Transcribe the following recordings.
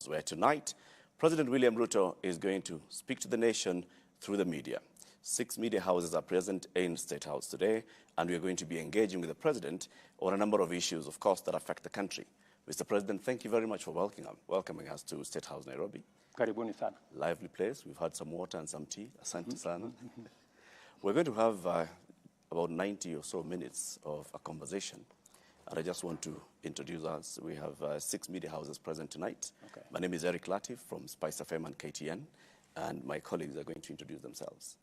where tonight President William Ruto is going to speak to the nation through the media. 6 media houses are present in State House today, and we are going to be engaging with the President on a number of issues, of course, that affect the country. Mr. President, thank you very much for welcoming us to State House, Nairobi. Karibuni sana. Lively place. We've had some water and some tea. Asante sana. We're going to have about 90 or so minutes of a conversation. And I just want to introduce us. We have 6 media houses present tonight. Okay. My name is Eric Latif from Spice FM and KTN, and my colleagues are going to introduce themselves.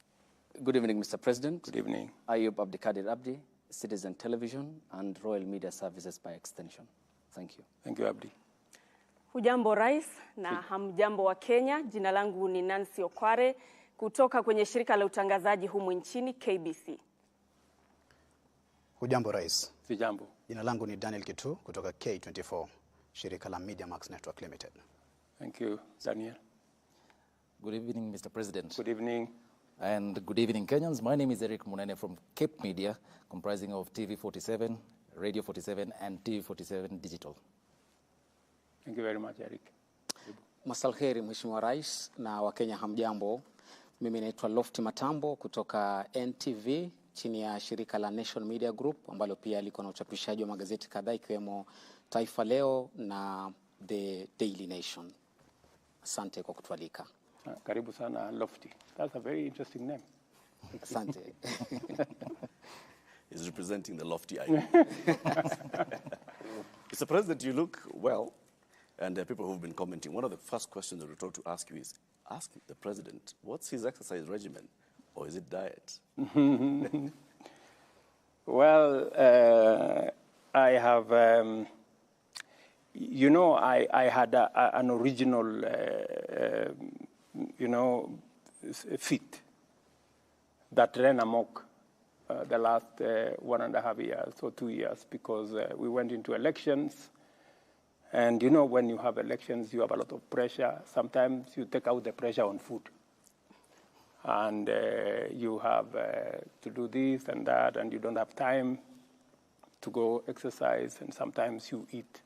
Good evening, Mr. President. Good evening. Ayub Abdikadir Abdi, Citizen Television and Royal Media Services by extension. Thank you. Thank you, Abdi. Hujambo Rais na hamjambo wa Kenya. Jina langu ni Nancy Okware kutoka kwenye shirika la utangazaji humu nchini KBC. Hujambo Rais. Sijambo. Jina langu ni Daniel Kitu kutoka K24, shirika la Media Max Network Limited. Thank you, Daniel. Good evening, Mr. President. Good evening. And good evening, Kenyans. My name is Eric Munene from Cape Media, comprising of TV47, Radio 47, and TV47 Digital. Thank you very much, Eric. Masalheri Mheshimiwa Rais na Wakenya hamjambo. Mimi naitwa Lofty Matambo kutoka NTV chini ya shirika la Nation Media Group ambalo pia liko na uchapishaji wa magazeti kadhaa ikiwemo Taifa Leo na The Daily Nation. Asante kwa kutualika. Karibu sana Lofty. That's a very interesting name. Asante. He's representing the lofty eye. Mr. President, you look well, and people who've been commenting, one of the first questions that we're told to ask you is, ask the President, what's his exercise regimen, or is it diet? Well, I have, I had an original, fit that ran amok the last 1.5 years or 2 years because we went into elections. And when you have elections, you have a lot of pressure. Sometimes you take out the pressure on food. And you have to do this and that, and you don't have time to go exercise. And sometimes you eat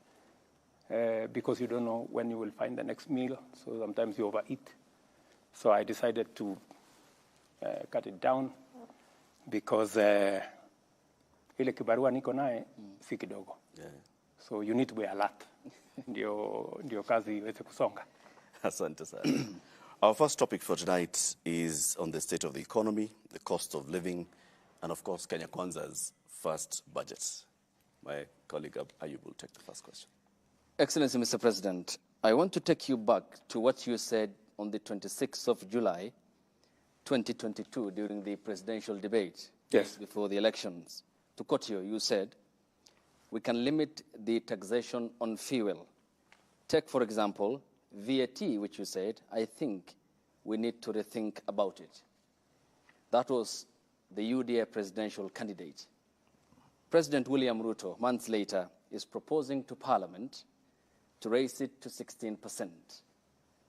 because you don't know when you will find the next meal. So sometimes you overeat. So I decided to cut it down because ile kibarua niko nae si kidogo. So you need to be alert. Ndio kazi iweze kusonga. Asante sana. Our first topic for tonight is on the state of the economy, the cost of living, and of course Kenya Kwanza's first budget. My colleague Ayub will take the first question. Excellency, Mr. President, I want to take you back to what you said on the 26th of July, 2022, during the presidential debate. Yes. Before the elections. To quote you said, we can limit the taxation on fuel. Take, for example, VAT, which you said, I think we need to rethink about it. That was the UDA presidential candidate. President William Ruto, months later, is proposing to Parliament to raise it to 16%.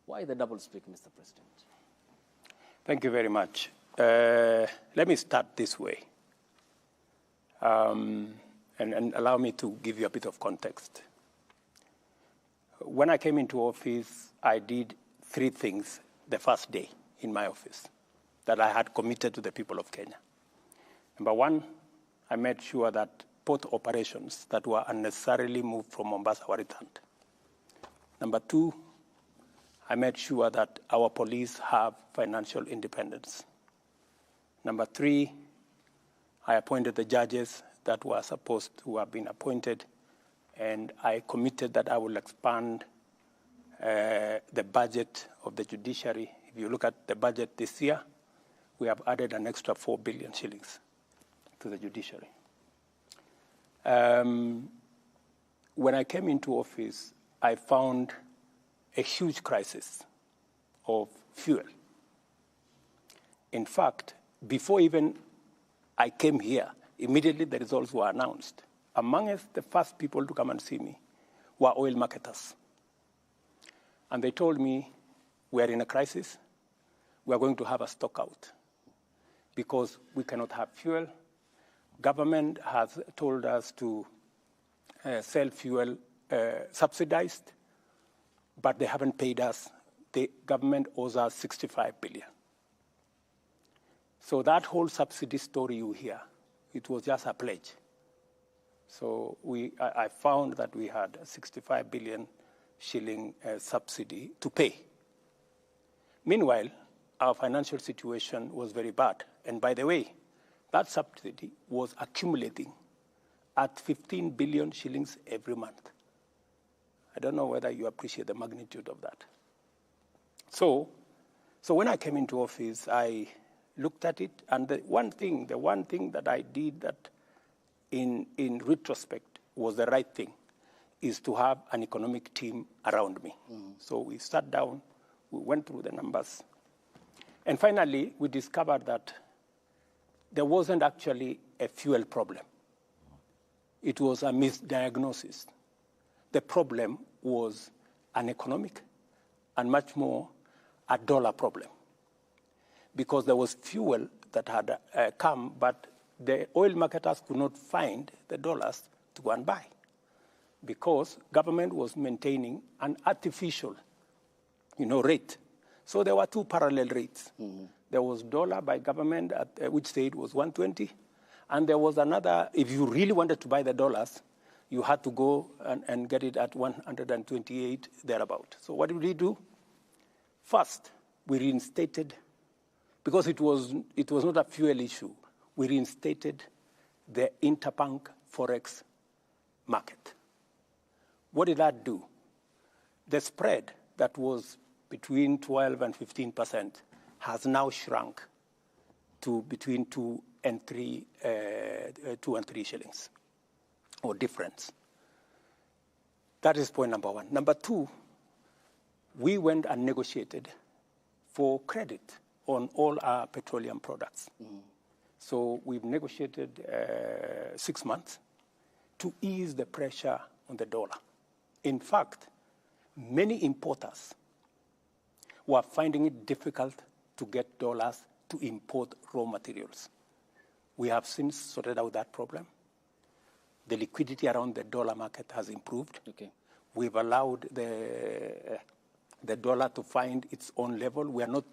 Why the double speak, Mr. President? Thank you very much. Let me start this way. And allow me to give you a bit of context. When I came into office, I did 3 things the first day in my office that I had committed to the people of Kenya. Number 1, I made sure that port operations that were unnecessarily moved from Mombasa were returned. Number 2, I made sure that our police have financial independence. Number 3, I appointed the judges that were supposed to have been appointed, and I committed that I will expand the budget of the judiciary. If you look at the budget this year, we have added an extra 4 billion shillings to the judiciary. When I came into office, I found a huge crisis of fuel. In fact, before even I came here, immediately the results were announced. Amongst the first people to come and see me were oil marketers. And they told me, we are in a crisis. We are going to have a stock out because we cannot have fuel. Government has told us to sell fuel subsidized. but they haven't paid us. The government owes us 65 billion. So that whole subsidy story you hear, it was just a pledge. So I found that we had a 65 billion shilling subsidy to pay. Meanwhile, our financial situation was very bad. And by the way, that subsidy was accumulating at 15 billion shillings every month. I don't know whether you appreciate the magnitude of that. So when I came into office, I looked at it, and the one thing that I did that in retrospect was the right thing, is to have an economic team around me. So we sat down, we went through the numbers, and finally we discovered that there wasn't actually a fuel problem. It was a misdiagnosis. The problem was an economic and much more a dollar problem, because there was fuel that had come, but the oil marketers could not find the dollars to go and buy, because government was maintaining an artificial, rate. So there were two parallel rates. There was dollar by government, which said was 120, and there was another, if you really wanted to buy the dollars, you had to go and get it at 128, thereabout. So what did we do? First, we reinstated, because it was not a fuel issue, we reinstated the interbank forex market. What did that do? The spread that was between 12 and 15% has now shrunk to between 2 and 3 shillings, or difference. That is point number one. Number two, we went and negotiated for credit on all our petroleum products. So we've negotiated 6 months to ease the pressure on the dollar. In fact, many importers were finding it difficult to get dollars to import raw materials. We have since sorted out that problem. The liquidity around the dollar market has improved. Okay. We've allowed the dollar to find its own level. We are not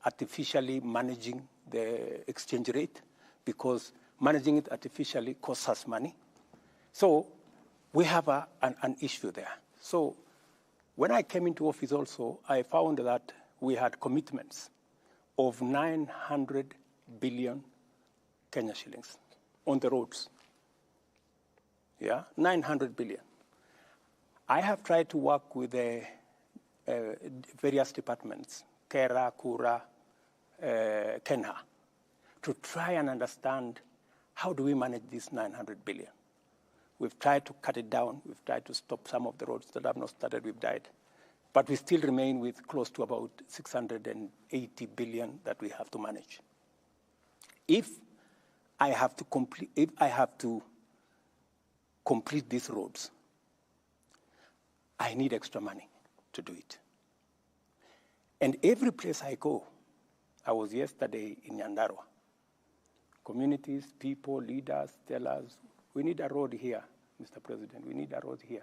artificially managing the exchange rate, because managing it artificially costs us money. So we have an issue there. So when I came into office also, I found that we had commitments of 900 billion Kenya shillings on the roads. 900 billion. I have tried to work with the various departments, Kera, Kura, Kenha, to try and understand how do we manage this 900 billion. We've tried to cut it down. We've tried to stop some of the roads that have not started. We've died. But we still remain with close to about 680 billion that we have to manage. If I have to complete these roads, I need extra money to do it. And every place I go, I was yesterday in Nyandarua. Communities, people, leaders tell us, we need a road here, Mr. President, we need a road here.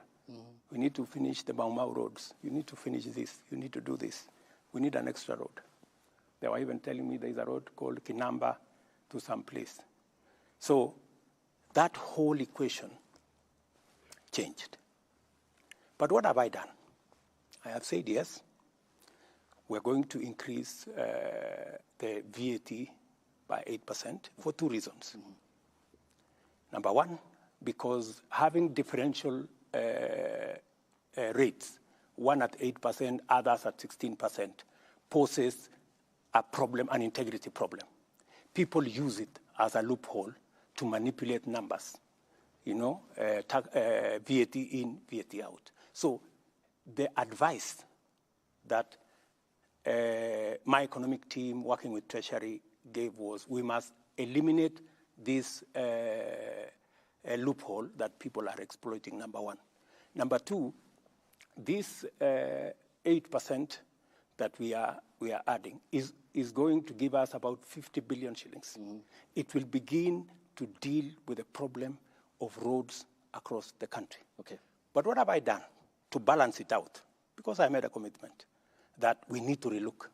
We need to finish the Mau Mau roads. You need to finish this. You need to do this. We need an extra road. They were even telling me there's a road called Kinamba to some place. So that whole equation changed. But what have I done? I have said, yes, we're going to increase the VAT by 8% for two reasons. Number one, because having differential rates, one at 8%, others at 16%, poses a problem, an integrity problem. People use it as a loophole to manipulate numbers, VAT in, VAT out. So the advice that my economic team working with Treasury gave was we must eliminate this loophole that people are exploiting, number one. Number two, this 8% that we are adding is going to give us about 50 billion shillings. It will begin to deal with the problem of roads across the country. Okay. But what have I done to balance it out? because I made a commitment that we need to relook,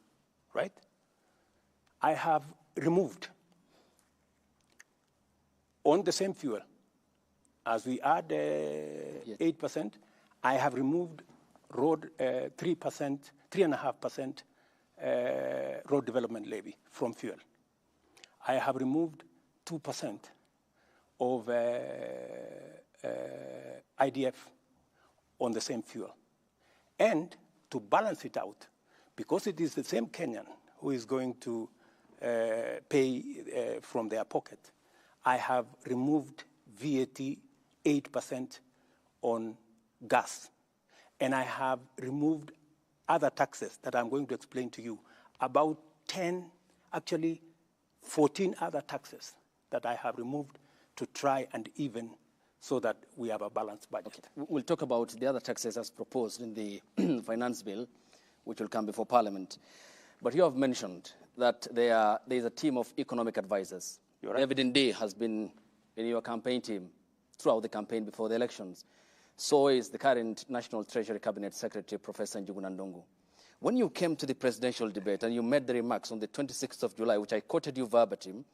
right? I have removed on the same fuel, as we add 8%, I have removed road 3.5% road development levy from fuel. I have removed 2% of IDF on the same fuel. And to balance it out, because it is the same Kenyan who is going to pay from their pocket, I have removed VAT 8% on gas. And I have removed other taxes that I'm going to explain to you, about 10, actually 14 other taxes that I have removed to try and even so that we have a balanced budget. Okay. We'll talk about the other taxes as proposed in the finance bill, which will come before Parliament. But you have mentioned that there is a team of economic advisors. You're right. David Ndii has been in your campaign team throughout the campaign before the elections. So is the current National Treasury Cabinet Secretary, Professor Njuguna Ndung'u. When you came to the presidential debate and you made the remarks on the 26th of July, which I quoted you verbatim,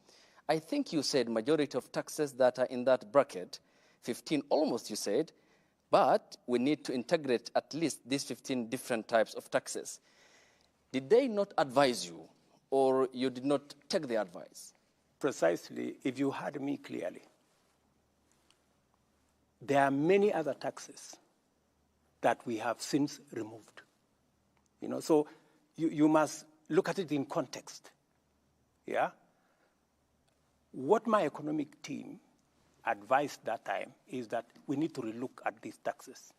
I think you said majority of taxes that are in that bracket, 15 almost you said, but we need to integrate at least these 15 different types of taxes. Did they not advise you, or you did not take the advice? Precisely, if you heard me clearly, there are many other taxes that we have since removed. You know, so you must look at it in context. Yeah? What my economic team advised that time is that we need to relook at these taxes.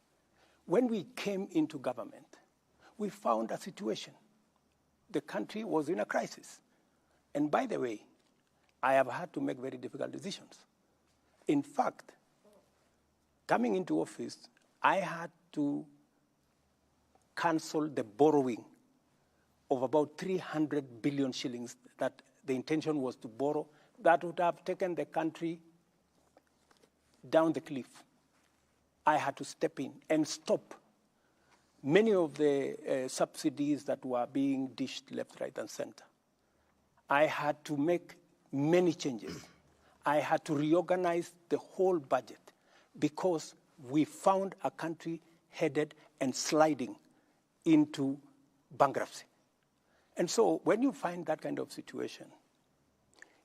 When we came into government, we found a situation. The country was in a crisis. And by the way, I have had to make very difficult decisions. In fact, coming into office, I had to cancel the borrowing of about 300 billion shillings that the intention was to borrow. That would have taken the country down the cliff. I had to step in and stop many of the subsidies that were being dished left, right, and center. I had to make many changes. I had to reorganize the whole budget because we found a country headed and sliding into bankruptcy. And so when you find that kind of situation,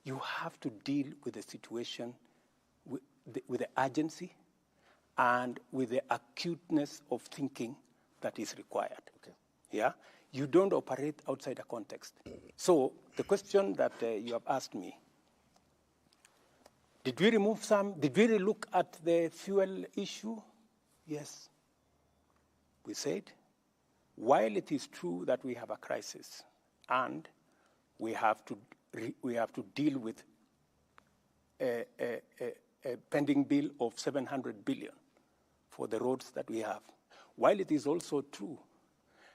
you have to deal with the situation with the urgency and with the acuteness of thinking that is required. Okay. Yeah? You don't operate outside a context. So the question that you have asked me, did we remove some? Did we relook at the fuel issue? Yes. We said, while it is true that we have a crisis and we have to deal with a pending bill of 700 billion for the roads that we have, while it is also true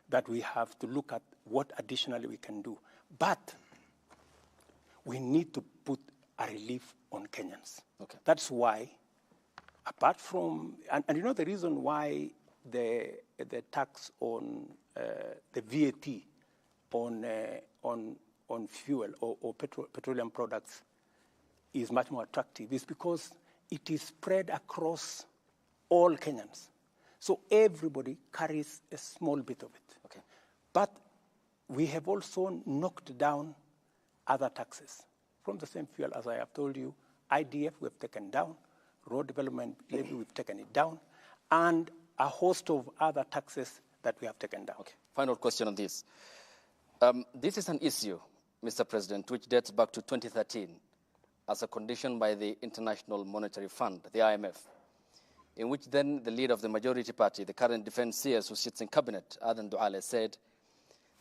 that we have to look at what additionally we can do, but we need to put a relief on Kenyans. Okay. That's why, apart from, and you know the reason why the tax on the VAT on fuel or petroleum products is much more attractive is because it is spread across all Kenyans. So everybody carries a small bit of it. Okay. But we have also knocked down other taxes from the same fuel, as I have told you. IDF we've taken down, road development levy we've taken it down, and a host of other taxes that we have taken down. Okay. Final question on this. This is an issue, Mr. President, which dates back to 2013 as a condition by the International Monetary Fund, the IMF, in which then the leader of the majority party, the current defense CS who sits in cabinet, Aden Duale, said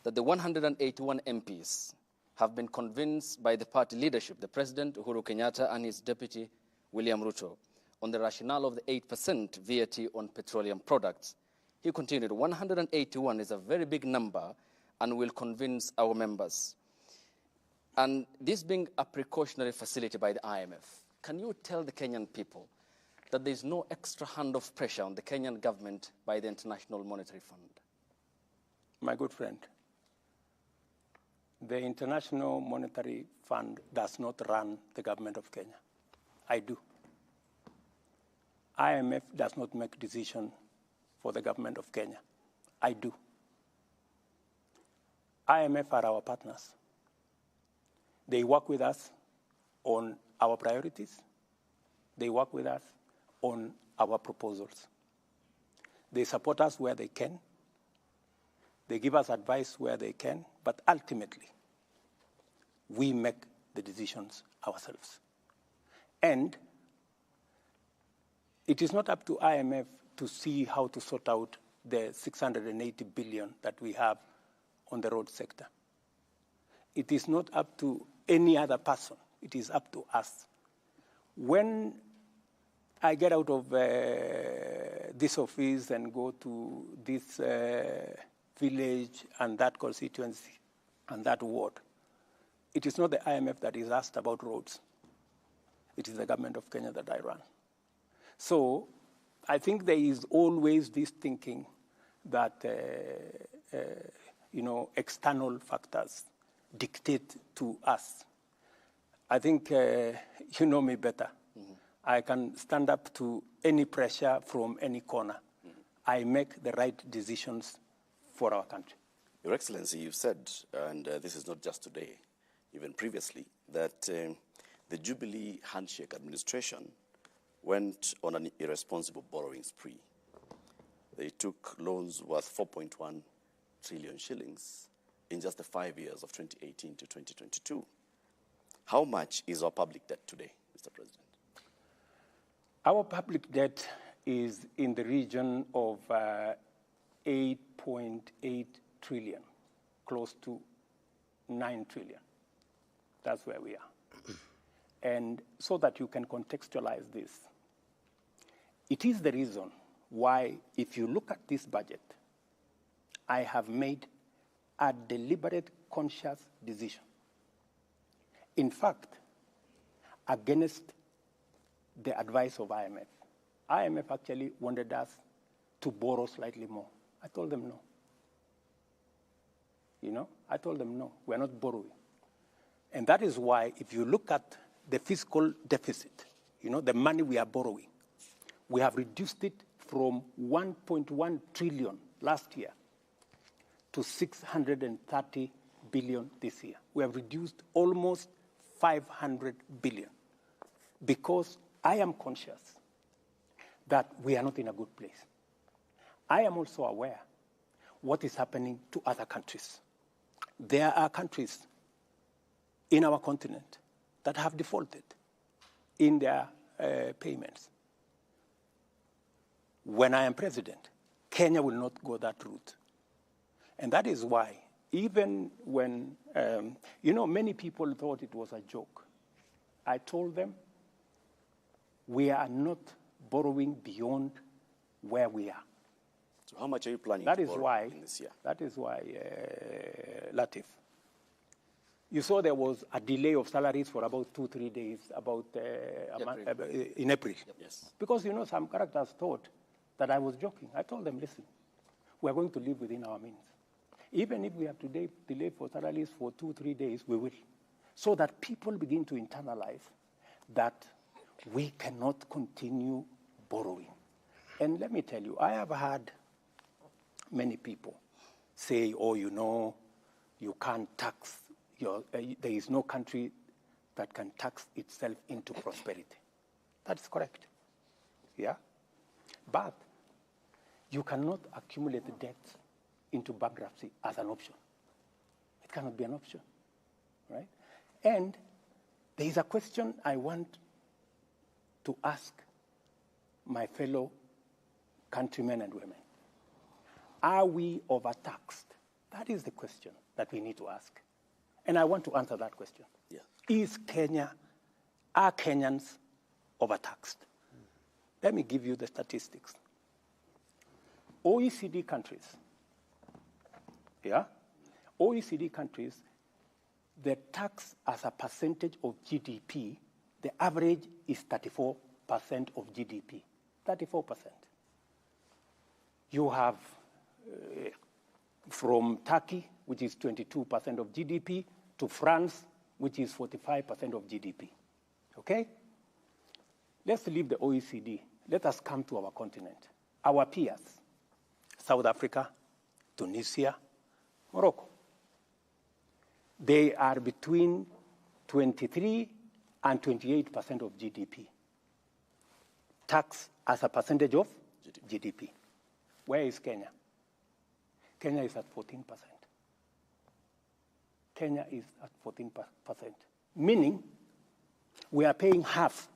that the 181 MPs have been convinced by the party leadership, the President Uhuru Kenyatta and his deputy William Ruto, on the rationale of the 8% VAT on petroleum products. He continued, 181 is a very big number and will convince our members. And this being a precautionary facility by the IMF, can you tell the Kenyan people that there is no extra hand of pressure on the Kenyan government by the International Monetary Fund? my good friend, the International Monetary Fund does not run the government of Kenya. I do. IMF does not make decisions for the government of Kenya. I do. IMF are our partners. They work with us on our priorities. They work with us on our proposals. They support us where they can. They give us advice where they can, but ultimately, we make the decisions ourselves. And it is not up to IMF to see how to sort out the 680 billion that we have on the road sector. It is not up to any other person. It is up to us. When I get out of this office and go to this village and that constituency and that ward, it is not the IMF that is asked about roads. It is the government of Kenya that I run. So I think there is always this thinking that external factors dictate to us. I think you know me better. Mm-hmm. I can stand up to any pressure from any corner. Mm-hmm. I make the right decisions for our country. Your Excellency, you've said, and this is not just today, even previously, that the Jubilee handshake administration went on an irresponsible borrowing spree. They took loans worth 4.1 trillion shillings in just the 5 years of 2018 to 2022. How much is our public debt today, Mr. President? Our public debt is in the region of 8.8 trillion, close to 9 trillion. That's where we are. And so that you can contextualize this, it is the reason why, if you look at this budget, I have made a deliberate, conscious decision. In fact, against the advice of IMF. IMF actually wanted us to borrow slightly more. I told them no. I told them no, we're not borrowing. And that is why, if you look at the fiscal deficit, the money we are borrowing, we have reduced it from 1.1 trillion last year to 630 billion this year. We have reduced almost 500 billion because I am conscious that we are not in a good place. I am also aware what is happening to other countries. There are countries in our continent that have defaulted in their payments. When I am president, Kenya will not go that route. And that is why, even when, many people thought it was a joke, I told them, we are not borrowing beyond where we are. So how much are you planning to borrow in this year? That is why, Latif, you saw there was a delay of salaries for about 2-3 days, in April. Yep. Yes. Because, some characters thought that I was joking. I told them, listen, we are going to live within our means. Even if we have to delay for salaries for 2-3 days, we will. So that people begin to internalize that we cannot continue borrowing. And let me tell you, I have had many people say, you can't tax there is no country that can tax itself into prosperity. That is correct. Yeah? But you cannot accumulate debt into bankruptcy as an option. It cannot be an option, right? And there is a question I want to ask my fellow countrymen and women. Are we overtaxed? That is the question that we need to ask. And I want to answer that question. Yeah. Are Kenyans overtaxed? Let me give you the statistics. OECD countries, OECD countries, the tax as a percentage of GDP, the average is 34% of GDP, 34%. You have from Turkey, which is 22% of GDP, to France, which is 45% of GDP. Okay? Let's leave the OECD. Let us come to our continent. Our peers, South Africa, Tunisia, Morocco. They are between 23 and 28% of GDP. Tax as a percentage of GDP. Where is Kenya? Kenya is at 14%. Kenya is at 14%, meaning we are paying half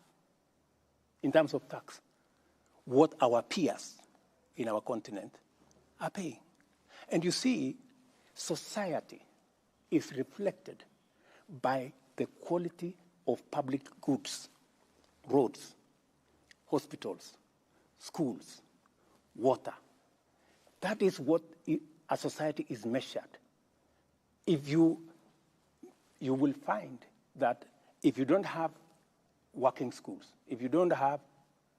in terms of tax what our peers in our continent are paying. And you see, society is reflected by the quality of public goods, roads, hospitals, schools, water. That is what a society is measured. If you will find that if you don't have working schools, if you don't have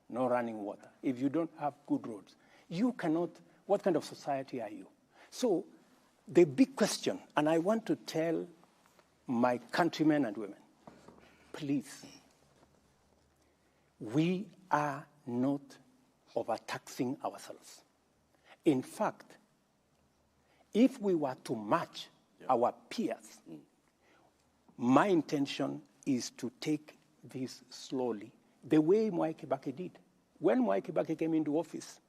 no running water, if you don't have good roads, you cannot, what kind of society are you? So the big question, and I want to tell my countrymen and women, please, we are not overtaxing ourselves. In fact, if we were to match our peers, my intention is to take this slowly, the way Mwai Kibaki did. When Mwai Kibaki came into office,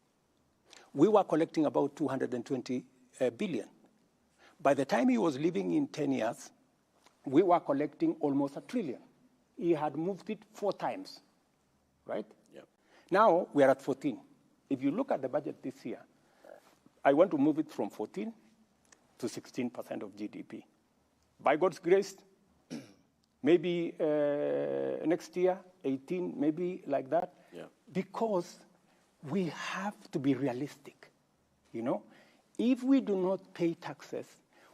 we were collecting about 220 billion. By the time he was leaving in 10 years, we were collecting almost $1 trillion. He had moved it 4 times, right? Yep. Now we are at 14. If you look at the budget this year, I want to move it from 14 to 16% of GDP. By God's grace, maybe next year, 18, maybe like that, because we have to be realistic, you know? If we do not pay taxes,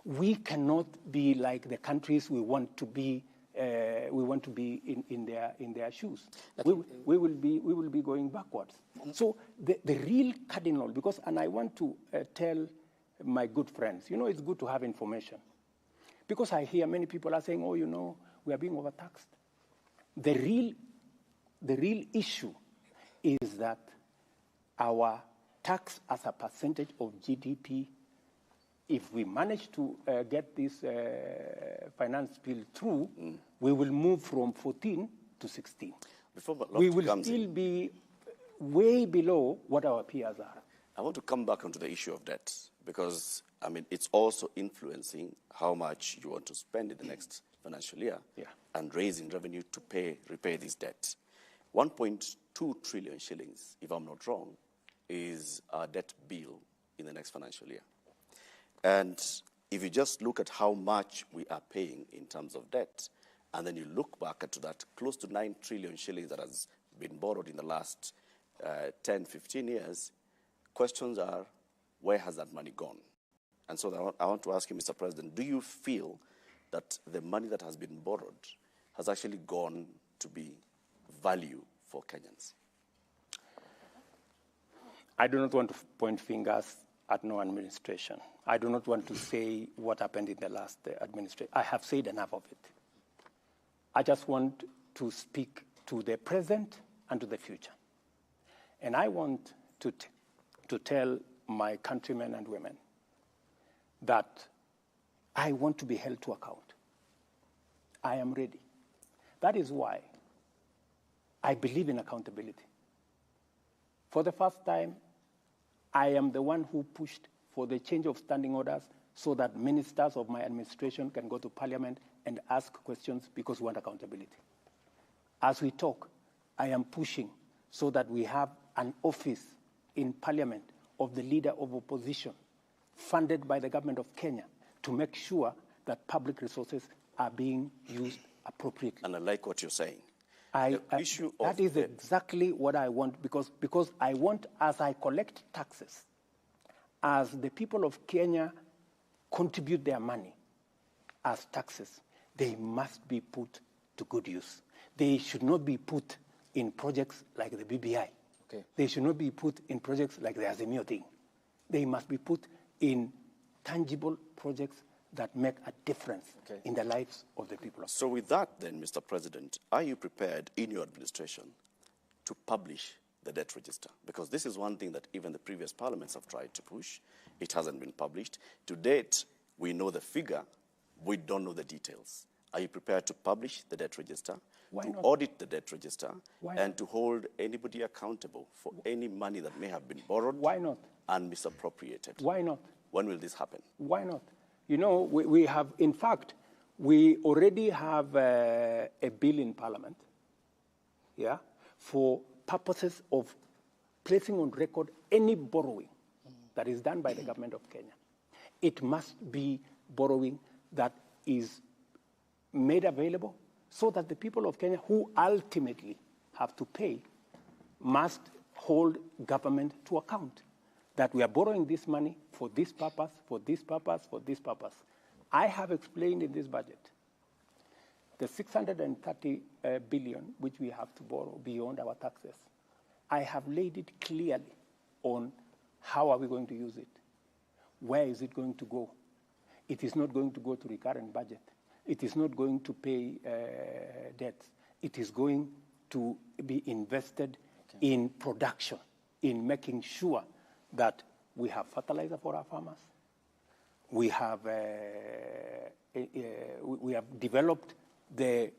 we cannot be like the countries we want to be in their shoes. We will be going backwards. So the real cardinal, because, and I want to tell my good friends, you know, it's good to have information. Because I hear many people are saying, oh, you know, we are being overtaxed. The real issue is that our tax as a percentage of GDP, if we manage to get this finance bill through, we will move from 14 to 16. We will still be way below what our peers are. I want to come back onto the issue of debt because, I mean, it's also influencing how much you want to spend in the next financial year and raising revenue to repay this debt. 1.2 trillion shillings, if I'm not wrong, is our debt bill in the next financial year. And if you just look at how much we are paying in terms of debt, and then you look back at that close to 9 trillion shillings that has been borrowed in the last 10, 15 years, questions are, where has that money gone? And so I want to ask you, Mr. President, do you feel that the money that has been borrowed has actually gone to be value for Kenyans? I do not want to point fingers at no administration. I do not want to say what happened in the last administration. I have said enough of it. I just want to speak to the present and to the future. And I want to tell my countrymen and women that I want to be held to account. I am ready. That is why I believe in accountability. For the first time, I am the one who pushed for the change of standing orders so that ministers of my administration can go to Parliament and ask questions because we want accountability. As we talk, I am pushing so that we have an office in Parliament of the Leader of Opposition funded by the government of Kenya to make sure that public resources are being used appropriately. And I like what you're saying. That is exactly what I want because I want, as I collect taxes, as the people of Kenya contribute their money as taxes, they must be put to good use. They should not be put in projects like the BBI. Okay. They should not be put in projects like the Azimio thing. They must be put in tangible projects that make a difference in the lives of the people. So with that then, Mr. President, are you prepared in your administration to publish the debt register? Because this is one thing that even the previous parliaments have tried to push. It hasn't been published. To date, we know the figure, we don't know the details. Are you prepared to publish the debt register, audit the debt register, and to hold anybody accountable for any money that may have been borrowed and misappropriated? Why not? When will this happen? Why not? You know, we have, in fact, we already have a bill in Parliament, for purposes of placing on record any borrowing that is done by the government of Kenya. It must be borrowing that is made available so that the people of Kenya who ultimately have to pay must hold government to account, that we are borrowing this money for this purpose, for this purpose, for this purpose. I have explained in this budget the 630 billion which we have to borrow beyond our taxes. I have laid it clearly on how are we going to use it. Where is it going to go? It is not going to go to recurrent budget. It is not going to pay debts. It is going to be invested in production, in making sure that we have fertilizer for our farmers. We have developed the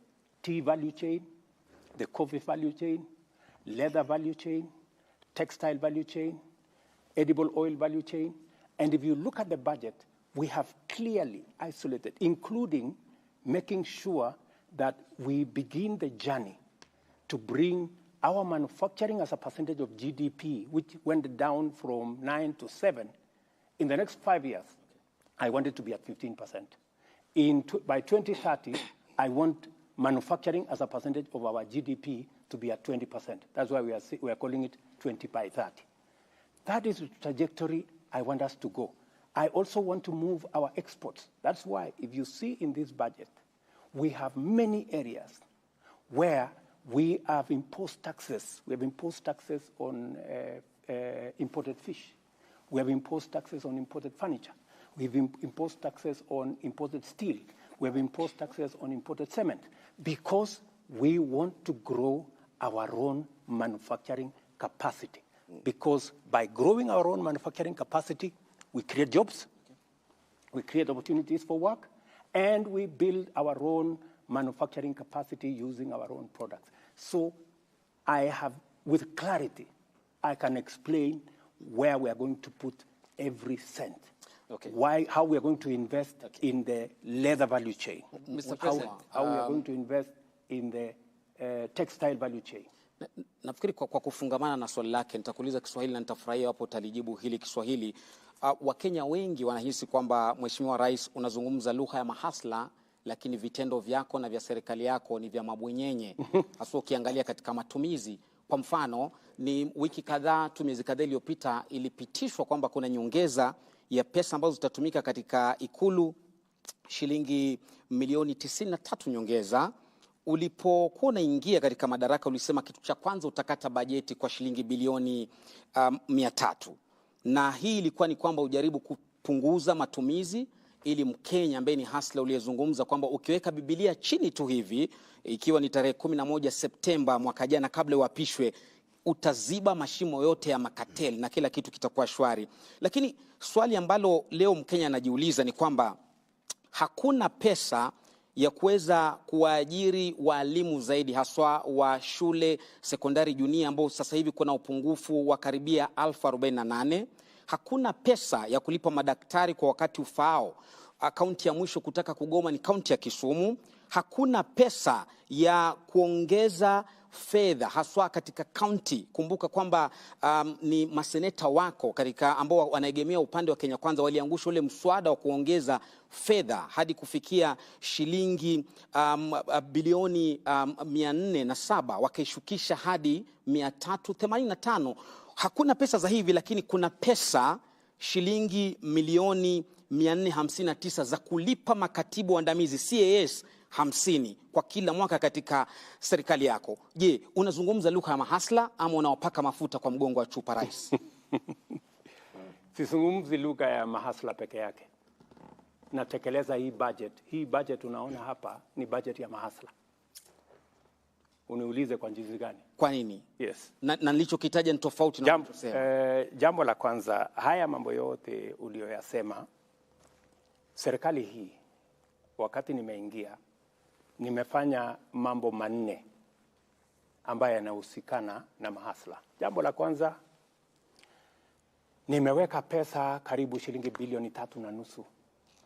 tea value chain, the coffee value chain, leather value chain, textile value chain, edible oil value chain. And if you look at the budget, we have clearly isolated, including making sure that we begin the journey to bring our manufacturing as a percentage of GDP, which went down from 9 to 7, in the next 5 years, I want it to be at 15%. By 2030, I want manufacturing as a percentage of our GDP to be at 20%. That's why we are calling it 20 by 30. That is the trajectory I want us to go. I also want to move our exports. That's why, if you see in this budget, we have many areas where we have imposed taxes. We have imposed taxes on imported fish. We have imposed taxes on imported furniture. We've imposed taxes on imported steel. We have imposed taxes on imported cement because we want to grow our own manufacturing capacity. Because by growing our own manufacturing capacity, we create jobs, we create opportunities for work, and we build our own manufacturing capacity using our own products. So I have, with clarity, I can explain where we are going to put every cent. How we are going to invest in the leather value chain. Mr. President, how we are going to invest in the textile value chain. Nafikiri kwa kufungamana na swali lake nitakuuliza Kiswahili na nitafurahia hapo utalijibu hili Kiswahili. Wakenya wengi wanahisi kwamba Mheshimiwa Rais unazungumza lugha ya mahasla, lakini vitendo vyako na vya serikali yako ni vya mabwenyenye. Hasa ukiangalia katika matumizi. Kwa mfano, ni wiki kadhaa tu, miezi kadhaa iliyopita ilipitishwa kwamba kuna nyongeza ya pesa ambazo zitatumika katika Ikulu, shilingi milioni 93 nyongeza. Ulipokuwa unaingia katika madaraka ulisema kitu cha kwanza utakata bajeti kwa shilingi bilioni 300. Na hii ilikuwa ni kwamba ujaribu kupunguza matumizi ili Mkenya ambaye ni hasla uliyezungumza kwamba ukiweka Biblia chini tu hivi, ikiwa ni tarehe 11 Septemba mwaka jana kabla uapishwe, utaziba mashimo yote ya makateli na kila kitu kitakuwa shwari. Lakini swali ambalo leo Mkenya anajiuliza ni kwamba hakuna pesa ya kuweza kuwaajiri walimu zaidi, haswa wa shule sekondari junior ambao sasa hivi kuna upungufu wa karibia 1048. Hakuna pesa ya kulipa madaktari kwa wakati ufaao. Kaunti ya mwisho kutaka kugoma ni kaunti ya Kisumu. Hakuna pesa ya kuongeza fedha haswa katika kaunti. Kumbuka kwamba ni maseneta wako katika ambao wanaegemea upande wa Kenya Kwanza waliangusha ule mswada wa kuongeza fedha hadi kufikia shilingi bilioni 407, wakaishukisha hadi 385. Hakuna pesa za hivi, lakini kuna pesa shilingi milioni 459 za kulipa makatibu waandamizi CAS 50 kwa kila mwaka katika serikali yako. Je, unazungumza lugha ya mahasla ama unawapaka mafuta kwa mgongo wa chupa Rais? Sizungumzi lugha ya mahasla peke yake. natekeleza hii budget. Hii budget unaona hapa ni budget ya mahasla. Uniulize kwa jinsi gani? Kwa nini? Yes. Na nilichokitaja ni tofauti na unachosema. Jambo la kwanza, haya mambo yote uliyoyasema, serikali hii wakati nimeingia nimefanya mambo manne ambayo yanahusikana na mahasla. Jambo la kwanza, nimeweka pesa karibu shilingi bilioni 3.5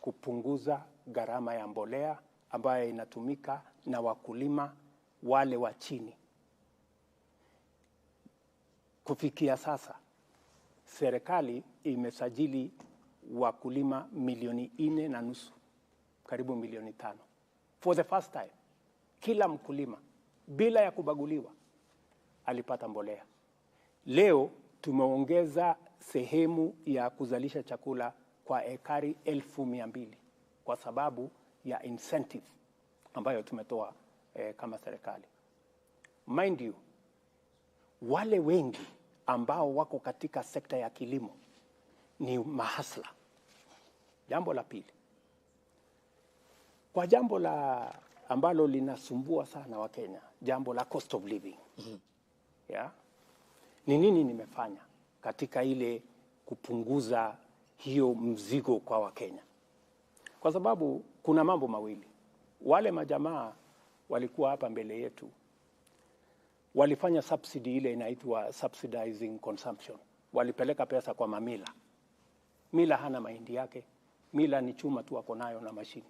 kupunguza gharama ya mbolea ambayo inatumika na wakulima wale wa chini. Kufikia sasa, serikali imesajili wakulima milioni 4.5, karibu milioni 5. For the first time, kila mkulima bila ya kubaguliwa alipata mbolea. Leo tumeongeza sehemu ya kuzalisha chakula kwa ekari 1,200 kwa sababu ya incentive ambayo tumetoa kama serikali. Mind you, wale wengi ambao wako katika sekta ya kilimo ni mahasla. Jambo la pili, kwa jambo la ambalo linasumbua sana wa Kenya, jambo la cost of living. Yeah? Ni nini nimefanya katika ile kupunguza hiyo mzigo kwa Wakenya? Kwa sababu kuna mambo mawili. Wale majamaa walikuwa hapa mbele yetu walifanya subsidy ile inaitwa subsidizing consumption. Walipeleka pesa kwa mamila. Mila hana mahindi yake. Mila ni chuma tu ako nayo na mashini.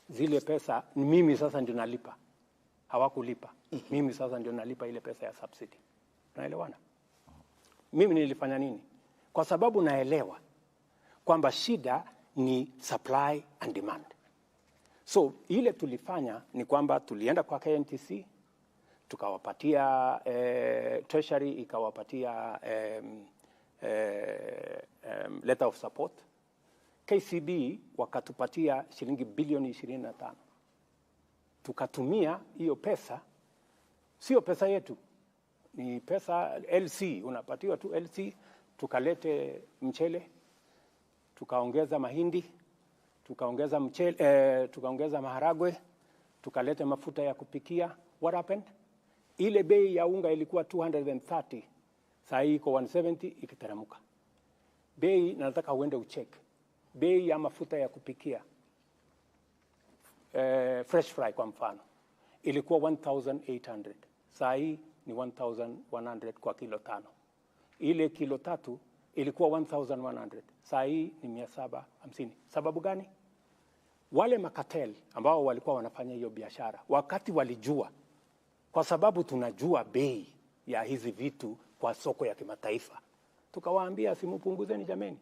Zile pesa mimi sasa ndio nalipa. Hawakulipa. Mimi sasa ndio nalipa ile pesa ya subsidy. Unaelewana? Mimi nilifanya nini? Kwa sababu naelewa kwamba shida ni supply and demand. So ile tulifanya ni kwamba tulienda kwa KNTC, tukawapatia Treasury ikawapatia letter of support. KCB wakatupatia shilingi bilioni 25. Tukatumia hiyo pesa, sio pesa yetu, ni pesa LC, unapatiwa tu LC. Tukalete mchele, tukaongeza mahindi, tukaongeza mchele, tukaongeza maharagwe, tukalete mafuta ya kupikia. What happened? Ile bei ya unga ilikuwa 230, sasa iko 170, ikiteremka. Bei, nataka uende ucheck. Bei ya mafuta ya kupikia fresh fry kwa mfano ilikuwa 1,800, sasa ni 1,100 kwa kilo 5. Ile kilo 3 ilikuwa 1,100, sasa ni 750. Sababu gani? Wale makatel ambao walikuwa wanafanya hiyo biashara, wakati walijua, kwa sababu tunajua bei ya hizi vitu kwa soko ya kimataifa, tukawaambia simupunguzeni jameni.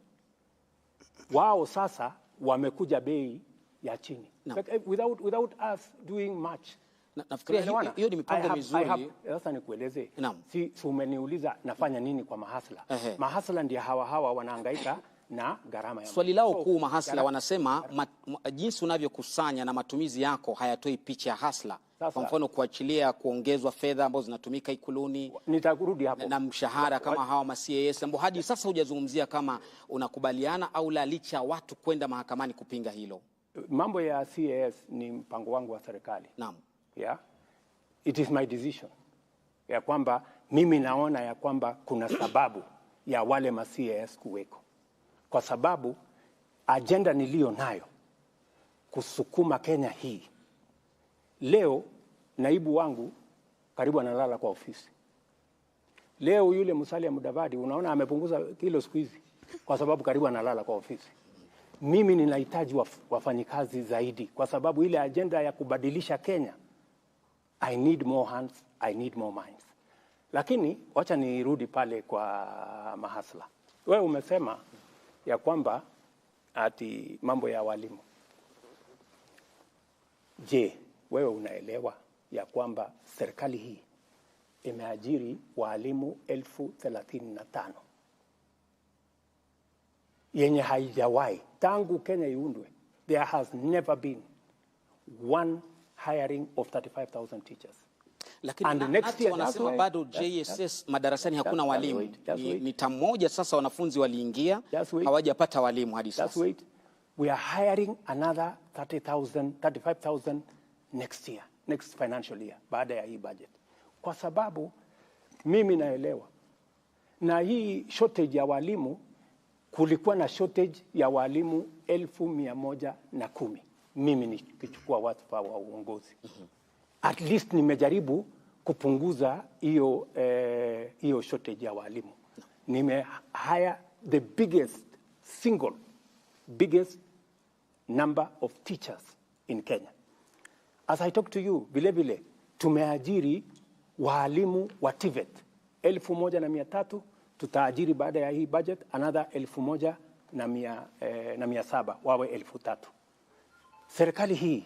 Wao sasa wamekuja bei ya chini. No. Without us doing much. Nafikiria hiyo ni mipango mizuri. Sasa nikueleze. Si umeniuliza nafanya nini kwa mahasla. Mahasla ndio hawa wanahangaika na gharama ya. Swali lao kuu mahasla wanasema jinsi unavyokusanya na matumizi yako hayatoi picha ya hasla. Kwa mfano kuachilia kuongezwa fedha ambazo zinatumika Ikuluni. Nitarudi hapo. Na mshahara kama hawa ma CAS ambao hadi sasa hujazungumzia kama unakubaliana au la, licha watu kwenda mahakamani kupinga hilo. Mambo ya CAS ni mpango wangu wa serikali. Naam. Yeah. It is my decision. Ya kwamba mimi naona ya kwamba kuna sababu ya wale ma CAS kuweko. Kwa sababu agenda nilio nayo kusukuma Kenya hii. Leo naibu wangu karibu analala kwa ofisi. Leo yule Musalia Mudavadi unaona amepunguza kilo siku hizi kwa sababu karibu analala kwa ofisi. Mimi ninahitaji wafanyikazi zaidi kwa sababu ile agenda ya kubadilisha Kenya, I need more hands, I need more minds. Lakini wacha nirudi pale kwa mahasla. Wewe umesema ya kwamba ati mambo ya walimu. Je, wewe unaelewa ya kwamba serikali hii imeajiri walimu 35,000 yenye haijawahi tangu Kenya iundwe? There has never been one hiring of 35,000 teachers. Lakini next year wanasema bado JSS madarasani hakuna walimu. Ni tamu moja sasa wanafunzi waliingia hawajapata walimu hadi sasa. We are hiring another 30,000, 35,000 next year, next financial year, baada ya hii budget. Kwa sababu mimi naelewa, na hii shortage ya walimu, kulikuwa na shortage ya walimu 1,110. Mimi nikichukua wadhifa wa uongozi. At least nimejaribu kupunguza hiyo shortage ya walimu. Hire the biggest number of teachers in Kenya. As I talk to you, vile tumeajiri walimu wa TVET 1,300, tutaajiri baada ya hii budget another 1,700 wawe 3,000. Serikali hii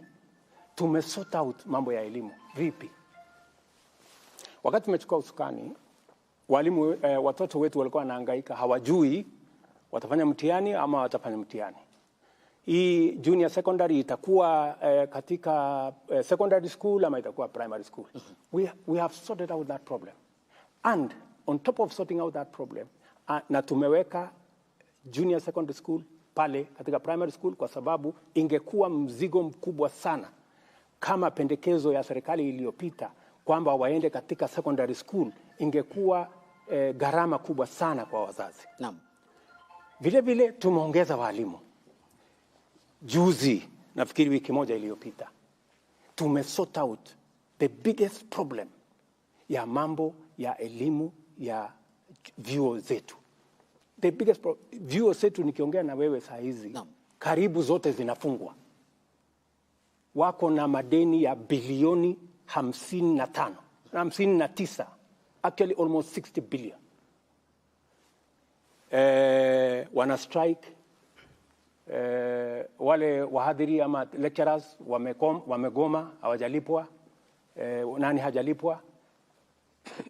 tumesort out mambo ya elimu vipi? Wakati tumechukua usukani, walimu watoto wetu walikuwa wanahangaika, hawajui watafanya mtihani ama watafanya mtihani. Hii junior secondary itakuwa katika secondary school ama itakuwa primary school. We have sorted out that problem. And on top of sorting out that problem, na tumeweka junior secondary school pale katika primary school, kwa sababu ingekuwa mzigo mkubwa sana kama pendekezo ya serikali iliyopita kwamba waende katika secondary school, ingekuwa gharama kubwa sana kwa wazazi. Naam. Vile tumeongeza walimu. Juzi, nafikiri wiki moja iliyopita, tumesort out the biggest problem ya mambo ya elimu ya vyuo zetu. The biggest vyuo zetu, nikiongea na wewe saa hizi, karibu zote zinafungwa. Wako na madeni ya bilioni 59, actually almost 60 billion. Wana strike, wale wahadhiri ama lecturers wamegoma, hawajalipwa, nani hajalipwa.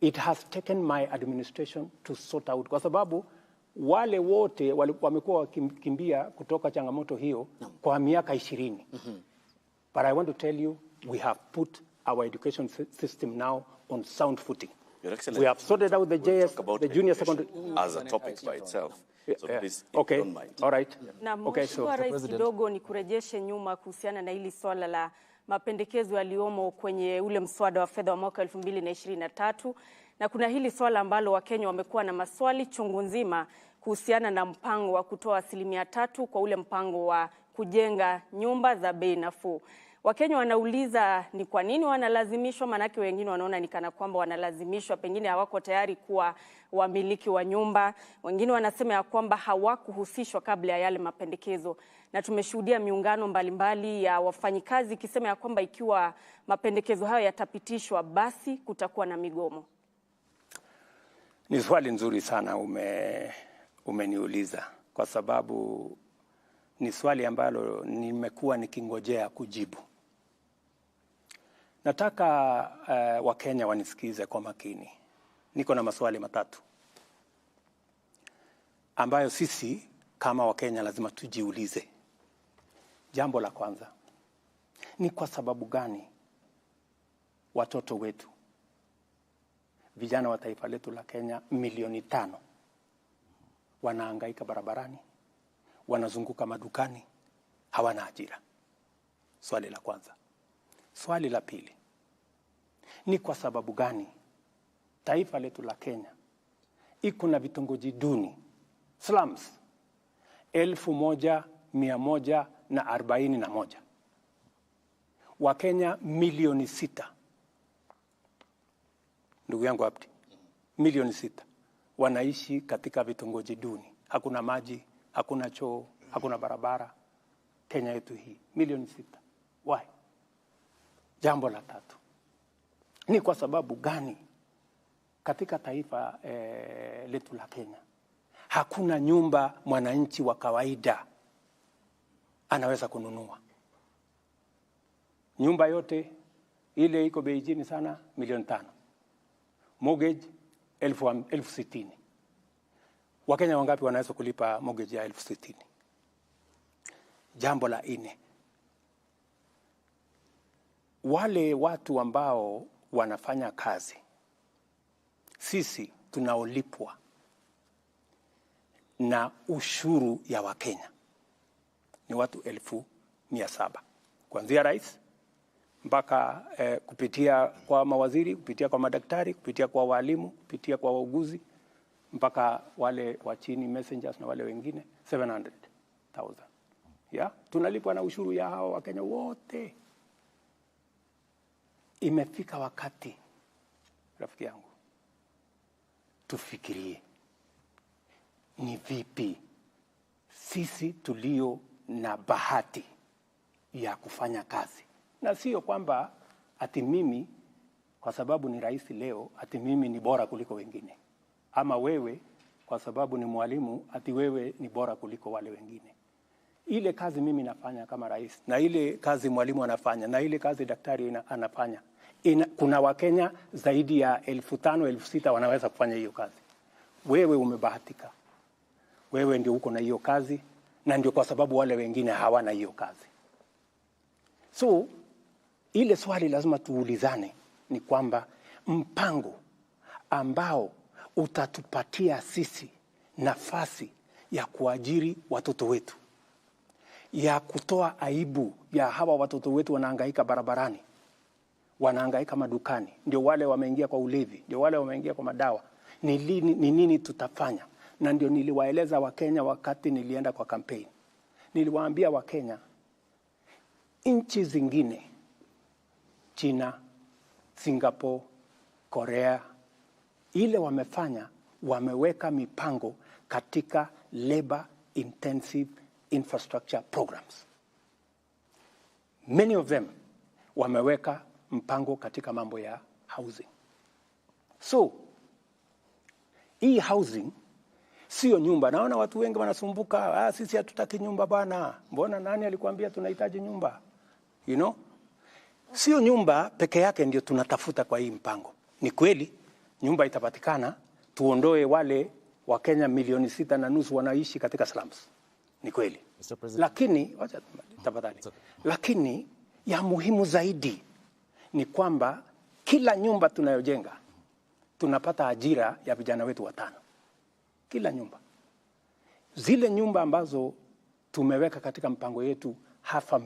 It has taken my administration to sort out, kwa sababu wale wote wamekuwa wakimbia kutoka changamoto hiyo kwa miaka 20. But I want to tell you, we have put our education system now on sound footing. We have sorted out the JS, the junior secondary as a topic by itself. So please, if okay. you don't mind. All right. Na okay, Mheshimiwa Rais, kidogo ni kurejeshe nyuma kuhusiana na hili swala la mapendekezo yaliyomo kwenye ule mswada wa fedha wa mwaka 2023, na kuna hili swala ambalo Wakenya wamekuwa na maswali chungu nzima kuhusiana na mpango wa kutoa 3% kwa ule mpango wa kujenga nyumba za bei nafuu. Wakenya wanauliza ni kwa nini wanalazimishwa, manake wengine wanaona ni kana kwamba wanalazimishwa, pengine hawako tayari kuwa wamiliki wa nyumba. Wengine wanasema ya kwamba hawakuhusishwa kabla ya yale mapendekezo. Na tumeshuhudia miungano mbalimbali ya wafanyikazi ikisema ya kwamba ikiwa mapendekezo hayo yatapitishwa, basi kutakuwa na migomo. Ni swali nzuri sana umeniuliza, kwa sababu ni swali ambalo nimekuwa nikingojea kujibu. Nataka Wakenya wanisikize kwa makini. Niko na maswali matatu ambayo sisi kama Wakenya lazima tujiulize. Jambo la kwanza, ni kwa sababu gani watoto wetu, vijana wa taifa letu la Kenya milioni 5 wanahangaika barabarani, wanazunguka madukani, hawana ajira? Swali la kwanza. Swali la pili, ni kwa sababu gani taifa letu la Kenya iko na vitongoji duni, slums, 1141, Wakenya milioni 6, ndugu yangu Abdi, milioni 6 wanaishi katika vitongoji duni. Hakuna maji, hakuna choo, hakuna barabara. Kenya yetu hii milioni 6. Why? Jambo la tatu, ni kwa sababu gani katika taifa letu la Kenya hakuna nyumba mwananchi wa kawaida anaweza kununua? Nyumba yote ile iko bei chini sana, milioni 5. Mortgage 60,000. Wakenya wangapi wanaweza kulipa mortgage ya 60,000? Jambo la 4, wale watu ambao wanafanya kazi, sisi tunaolipwa na ushuru ya Wakenya. ni watu 700,000 kuanzia rais mpaka kupitia kwa mawaziri, kupitia kwa madaktari, kupitia kwa walimu, kupitia kwa wauguzi, mpaka wale wa chini messengers na wale wengine 700,000. Yeah? Tunalipwa na ushuru ya hao Wakenya wote. Imefika wakati, rafiki yangu, tufikirie ni vipi sisi tulio na bahati ya kufanya kazi, na sio kwamba ati mimi kwa sababu ni rais leo ati mimi ni bora kuliko wengine, ama wewe kwa sababu ni mwalimu ati wewe ni bora kuliko wale wengine. Ile kazi mimi nafanya kama rais, na ile kazi mwalimu anafanya, na ile kazi daktari anafanya, kuna Wakenya zaidi ya 5,000, 6,000 wanaweza kufanya hiyo kazi. Wewe umebahatika, wewe ndio uko na hiyo kazi, na ndio kwa sababu wale wengine hawana hiyo kazi. So ile swali lazima tuulizane ni kwamba mpango ambao utatupatia sisi nafasi ya kuajiri watoto wetu, ya kutoa aibu ya hawa watoto wetu wanahangaika barabarani, wanahangaika madukani, ndio wale wameingia kwa ulevi, ndio wale wameingia kwa madawa, ni nini tutafanya? Na ndio niliwaeleza Wakenya wakati nilienda kwa campaign. Niliwaambia Wakenya, nchi zingine, China, Singapore, Korea, ile wamefanya, wameweka mipango katika labor intensive infrastructure programs. Many of them wameweka mpango katika mambo ya housing. So, hii housing sio nyumba. Naona watu wengi wanasumbuka, sisi hatutaki nyumba bana. Mbona nani alikuambia tunahitaji nyumba? You know? Sio nyumba peke yake ndio tunatafuta kwa hii mpango. Ni kweli nyumba itapatikana, tuondoe wale Wakenya 6.5 wanaishi katika slums. Ni kweli. Lakini wacha tafadhali. Lakini ya muhimu zaidi ni kwamba kila nyumba tunayojenga tunapata ajira ya vijana wetu 5. Kila nyumba. Zile nyumba ambazo tumeweka katika mpango yetu 1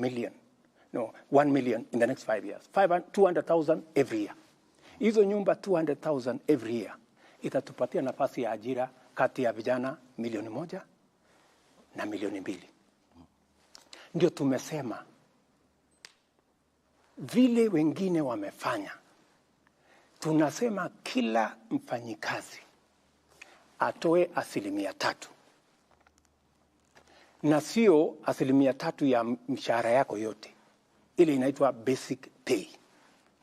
million in the next 5 years. 200,000 every year. Hizo nyumba 200,000 every year itatupatia nafasi ya ajira kati ya vijana 1,000,000 na 2,000,000. Ndio tumesema vile wengine wamefanya, tunasema kila mfanyikazi atoe 3%, na sio 3% ya mshahara yako yote. Ile inaitwa basic pay.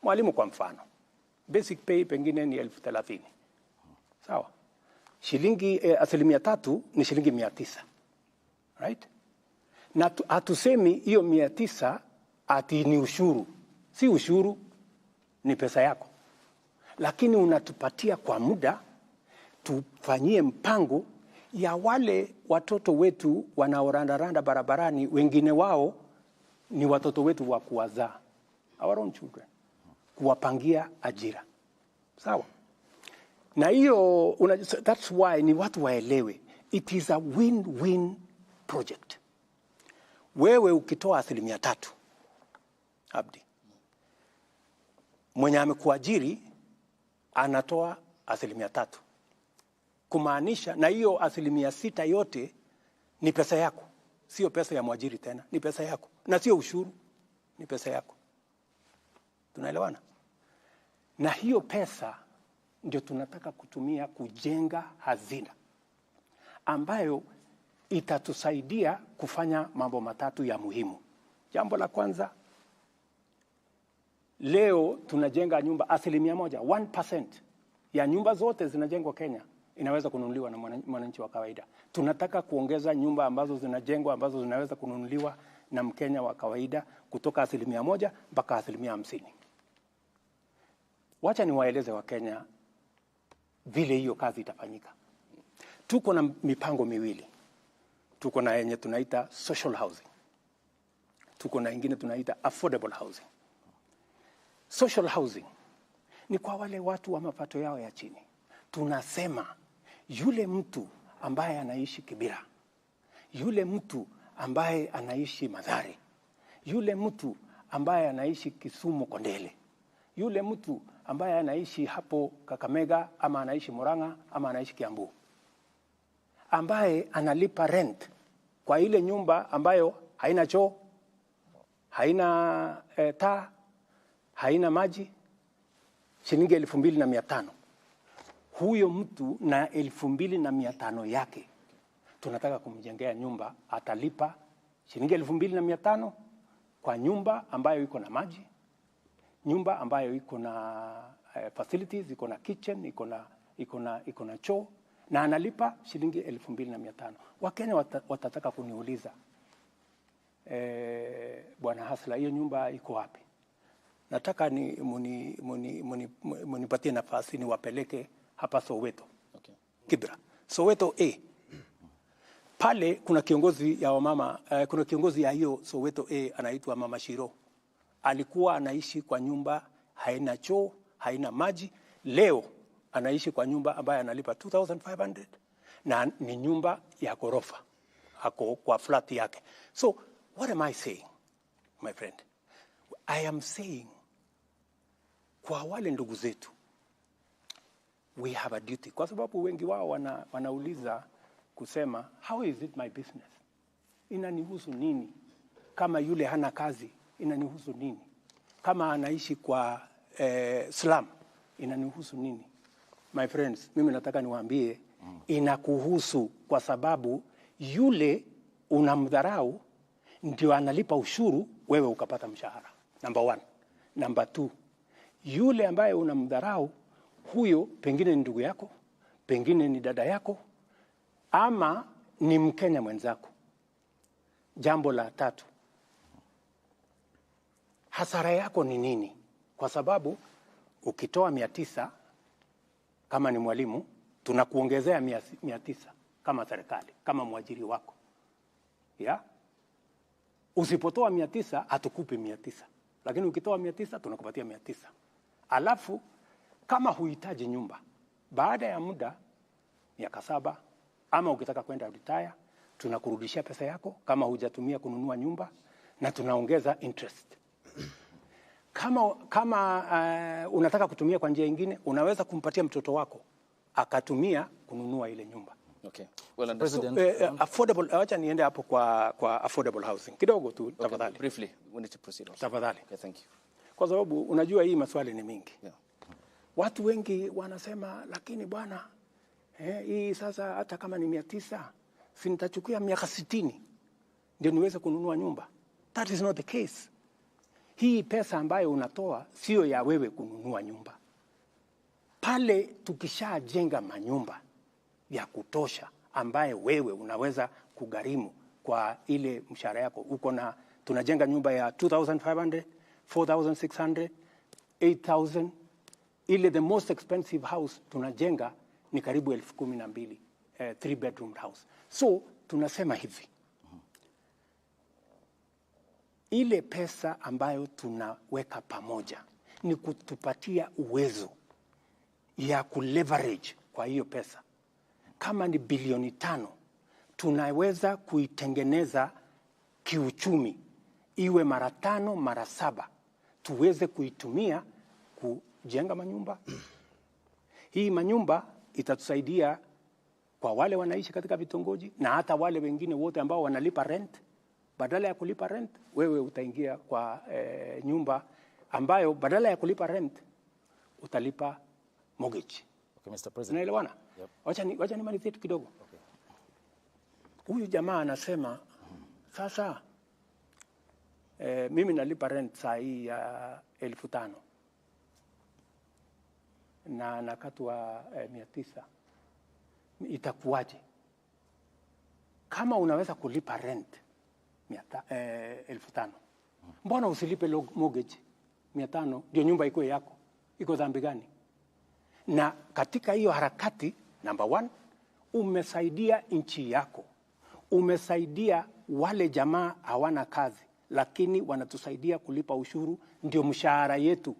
Mwalimu kwa mfano, basic pay pengine ni 30,000. Sawa? Shilingi 3% ni shilingi 900. Right? Na hatusemi hiyo 900 ati ni ushuru. Si ushuru, ni pesa yako. Lakini unatupatia kwa muda tufanyie mpango ya wale watoto wetu wanaorandaranda barabarani, wengine wao ni watoto wetu wa kuwazaa, our own children, kuwapangia ajira. Sawa? Na hiyo that's why ni watu waelewe, it is a win-win project. Wewe ukitoa 3%, Abdi, mwenye amekuajiri anatoa 3%, kumaanisha na hiyo 6% yote ni pesa yako, sio pesa ya mwajiri tena, ni pesa yako, na sio ushuru, ni pesa yako. Tunaelewana? Na hiyo pesa ndio tunataka kutumia kujenga hazina ambayo itatusaidia kufanya mambo 3 ya muhimu. Jambo la kwanza, leo tunajenga nyumba 1% ya nyumba zote zinajengwa Kenya inaweza kununuliwa na mwananchi wa kawaida. Tunataka kuongeza nyumba ambazo zinajengwa ambazo zinaweza kununuliwa na Mkenya wa kawaida kutoka 1% mpaka 50%. Wacha niwaeleze wa Kenya vile hiyo kazi itafanyika. Tuko na mipango miwili. Tuko na yenye tunaita social housing. Tuko na ingine tunaita affordable housing. Social housing ni kwa wale watu wa mapato yao ya chini. Tunasema yule mtu ambaye anaishi Kibera, yule mtu ambaye anaishi Mathare, yule mtu ambaye anaishi Kisumu Kondele, yule mtu ambaye anaishi hapo Kakamega ama anaishi Murang'a ama anaishi Kiambu, ambaye analipa rent kwa ile nyumba ambayo haina choo, haina taa, haina maji, shilingi 2,500. Huyo mtu na 2,500 yake tunataka kumjengea nyumba, atalipa shilingi 2,500 kwa nyumba ambayo iko na maji, nyumba ambayo iko na facilities, iko na kitchen, iko na choo, na analipa shilingi 2,500. Wakenya watataka kuniuliza, Bwana Hasla, hiyo nyumba iko wapi? Nataka munipatie nafasi niwapeleke hapa Soweto. Okay. Kibra. Soweto A. Pale kuna kiongozi ya wamama, kuna kiongozi ya hiyo Soweto A anaitwa Mama Shiro. Alikuwa anaishi kwa nyumba haina choo, haina maji. Leo anaishi kwa nyumba ambayo analipa 2,500 na ni nyumba ya ghorofa. Ako kwa flat yake. So, what am I saying, my friend? I am saying, kwa wale ndugu zetu, we have a duty. Kwa sababu wengi wao wanauliza kusema, how is it my business? Inanihusu nini? Kama yule hana kazi, inanihusu nini? Kama anaishi kwa slum, inanihusu nini? My friends, mimi nataka niwaambie, inakuhusu kwa sababu yule unamdharau ndio analipa ushuru, wewe ukapata mshahara. Number 1. Number 2, yule ambaye unamdharau, huyo pengine ni ndugu yako, pengine ni dada yako, ama ni Mkenya mwenzako. Jambo la 3, hasara yako ni nini? Kwa sababu ukitoa 900 kama ni mwalimu, tunakuongezea 900 kama serikali, kama mwajiri wako. Ya? Usipotoa 900, hatukupi 900. Lakini ukitoa 900, tunakupatia 900. Alafu, kama huhitaji nyumba, baada ya muda, miaka 7, ama ukitaka kwenda retire, tunakurudishia pesa yako, kama hujatumia kununua nyumba, na tunaongeza interest. Kama unataka kutumia kwa njia nyingine, unaweza kumpatia mtoto wako, akatumia kununua ile nyumba. Okay. Well, affordable, acha niende hapo kwa affordable housing. Kidogo tu, tafadhali. Okay, briefly, we need to proceed also. Tafadhali. Okay, thank you. Kwa sababu unajua hii maswali ni mingi. Yeah. Watu wengi wanasema, lakini bwana, hii sasa hata kama ni 900, si nitachukua miaka 60 ndio niweze kununua nyumba. That is not the case. Hii pesa ambayo unatoa sio ya wewe kununua nyumba. Pale tukishajenga manyumba ya kutosha ambaye wewe unaweza kugharimu kwa ile mshahara yako. Tunajenga nyumba ya 2,500, 4,600, 8,000. Ile the most expensive house tunajenga ni karibu 12,000, 3 bedroom house. So tunasema hivi, ile pesa ambayo tunaweka pamoja ni kutupatia uwezo ya kuleverage kwa hiyo pesa. Kama ni bilioni 5, tunaweza kuitengeneza kiuchumi iwe mara 5, mara 7, tuweze kuitumia kujenga manyumba. Hii manyumba itatusaidia kwa wale wanaishi katika vitongoji na hata wale wengine wote ambao wanalipa rent. Badala ya kulipa rent, wewe utaingia kwa nyumba ambayo badala ya kulipa rent utalipa mortgage. Okay, Mr. President. Unaelewana? Yep. Wacha nimalizie tu kidogo. Okay. Huyu jamaa anasema sasa mimi nalipa rent saa hii ya 5,000 na nakatwa 900. Itakuwaje? Kama unaweza kulipa rent 5,000, mbona usilipe mortgage 500 ndio nyumba iko yako? Iko dhambi gani? Na katika hiyo harakati, number 1, umesaidia nchi yako. Umesaidia wale jamaa hawana kazi, lakini wanatusaidia kulipa ushuru, ndio mshahara yetu.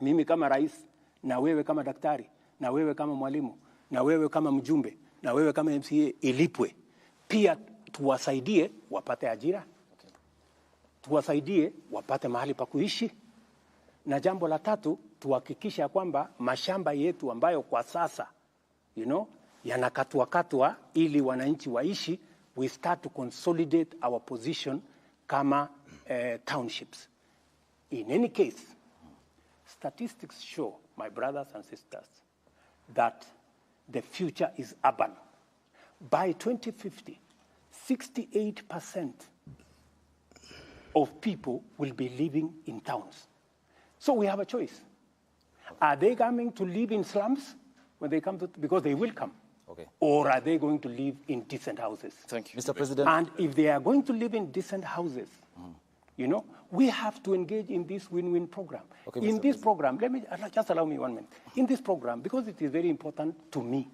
Mimi kama rais, na wewe kama daktari, na wewe kama mwalimu, na wewe kama mjumbe, na wewe kama MCA ilipwe. Pia tuwasaidie wapate ajira, tuwasaidie wapate mahali pa kuishi, na jambo la tatu tuhakikisha kwamba mashamba yetu ambayo kwa sasa yanakatwa ili wananchi waishi, we start to consolidate our position kama townships. In any case, statistics show, my brothers and sisters, that the future is urban. By 2050, 68% of people will be living in towns. So we have a choice. Are they coming to live in slums when they come to, because they will come? Okay. Or are they going to live in decent houses? Thank you. Mr. President. And if they are going to live in decent houses, we have to engage in this win-win program. Okay, in Mr. this program, just allow me 1 minute. In this program, because it is very important to me,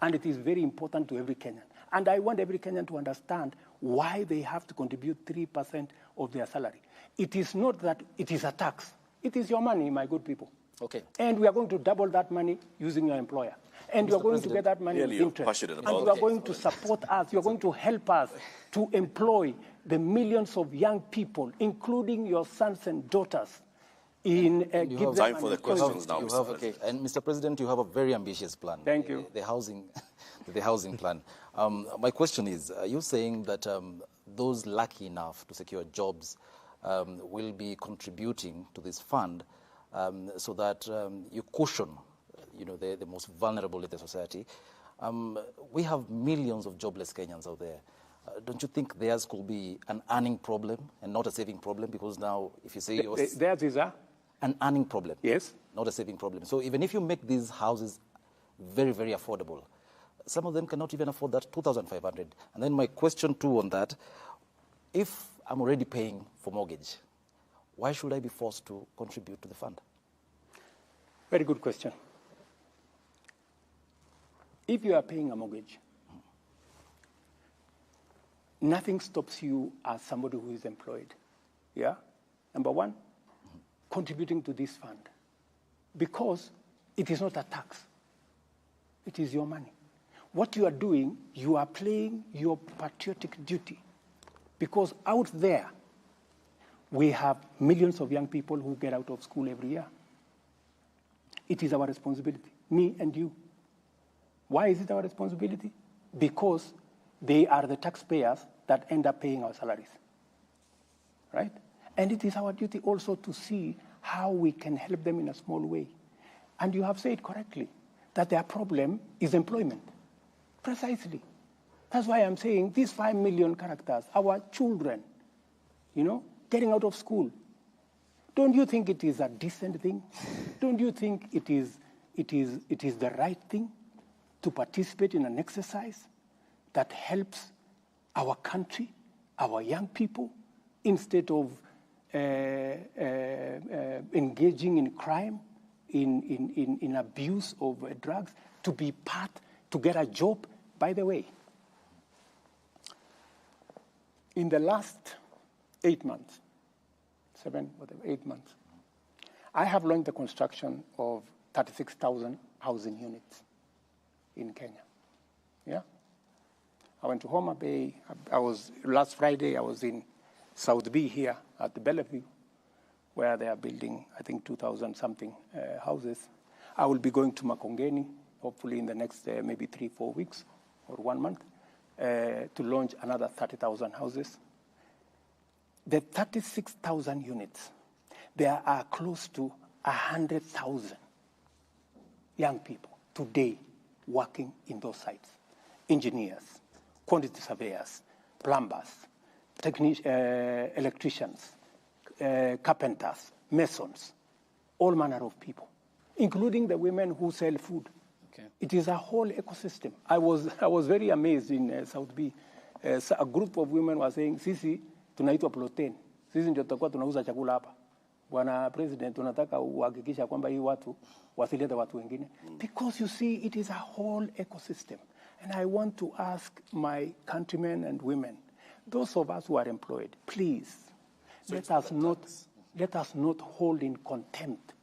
and it is very important to every Kenyan, and I want every Kenyan to understand why they have to contribute 3% of their salary. It is not that it is a tax. It is your money, my good people. Okay. And we are going to double that money using your employer. And you are going to get that money with interest. And you are going to support us. You are going to help us to employ the millions of young people, including your sons and daughters, in give them time for the questions now, Mr. Okay. And Mr. President, you have a very ambitious plan. Thank you. The housing plan. My question is, are you saying that those lucky enough to secure jobs will be contributing to this fund so that you cushion the most vulnerable in the society? We have millions of jobless Kenyans out there. Don't you think theirs could be an earning problem and not a saving problem? Because now, if you say theirs is an earning problem, yes, not a saving problem. So even if you make these houses very, very affordable, some of them cannot even afford that 2,500. And then my question too on that: if I'm already paying for mortgage, why should I be forced to contribute to the fund? Very good question. If you are paying a mortgage, nothing stops you as somebody who is employed. Yeah? Number one, contributing to this fund. Because it is not a tax. It is your money. What you are doing, you are playing your patriotic duty. Because out there, we have millions of young people who get out of school every year. It is our responsibility, me and you. Why is it our responsibility? Because they are the taxpayers that end up paying our salaries, right? And it is our duty also to see how we can help them in a small way. And you have said correctly that their problem is employment. Precisely. That's why I'm saying these 5 million characters, our children, getting out of school. Don't you think it is a decent thing? Don't you think it is the right thing to participate in an exercise that helps our country, our young people, instead of engaging in crime, in abuse of drugs, to be part, to get a job? By the way, in the last 8 months, 8 months, I have launched the construction of 36,000 housing units in Kenya. Yeah? I went to Homa Bay. Last Friday, I was in South B here at the Bellevue, where they are building, I think, 2,000-something houses. I will be going to Makongeni, hopefully in the next maybe 3-4 weeks or 1 month, to launch another 30,000 houses. The 36,000 units, there are close to 100,000 young people today working in those sites. Engineers, quantity surveyors, plumbers, electricians, carpenters, masons, all manner of people, including the women who sell food. Okay. It is a whole ecosystem. I was very amazed in South B. A group of women were saying, sisi tunaitwa protein. Sisi ndio tutakuwa tunauza chakula hapa. Bwana President, tunataka uhakikisha kwamba hii watu wasilete watu wengine. Because you see, it is a whole ecosystem. And I want to ask my countrymen and women, those of us who are employed, please, let us not hold in contempt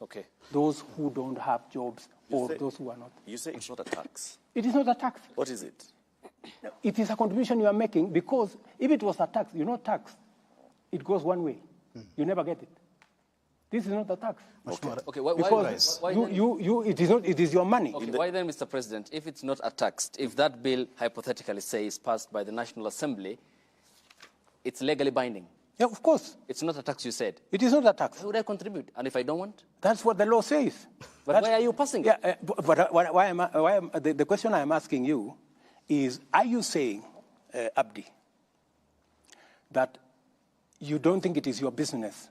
those who don't have jobs or those who are not. You say it's not a tax. It is not a tax. What is it? It is a contribution you are making, because if it was a tax, tax, it goes one way. You never get it. This is not a tax. Okay. Because why it is your money. Okay, why then, Mr. President, if it's not a tax, if that bill hypothetically say is passed by the National Assembly, it's legally binding? Yeah, of course. It's not a tax, you said. It is not a tax. Why would I contribute? And if I don't want? That's what the law says. But why are you passing it? Yeah, the question I am asking you is, are you saying, Abdi, that you don't think it is your business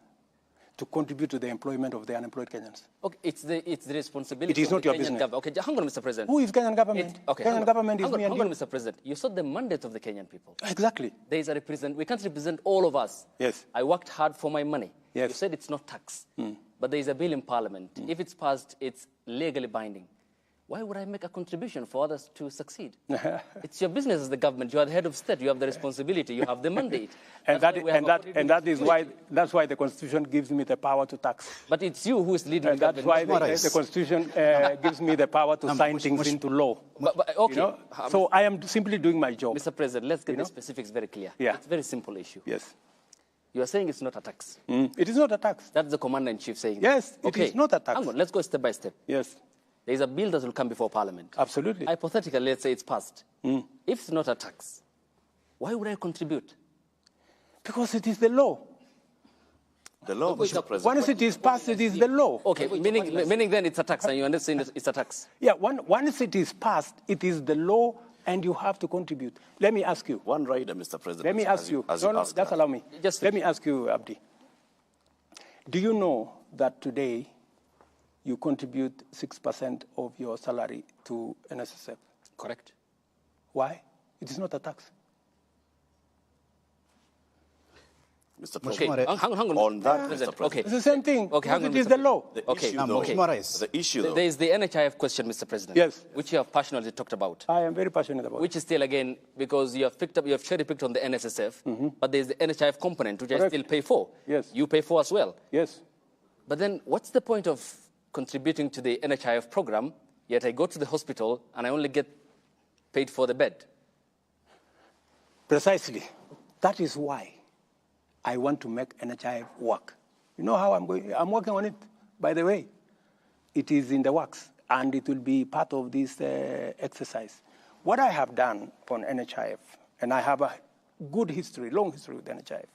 to contribute to the employment of the unemployed Kenyans? Okay, it's the responsibility. It is not of the your Kenyan business. government. Okay, hang on, Mr. President. Who is Kenyan government? Kenyan government is me and you. Hang on, Mr. President. You saw the mandate of the Kenyan people. Exactly. There is we can't represent all of us. Yes. I worked hard for my money. Yes. You said it's not tax. But there is a bill in Parliament. If it's passed, it's legally binding. Why would I make a contribution for others to succeed? It's your business as the government. You are the head of state. You have the responsibility. You have the mandate. That's why the Constitution gives me the power to tax. But it's you who is leading the government. That's why the Constitution gives me the power to sign things into law. Okay. So I am simply doing my job. Mr. President, let's get the specifics very clear. Yeah. It's a very simple issue. Yes. You are saying it's not a tax. It is not a tax. That's the Commander-in-Chief saying yes, that. Okay. It is not a tax. Hang on, let's go step by step. Yes. There is a bill that will come before Parliament. Absolutely. Hypothetically, let's say it's passed. If it's not a tax, why would I contribute? Because it is the law. The law, Mr. President. Once it is passed, it is the law. Okay, meaning then it's a tax, and you understand it's a tax. Yeah, once it is passed, it is the law, and you have to contribute. Let me ask you. One rider, Mr. President. Let me ask you. Just allow me. Let me ask you, Abdi. Do you know that today you contribute 6% of your salary to NSSF? Correct. Why? It is not a tax. Mr. President, hang on. On that, Mr. President. Okay. It's the same thing. Okay, it is the law. The issue, though. There is the NHIF question, Mr. President. Yes. Which you have passionately talked about. I am very passionate about. Which is still, again, because you have cherry-picked on the NSSF, but there is the NHIF component, which I still pay for. Yes. You pay for as well. Yes. But then what's the point of contributing to the NHIF program, yet I go to the hospital and I only get paid for the bed? Precisely. That is why I want to make NHIF work. You know how I'm going? I'm working on it, by the way. It is in the works, and it will be part of this exercise. What I have done on NHIF, and I have a good history, long history with NHIF.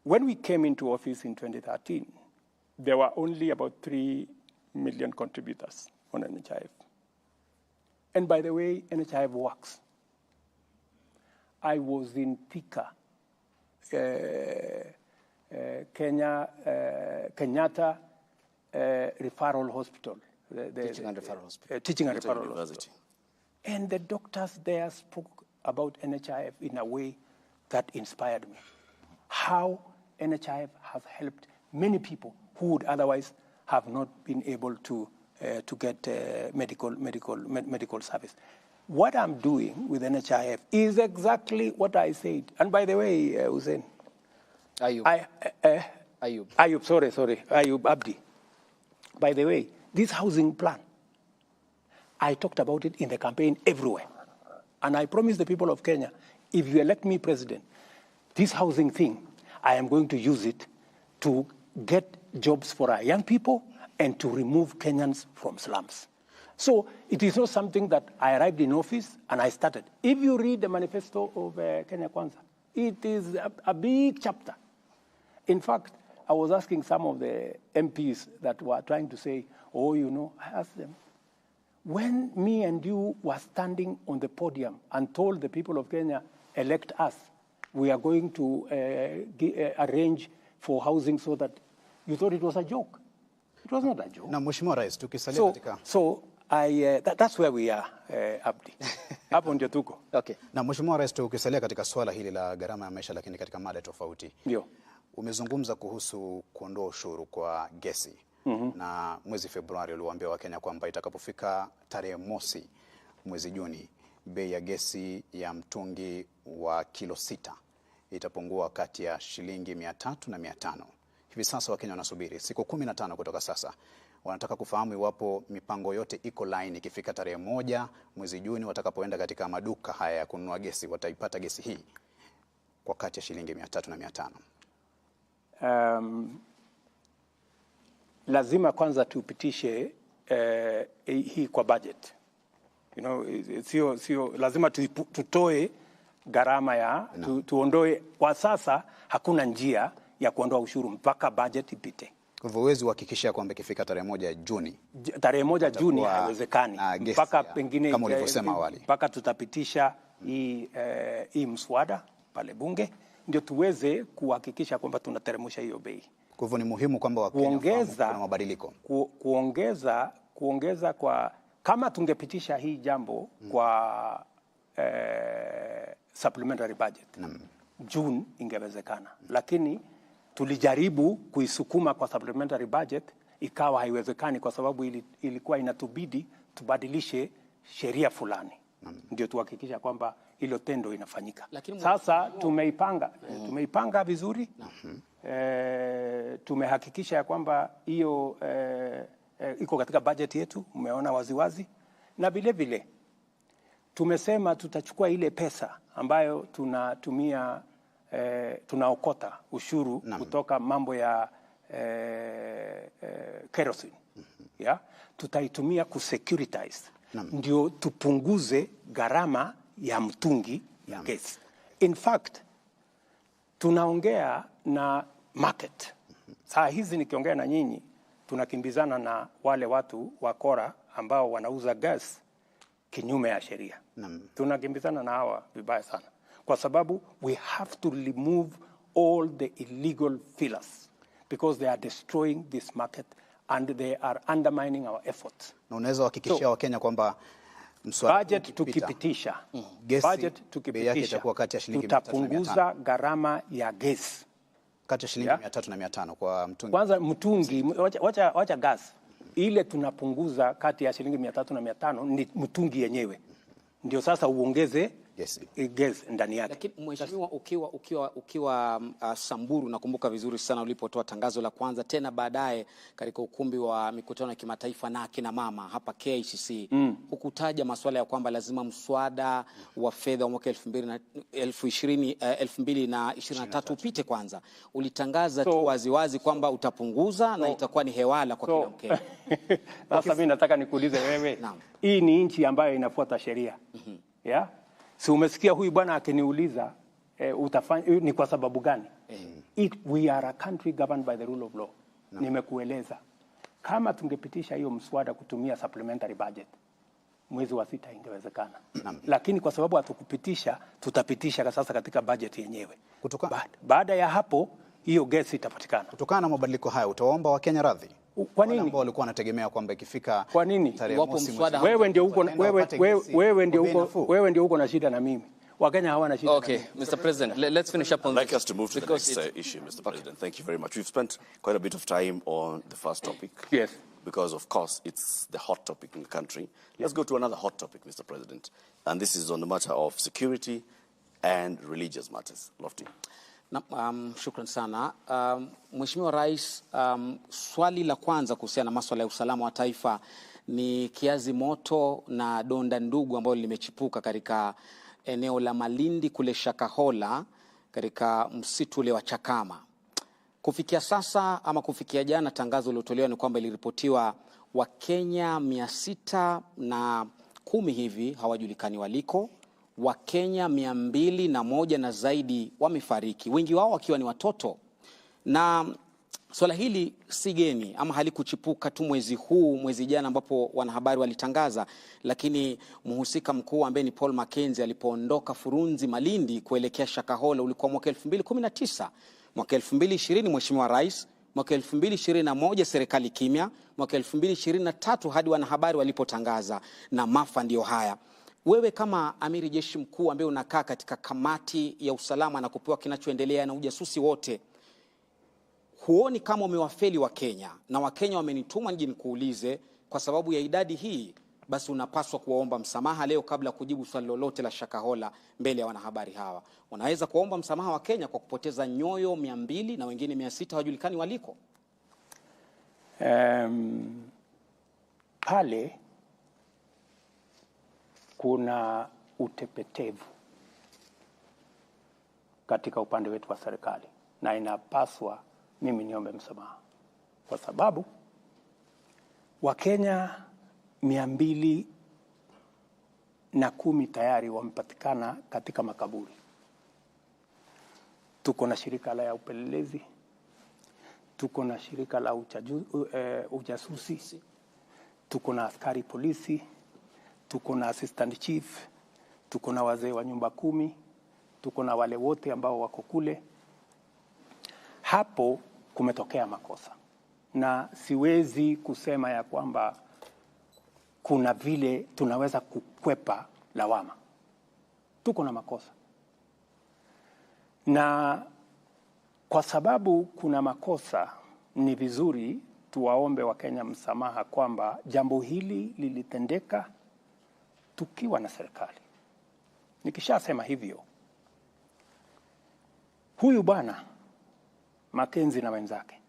When we came into office in 2013, there were only about 3 million contributors on NHIF. And by the way, NHIF works. I was in Thika, Kenyatta Referral Hospital. Teaching and Referral Hospital. Teaching and Referral Hospital. And the doctors there spoke about NHIF in a way that inspired me. How NHIF has helped many people who would otherwise have not been able to get medical service. What I'm doing with NHIF is exactly what I said. And by the way, Hussein. Ayub. Ayub Abdi. By the way, this housing plan, I talked about it in the campaign everywhere. And I promised the people of Kenya, if you elect me president, this housing thing, I am going to use it to get jobs for our young people and to remove Kenyans from slums. So it is not something that I arrived in office and I started. If you read the manifesto of Kenya Kwanza, it is a big chapter. In fact, I was asking some of the MPs that were trying to say, oh, you know, I asked them, when me and you were standing on the podium and told the people of Kenya, elect us, we are going to arrange for housing, so that you thought it was a joke. It was not a joke. Na Mheshimiwa Rais, tukisalia katika... that's where we are, Abdi. Hapo ndio tuko. Okay. Na Mheshimiwa Rais, tukisalia katika swala hili la gharama ya maisha, lakini katika mada tofauti. Ndio. Umezungumza kuhusu kuondoa ushuru kwa gesi. Na mwezi Februari uliwaambia Wakenya kwamba itakapofika tarehe mosi mwezi Juni, bei ya gesi ya mtungi wa kilo 6 itapungua kati ya shilingi 300 na 500. Hivi sasa Wakenya wanasubiri siku 15 kutoka sasa. wanataka kufahamu iwapo mipango yote iko line ikifika tarehe 1 mwezi Juni watakapoenda katika maduka haya ya kununua gesi wataipata gesi hii kwa kati ya shilingi 300 na 500. Lazima kwanza tupitishe hii kwa budget. Sio lazima tutoe gharama ya tuondoe. Kwa sasa hakuna njia ya kuondoa ushuru mpaka budget ipite. Kwa hivyo huwezi kuhakikisha kwamba ikifika tarehe 1 Juni. Tarehe 1 Juni haiwezekani. Mpaka pengine kama ulivyosema awali. Mpaka tutapitisha hii mswada pale bunge ndio tuweze kuhakikisha kwamba tunateremsha hiyo bei. Kwa hivyo ni muhimu kwamba Wakenya kuna mabadiliko. Kuongeza kwa kama tungepitisha hii jambo kwa supplementary budget. June ingewezekana. Lakini tulijaribu kuisukuma kwa supplementary budget ikawa haiwezekani kwa sababu ilikuwa inatubidi tubadilishe sheria fulani. Ndio tuhakikisha kwamba hilo tendo inafanyika. Sasa tumeipanga vizuri. Tumehakikisha ya kwamba hiyo iko katika budget yetu, umeona waziwazi. Na vile vile tumesema tutachukua ile pesa ambayo tunatumia tunaokota ushuru kutoka mambo ya kerosene. Tutaitumia kusecuritize. Ndio tupunguze gharama ya mtungi ya gesi. In fact, tunaongea na market. Saa hizi nikiongea na nyinyi, tunakimbizana na wale watu wakora ambao wanauza gas kinyume ya sheria. Tunakimbizana na hawa vibaya sana. Kwa sababu we have to remove all the illegal fillers because they are destroying this market and they are undermining our efforts. Na unaweza kuhakikishia Wakenya kwamba budget tukipitisha, tutapunguza gharama ya gesi kati ya shilingi 300 na 500 kwa mtungi. Kwanza mtungi, wacha gas. Ile tunapunguza kati ya shilingi 300 na 500 ni mtungi yenyewe. Ndio sasa uongeze gesi ndani yake. Lakini mheshimiwa, ukiwa Samburu, nakumbuka vizuri sana ulipotoa tangazo la kwanza, tena baadaye katika ukumbi wa mikutano ya kimataifa na akina mama hapa KICC, hukutaja masuala ya kwamba lazima mswada wa fedha wa mwaka 2023 upite kwanza. Ulitangaza tu waziwazi kwamba utapunguza na itakuwa ni hewala kwa kila Mkenya. Sasa mimi nataka nikuulize wewe, hii ni nchi ambayo inafuata sheria. Si umesikia huyu bwana akiniuliza ni kwa sababu gani? We are a country governed by the rule of law. Nimekueleza. Kama tungepitisha hiyo mswada kutumia supplementary budget, mwezi wa 6 ingewezekana. Lakini kwa sababu hatukupitisha, tutapitisha sasa katika budget yenyewe. Baada ya hapo hiyo gesi itapatikana. Kutokana na mabadiliko haya utaomba Wakenya radhi? Kwa nini? Ambao walikuwa wanategemea kwamba ikifika tarehe 1 wewe ndio uko na shida na mimi. Wakenya hawana shida. Okay, Mr. President, let's finish up on this. I'd like us to move to the next issue, Mr. President. Thank you very much. We've spent quite a bit of time on the first topic. Yes. Because, of course, it's the hot topic in the country. Let's go to another hot topic, Mr. President. And this is on the matter of security and religious matters. Lofty. Shukran sana. Mheshimiwa Rais, swali la kwanza kuhusiana na masuala ya usalama wa taifa ni kiazi moto na donda ndugu ambalo limechipuka katika eneo la Malindi kule Shakahola katika msitu ule wa Chakama. Kufikia sasa ama kufikia jana, tangazo lilotolewa ni kwamba iliripotiwa Wakenya 610 hivi hawajulikani waliko. Wakenya 201 na zaidi wamefariki, wengi wao wakiwa ni watoto. Na swala hili si geni ama halikuchipuka tu mwezi jana ambapo wanahabari walitangaza, lakini mhusika mkuu ambaye ni Paul Mackenzie alipoondoka Furunzi Malindi kuelekea Shakahola ulikuwa mwaka 2019. Mwaka 2020 Mheshimiwa Rais, mwaka 2021 serikali kimya, mwaka 2023 hadi wanahabari walipotangaza, na maafa ndio haya. Wewe kama amiri jeshi mkuu ambaye unakaa katika kamati ya usalama na kupewa kinachoendelea na ujasusi wote, huoni kama umewafeli Wakenya? Na Wakenya wamenituma nije nikuulize, kwa sababu ya idadi hii, basi unapaswa kuwaomba msamaha leo kabla kujibu swali lolote la Shakahola mbele ya wanahabari hawa. Unaweza kuomba msamaha wa Kenya kwa kupoteza nyoyo 200 na wengine 600 hawajulikani waliko? pale kuna utepetevu katika upande wetu wa serikali, na inapaswa mimi niombe msamaha, kwa sababu Wakenya 210 tayari wamepatikana katika makaburi. Tuko na shirika la upelelezi, tuko na shirika la ujasusi, tuko na askari polisi, tuko na assistant chief, tuko na wazee wa nyumba 10, tuko na wale wote ambao wako kule. Hapo kumetokea makosa, na siwezi kusema ya kwamba kuna vile tunaweza kukwepa lawama. Tuko na makosa, na kwa sababu kuna makosa, ni vizuri tuwaombe Wakenya msamaha kwamba jambo hili lilitendeka tukiwa na serikali. Nikishasema hivyo, huyu bwana Mackenzie na wenzake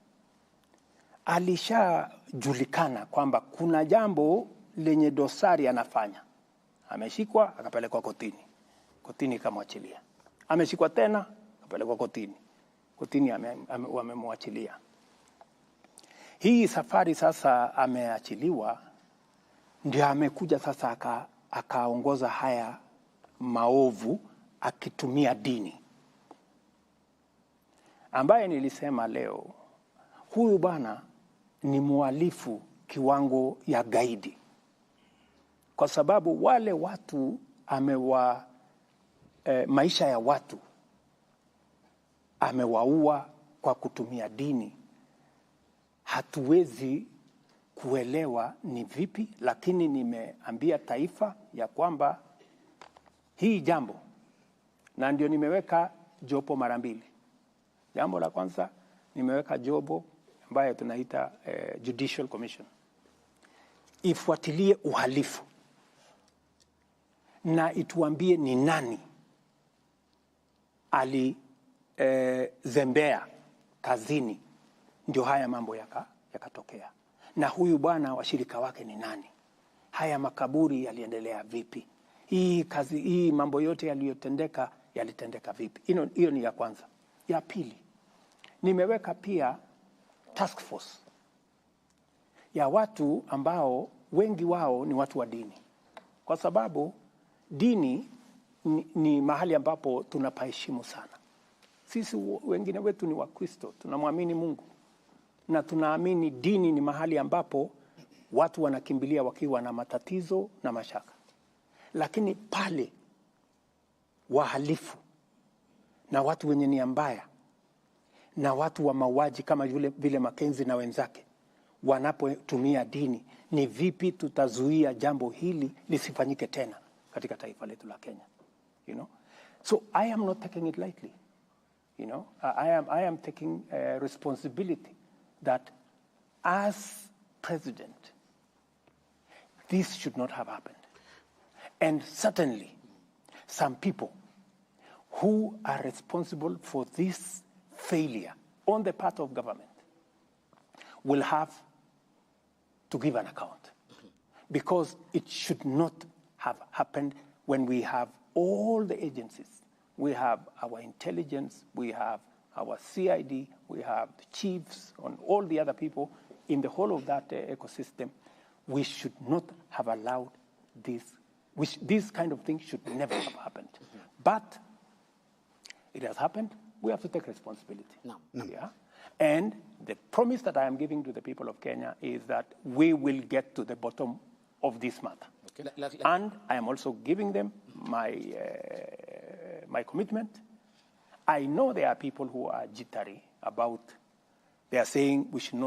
alishajulikana kwamba kuna jambo lenye dosari anafanya. Ameshikwa, akapelekwa kotini, kotini ikamwachilia. Ameshikwa tena, akapelekwa kotini, kotini wamemwachilia. Hii safari sasa ameachiliwa, ndio amekuja sasa akaongoza haya maovu akitumia dini, ambaye nilisema leo huyu bwana ni mhalifu kiwango ya gaidi, kwa sababu wale watu maisha ya watu amewaua kwa kutumia dini. Hatuwezi kuelewa ni vipi, lakini nimeambia taifa ya kwamba hii jambo, na ndio nimeweka jopo mara mbili. Jambo la kwanza nimeweka jopo ambaye tunaita Judicial Commission, ifuatilie uhalifu na ituambie ni nani alizembea kazini ndio haya mambo yakatokea, na huyu bwana washirika wake ni nani, haya makaburi yaliendelea vipi, hii mambo yote yalitendeka vipi. Hiyo ni ya kwanza. Ya pili, nimeweka pia task force ya watu ambao wengi wao ni watu wa dini, kwa sababu dini ni mahali ambapo tunapaheshimu sana. Sisi wengine wetu ni Wakristo, tunamwamini Mungu, na tunaamini dini ni mahali ambapo watu wanakimbilia wakiwa na matatizo na mashaka. Lakini pale wahalifu na watu wenye nia mbaya na watu wa mauaji kama vile Mackenzie na wenzake wanapotumia dini, ni vipi tutazuia jambo hili lisifanyike tena katika taifa letu la Kenya? So I am not taking it lightly. I am taking responsibility that as president, this should not have happened. And certainly some people who are responsible for this failure on the part of government will have to give an account, because it should not have happened when we have all the agencies. We have our intelligence, we have our CID, we have the chiefs and all the other people in the whole of that ecosystem. We should not have allowed this. This kind of thing should never have happened. But it has happened. We have to take responsibility. No. Yeah? And the promise that I am giving to the people of Kenya is that we will get to the bottom of this matter. Okay. And I am also giving them my commitment. I know there are people who are jittery about. They are saying we should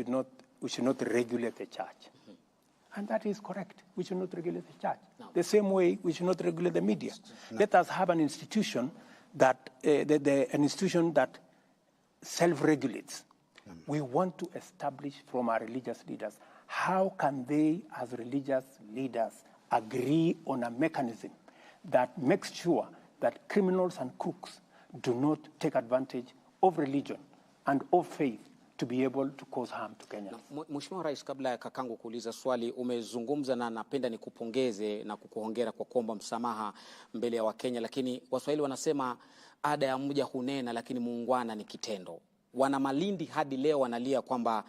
not regulate the church, and that is correct. We should not regulate the church. No. The same way we should not regulate the media. No. Let us have an institution that self-regulates. We want to establish from our religious leaders, how can they, as religious leaders, agree on a mechanism that makes sure that criminals and crooks do not take advantage of religion and of faith to be able to cause harm to Kenya. Mheshimiwa Rais, kabla ya kakangu kuuliza swali, umezungumza na napenda nikupongeze na kukuhongera kwa kuomba msamaha mbele ya Wakenya, lakini Waswahili wanasema ada ya mja hunena, lakini muungwana ni kitendo. Wana Malindi hadi leo wanalia kwamba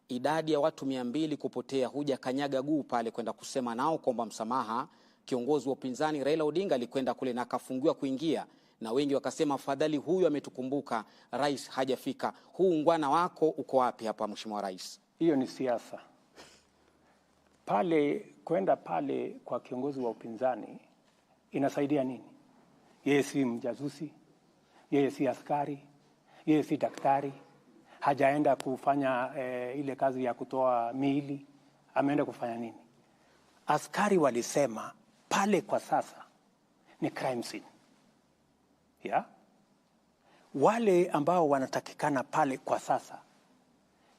idadi ya watu 200 kupotea, huja kanyaga guu pale kwenda kusema nao kuomba msamaha. Kiongozi wa upinzani Raila Odinga alikwenda kule na akafungiwa kuingia, na wengi wakasema afadhali huyu ametukumbuka, rais hajafika. Huu ungwana wako uko wapi hapa, Mheshimiwa Rais? Hiyo ni siasa. Pale kwenda pale kwa kiongozi wa upinzani inasaidia nini? Yeye si mjasusi, yeye si askari, yeye si daktari, hajaenda kufanya ile kazi ya kutoa miili. Ameenda kufanya nini? Askari walisema pale kwa sasa ni crime scene. Yeah? Wale ambao wanatakikana pale kwa sasa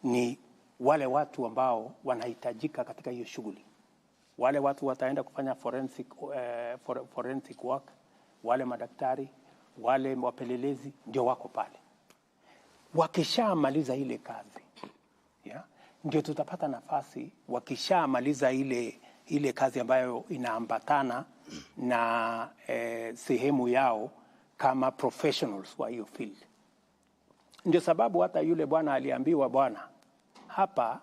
ni wale watu ambao wanahitajika katika hiyo shughuli. Wale watu wataenda kufanya forensic work, wale madaktari, wale wapelelezi ndio wako pale. Wakishamaliza ile kazi, yeah, ndio tutapata nafasi, wakishamaliza ile kazi ambayo inaambatana na sehemu yao kama professionals wa hiyo field. Ndio sababu hata yule bwana aliambiwa, bwana, hapa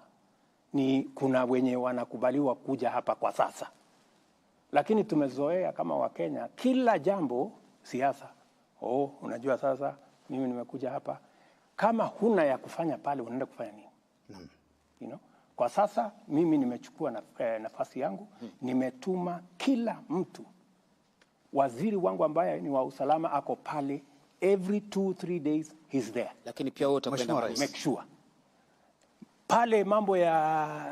ni kuna wenye wanakubaliwa kuja hapa kwa sasa. Lakini tumezoea kama Wakenya kila jambo siasa. Unajua sasa mimi nimekuja hapa. Kama huna ya kufanya pale unaenda kufanya nini? You know? Kwa sasa mimi nimechukua nafasi yangu, nimetuma kila mtu. Waziri wangu ambaye ni wa usalama ako pale every 2-3 days he's there. Lakini pia wewe utakwenda make sure pale mambo ya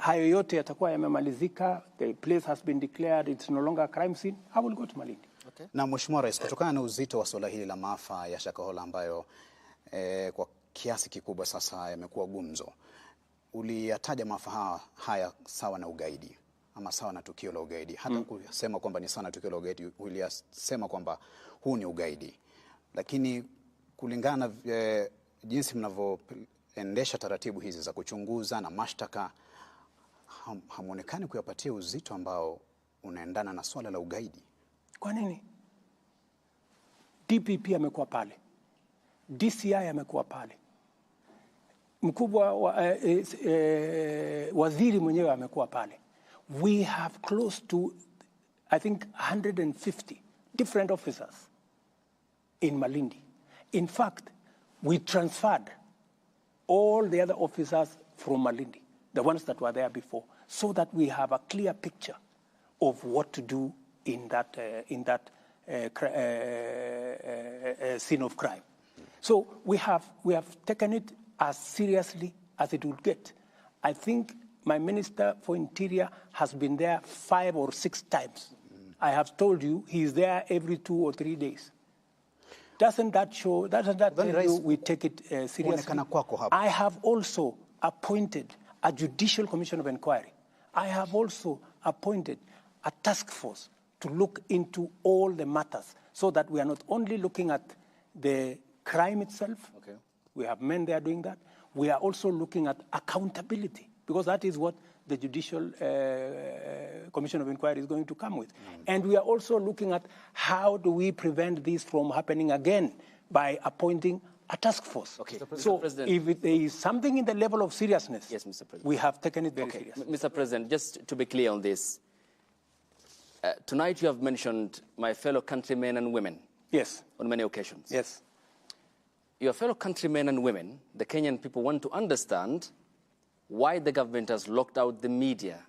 hayo yote yatakuwa yamemalizika, the place has been declared it's no longer a crime scene, I will go to Malindi. Okay. Na Mheshimiwa Rais, kutokana na uzito wa swala hili la maafa ya Shakahola ambayo kwa kiasi kikubwa sasa yamekuwa gumzo, uliyataja maafa haya sawa na ugaidi ama sawa na tukio la ugaidi. Hata kusema kwamba ni sawa na tukio la ugaidi, uliyasema kwamba huu ni ugaidi. Lakini kulingana na jinsi mnavyoendesha taratibu hizi za kuchunguza na mashtaka, hamuonekani kuyapatia uzito ambao unaendana na swala la ugaidi. Kwa nini? DPP amekuwa pale, DCI amekuwa pale, mkubwa waziri mwenyewe amekuwa pale. We have close to, I think, 150 different officers in Malindi. In fact, we transferred all the other officers from Malindi, the ones that were there before, so that we have a clear picture of what to do in that scene of crime. So we have taken it as seriously as it would get. I think my Minister for Interior has been there 5 or 6 times. I have told you he's there every 2 or 3 days. Doesn't that show, doesn't that tell you we take it seriously? I have also appointed a judicial commission of inquiry. I have also appointed a task force to look into all the matters so that we are not only looking at the crime itself. Okay. We have men there doing that. We are also looking at accountability, because that is what the Judicial Commission of Inquiry is going to come with. And we are also looking at how do we prevent this from happening again by appointing a task force. Okay. So if there is something in the level of seriousness, yes, Mr. President, we have taken it very seriously. Mr. President, just to be clear on this, tonight you have mentioned my fellow countrymen and women. Yes. On many occasions. Yes. Your fellow countrymen and women, the Kenyan people, want to understand why the government has locked out the media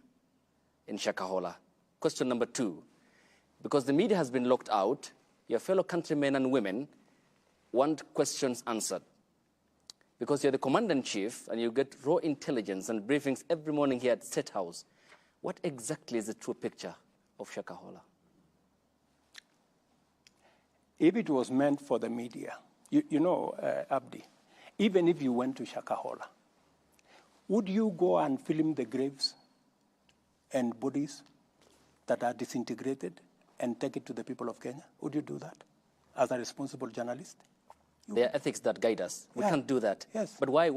in Shakahola. Question number 2, because the media has been locked out, your fellow countrymen and women want questions answered. Because you're the commander-in-chief and you get raw intelligence and briefings every morning here at State House. What exactly is the true picture of Shakahola? If it was meant for the media, you know, Abdi, even if you went to Shakahola, would you go and film the graves and bodies that are disintegrated and take it to the people of Kenya? Would you do that as a responsible journalist? There are ethics that guide us. We can't do that. Yes. But why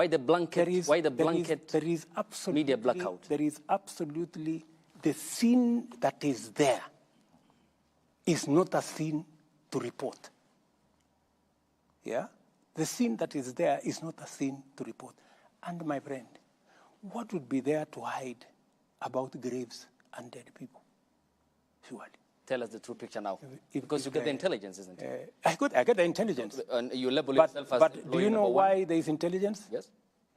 the blanket? There is absolutely media blackout? There is absolutely the sin that is there is not a sin to report. Yeah? The sin that is there is not a sin to report. And my friend, what would be there to hide about graves and dead people? Surely. Tell us the true picture now. Because you get the intelligence, isn't it? I get the intelligence. And you label yourself as But do you know why there is intelligence? Yes.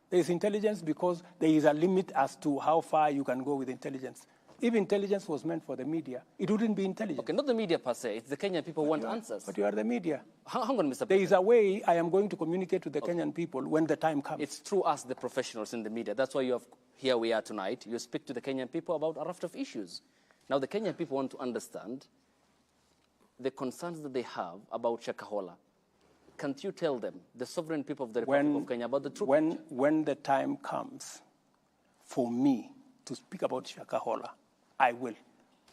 There is intelligence because there is a limit as to how far you can go with intelligence. If intelligence was meant for the media, it wouldn't be intelligence. Okay, not the media per se. It's the Kenyan people who want answers. But you are the media. Hang on, Mr. President. There is a way I am going to communicate to the Kenyan people when the time comes. It's through us, the professionals in the media. That's why here we are tonight. You speak to the Kenyan people about a raft of issues. Now, the Kenyan people want to understand the concerns that they have about Shakahola. Can't you tell them, the sovereign people of the Republic of Kenya, about the truth? When the time comes for me to speak about Shakahola, I will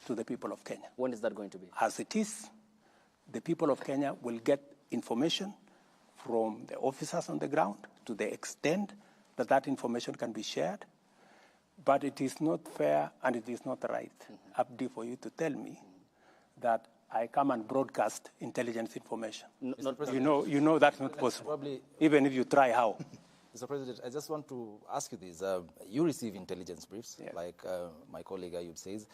to the people of Kenya. When is that going to be? As it is, the people of Kenya will get information from the officers on the ground to the extent that that information can be shared. But it is not fair and it is not right, Abdi, for you to tell me that I come and broadcast intelligence information. You know that's not possible. Probably, even if you try how. Mr. President, I just want to ask you this. You receive intelligence briefs, like my colleague Ayub says.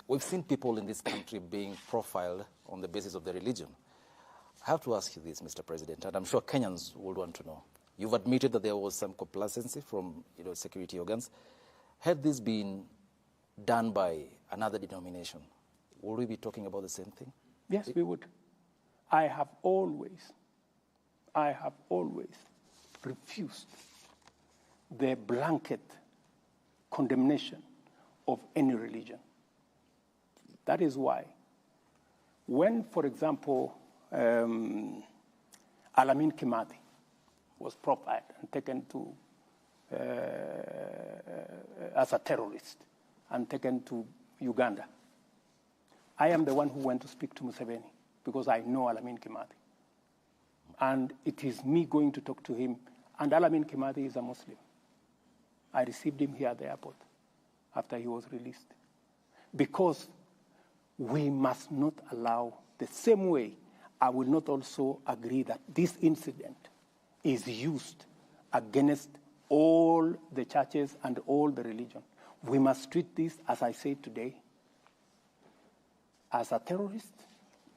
We've seen people in this country being profiled on the basis of their religion. I have to ask you this, Mr. President, and I'm sure Kenyans would want to know. You've admitted that there was some complacency from security organs. Had this been done by another denomination, would we be talking about the same thing? Yes, we would. I have always refused the blanket condemnation of any religion. That is why when, for example, Alamin Kimathi was profiled and taken to as a terrorist and taken to Uganda, I am the one who went to speak to Museveni because I know Alamin Kimathi. And it is me going to talk to him. And Alamin Kimathi is a Muslim. I received him here at the airport after he was released. Because we must not allow, the same way I will not also agree that this incident is used against all the churches and all the religion. We must treat this, as I said today, as a terrorist,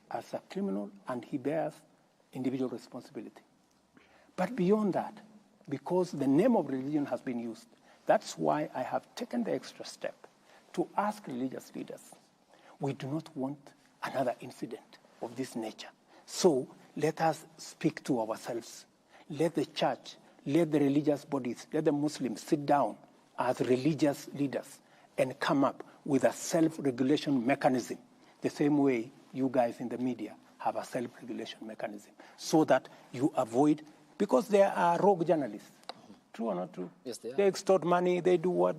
as a criminal, and he bears individual responsibility. But beyond that, because the name of religion has been used, that's why I have taken the extra step to ask religious leaders. We do not want another incident of this nature. So let us speak to ourselves. Let the church, let the religious bodies, let the Muslims sit down as religious leaders and come up with a self-regulation mechanism, the same way you guys in the media have a self-regulation mechanism, so that you avoid, because there are rogue journalists. True or not true? Yes, they are. They extort money, they do what,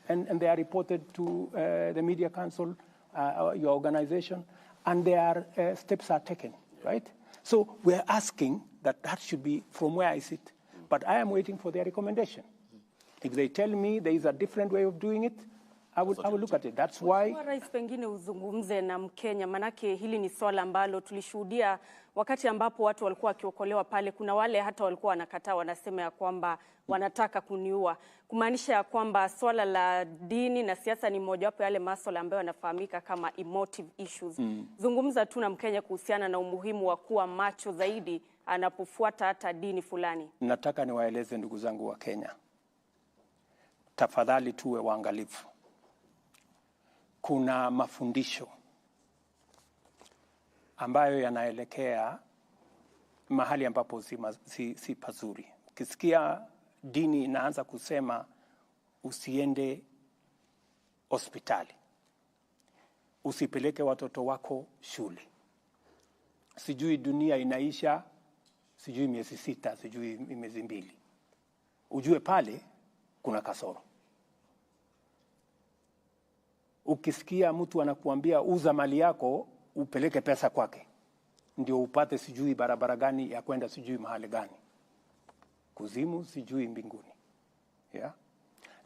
and they are reported to the Media Council, your organization, and their steps are taken, right? So we're asking that should be from where I sit, but I am waiting for their recommendation. If they tell me there is a different way of doing it, I will look at it. That's why. Rais, pengine uzungumze na Mkenya, manake hili ni swala ambalo tulishuhudia wakati ambapo watu walikuwa wakiokolewa pale. Kuna wale hata walikuwa wanakataa, wanasema ya kwamba wanataka kuniua, kumaanisha ya kwamba swala la dini na siasa ni mojawapo yale masuala ambayo yanafahamika kama emotive issues. Zungumza tu na Mkenya kuhusiana na umuhimu wa kuwa macho zaidi anapofuata hata dini fulani. Nataka niwaeleze ndugu zangu wa Kenya, tafadhali tuwe waangalifu. Kuna mafundisho ambayo yanaelekea mahali ambapo si pazuri. Ukisikia dini inaanza kusema usiende hospitali, usipeleke watoto wako shule, sijui dunia inaisha, sijui miezi 6, sijui miezi 2, ujue pale kuna kasoro. Ukisikia mtu anakuambia uza mali yako upeleke pesa kwake, ndio upate sijui barabara gani ya kwenda sijui mahali gani, kuzimu sijui mbinguni. Yeah?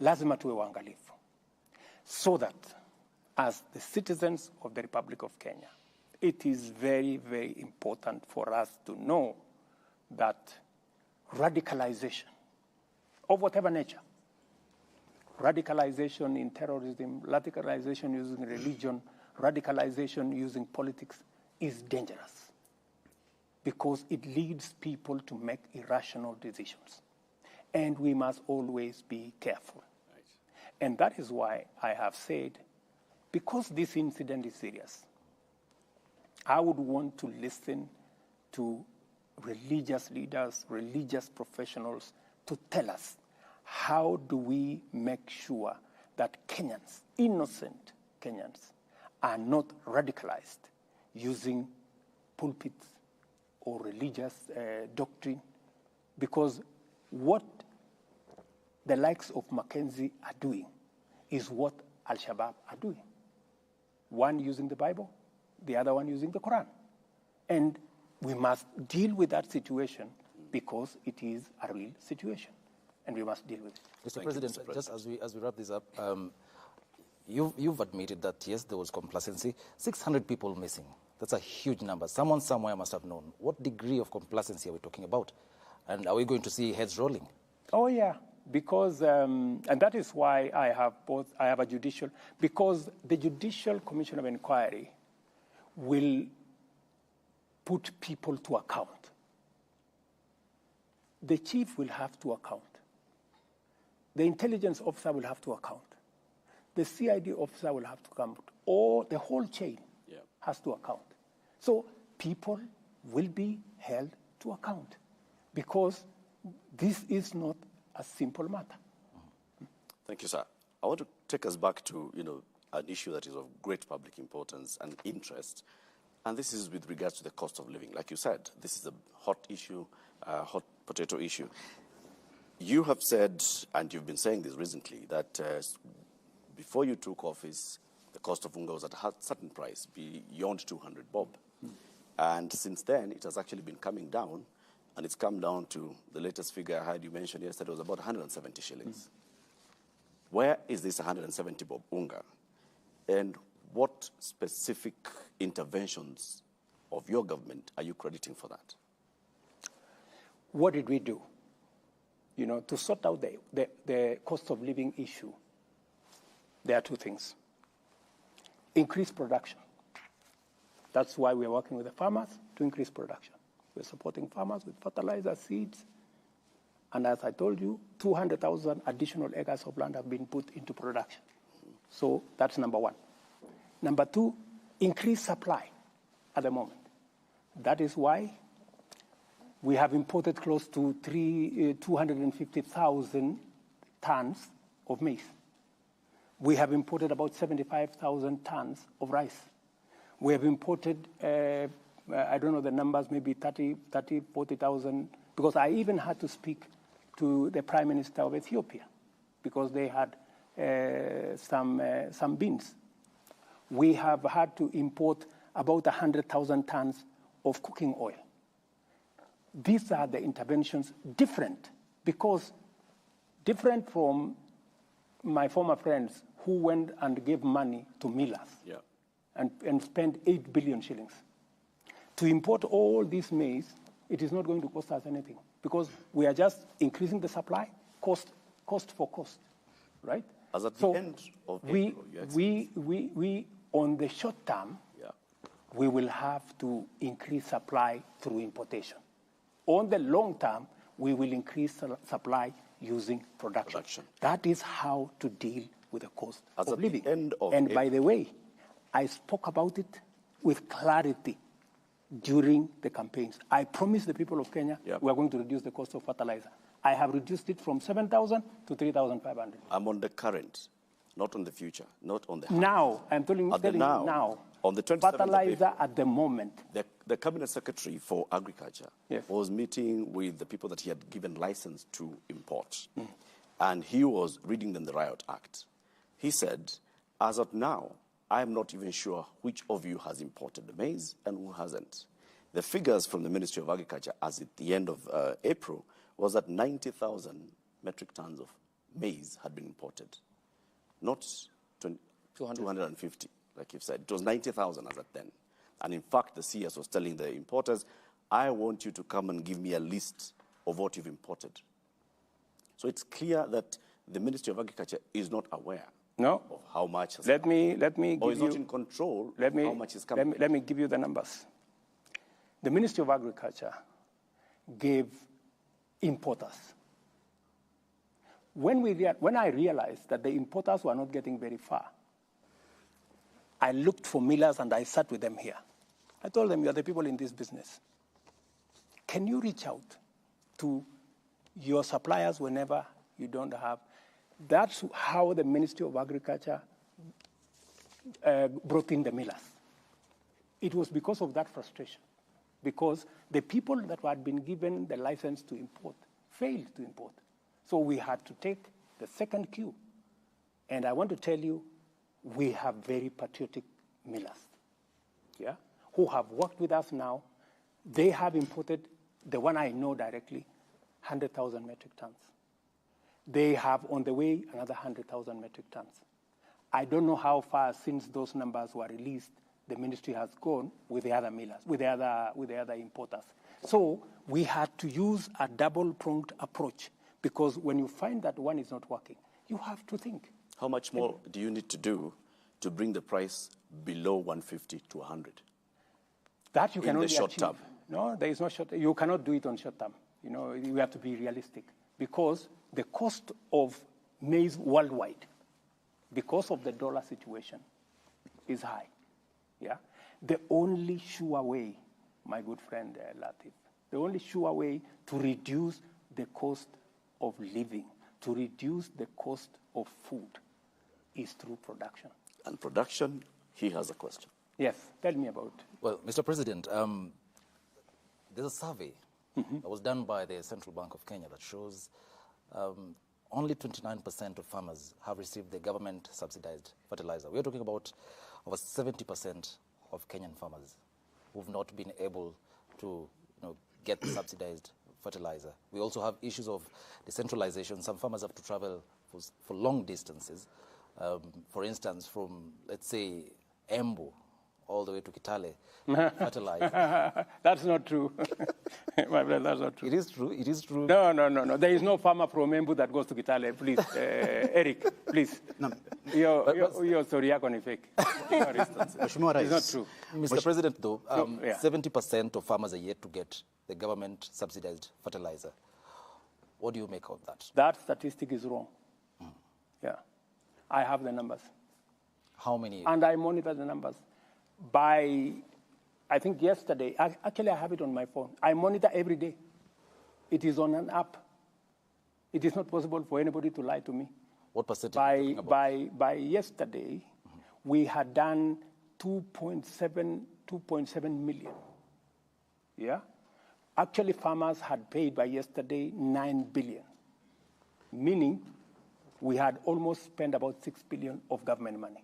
Lazima tuwe waangalifu, so that as the citizens of the Republic of Kenya, it is very, very important for us to know that radicalization of whatever nature, radicalization in terrorism, radicalization using religion, radicalization using politics is dangerous, because it leads people to make irrational decisions. And we must always be careful. Right. And that is why I have said, because this incident is serious, I would want to listen to religious leaders, religious professionals, to tell us, how do we make sure that Kenyans, innocent Kenyans, are not radicalized using pulpits or religious doctrine? Because what the likes of Mackenzie are doing is what Al-Shabaab are doing. One using the Bible, the other one using the Quran. And we must deal with that situation, because it is a real situation, and we must deal with it. Mr. President, just as we wrap this up, you've admitted that, yes, there was complacency. 600 people missing. That's a huge number. Someone somewhere must have known. What degree of complacency are we talking about? And are we going to see heads rolling? Oh, yeah, because, and that is why I have a judicial, because the Judicial Commission of Inquiry will put people to account. The chief will have to account. The intelligence officer will have to account. The CID officer will have to account. Or the whole chain has to account. So people will be held to account, because this is not a simple matter. Thank you, sir. I want to take us back to, an issue that is of great public importance and interest, and this is with regards to the cost of living. Like you said, this is a hot issue, hot potato issue. You have said, and you've been saying this recently, that before you took office, the cost of unga was at a certain price, beyond 200 bob. And since then, it has actually been coming down, and it's come down to the latest figure I heard you mention yesterday was about 170 shillings. Where is this 170 bob unga? And what specific interventions of your government are you crediting for that? What did we do? To sort out the cost of living issue, there are two things. Increase production. That's why we're working with the farmers to increase production. We're supporting farmers with fertilizer, seeds, and as I told you, 200,000 additional acres of land have been put into production. So that's number one. Number two, increase supply at the moment. That is why we have imported close to 250,000 tons of maize. We have imported about 75,000 tons of rice. We have imported, I don't know the numbers, maybe 40,000, because I even had to speak to the Prime Minister of Ethiopia, because they had some beans. We have had to import about 100,000 tons of cooking oil. These are the interventions different, because different from my former friends who went and gave money to millers and spent 8 billion shillings. To import all this maize, it is not going to cost us anything, because we are just increasing the supply, cost for cost, right? As at the end of April, we on the short term, we will have to increase supply through importation. On the long term, we will increase supply using production. That is how to deal with the cost of living. And by the way, I spoke about it with clarity during the campaigns. I promised the people of Kenya we are going to reduce the cost of fertilizer. I have reduced it from 7,000 to 3,500. I'm on the current, not on the future, not on the now. I'm telling you now. On the 27th fertilizer at the moment. The Cabinet Secretary for Agriculture was meeting with the people that he had given license to import. And he was reading them the Riot Act. He said, as of now, I'm not even sure which of you has imported the maize and who hasn't. The figures from the Ministry of Agriculture as at the end of April was that 90,000 metric tons of maize had been imported, not 250, like you've said. It was 90,000 as at then. And in fact, the CS was telling the importers, I want you to come and give me a list of what you've imported. So it's clear that the Ministry of Agriculture is not aware of how much has let come. me Or give is you, not in control let me, of how much is coming. let me give you the numbers. The Ministry of Agriculture gave importers. When I realized that the importers were not getting very far, I looked for millers and I sat with them here. I told them, you are the people in this business. Can you reach out to your suppliers whenever you don't have? That's how the Ministry of Agriculture brought in the millers. It was because of that frustration, because the people that had been given the license to import failed to import. So we had to take the second queue. And I want to tell you, we have very patriotic millers, who have worked with us now. They have imported, the one I know directly, 100,000 metric tons. They have on the way another 100,000 metric tons. I don't know how far since those numbers were released the ministry has gone with the other millers, with the other importers. So we had to use a double-pronged approach, because when you find that one is not working, you have to think. How much more do you need to do to bring the price below 150 to 100? That you can only in the short achieve. term. No, there is no short. You cannot do it on short term. You know, you have to be realistic, because the cost of maize worldwide, because of the dollar situation, is high. Yeah, the only sure way, my good friend Latif, the only sure way to reduce the cost of living, to reduce the cost of food, is through production. And production, he has a question. Yes, tell me about. Well, Mr. President, there's a survey that was done by the Central Bank of Kenya that shows only 29% of farmers have received the government-subsidized fertilizer. We're talking about over 70% of Kenyan farmers who've not been able to get the subsidized fertilizer. We also have issues of decentralization. Some farmers have to travel for long distances. For instance, from, let's say, Embu all the way to Kitale, fertilizer. That's not true. My brother, that's not true. It is true. It is true. No. There is no farmer from Embu that goes to Kitale. Please, Eric, please. No. Your story is fake. It's not true. Mr. President, though, 70% of farmers are yet to get the government-subsidized fertilizer. What do you make of that? That statistic is wrong. Yeah. I have the numbers. How many? And I monitor the numbers. By, I think yesterday, actually I have it on my phone. I monitor every day. It is on an app. It is not possible for anybody to lie to me. What percentage? By yesterday, we had done 2.7 million. Yeah? Actually, farmers had paid by yesterday 9 billion, meaning we had almost spent about 6 billion of government money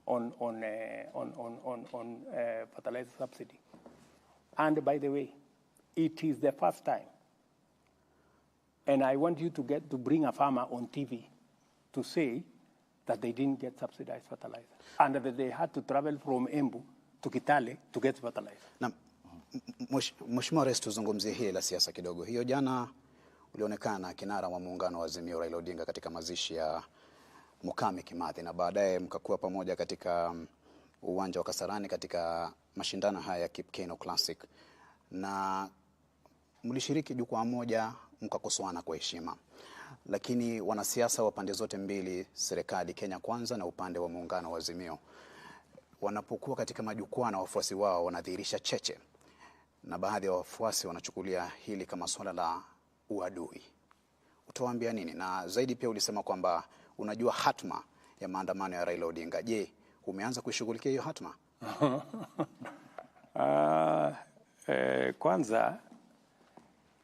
on fertilizer subsidy. And by the way, it is the first time, and I want you to bring a farmer on TV to say that they didn't get subsidized fertilizer and that they had to travel from Embu to Kitale to get fertilizer. Na Mheshimiwa Rais, tuzungumzie hili la siasa kidogo. Hiyo jana ulionekana kinara wa muungano wa Azimio Raila Odinga katika mazishi ya Mukami Kimathi, na baadaye mkakuwa pamoja katika uwanja wa Kasarani katika mashindano haya ya Kipkeno Classic, na mlishiriki jukwaa moja mkakosoana kwa heshima. Lakini wanasiasa wa pande zote mbili, serikali Kenya Kwanza na upande wa muungano wa Azimio, wanapokuwa katika majukwaa na wafuasi wao wanadhihirisha cheche, na baadhi ya wafuasi wanachukulia hili kama swala la uadui. Utawaambia nini? Na zaidi pia ulisema kwamba unajua hatma ya maandamano ya Raila Odinga. Je, umeanza kuishughulikia hiyo hatma? Kwanza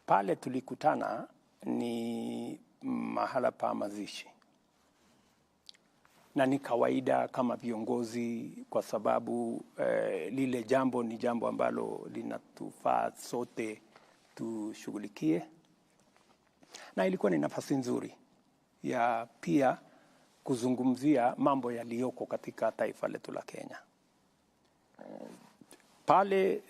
pale tulikutana ni mahala pa mazishi. na ni kawaida kama viongozi, kwa sababu lile jambo ni jambo ambalo linatufaa sote tushughulikie, na ilikuwa ni nafasi nzuri ya pia kuzungumzia mambo yaliyoko katika taifa letu la Kenya. Pale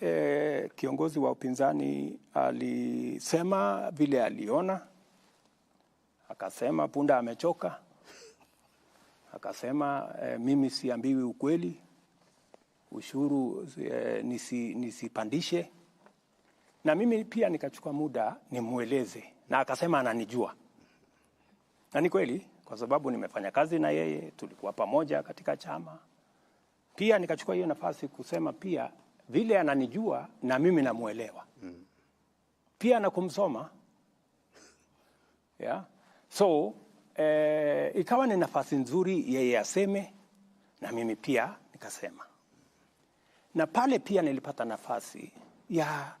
kiongozi wa upinzani alisema vile aliona, akasema punda amechoka, akasema mimi siambiwi ukweli, ushuru nisipandishe, na mimi pia nikachukua muda nimueleze, na akasema ananijua, na ni kweli kwa sababu nimefanya kazi na yeye, tulikuwa pamoja katika chama. Pia nikachukua hiyo nafasi kusema pia vile ananijua na mimi namuelewa. Pia na kumsoma. Yeah. So, ikawa ni nafasi nzuri yeye aseme na mimi pia nikasema. Na pale pia nilipata nafasi ya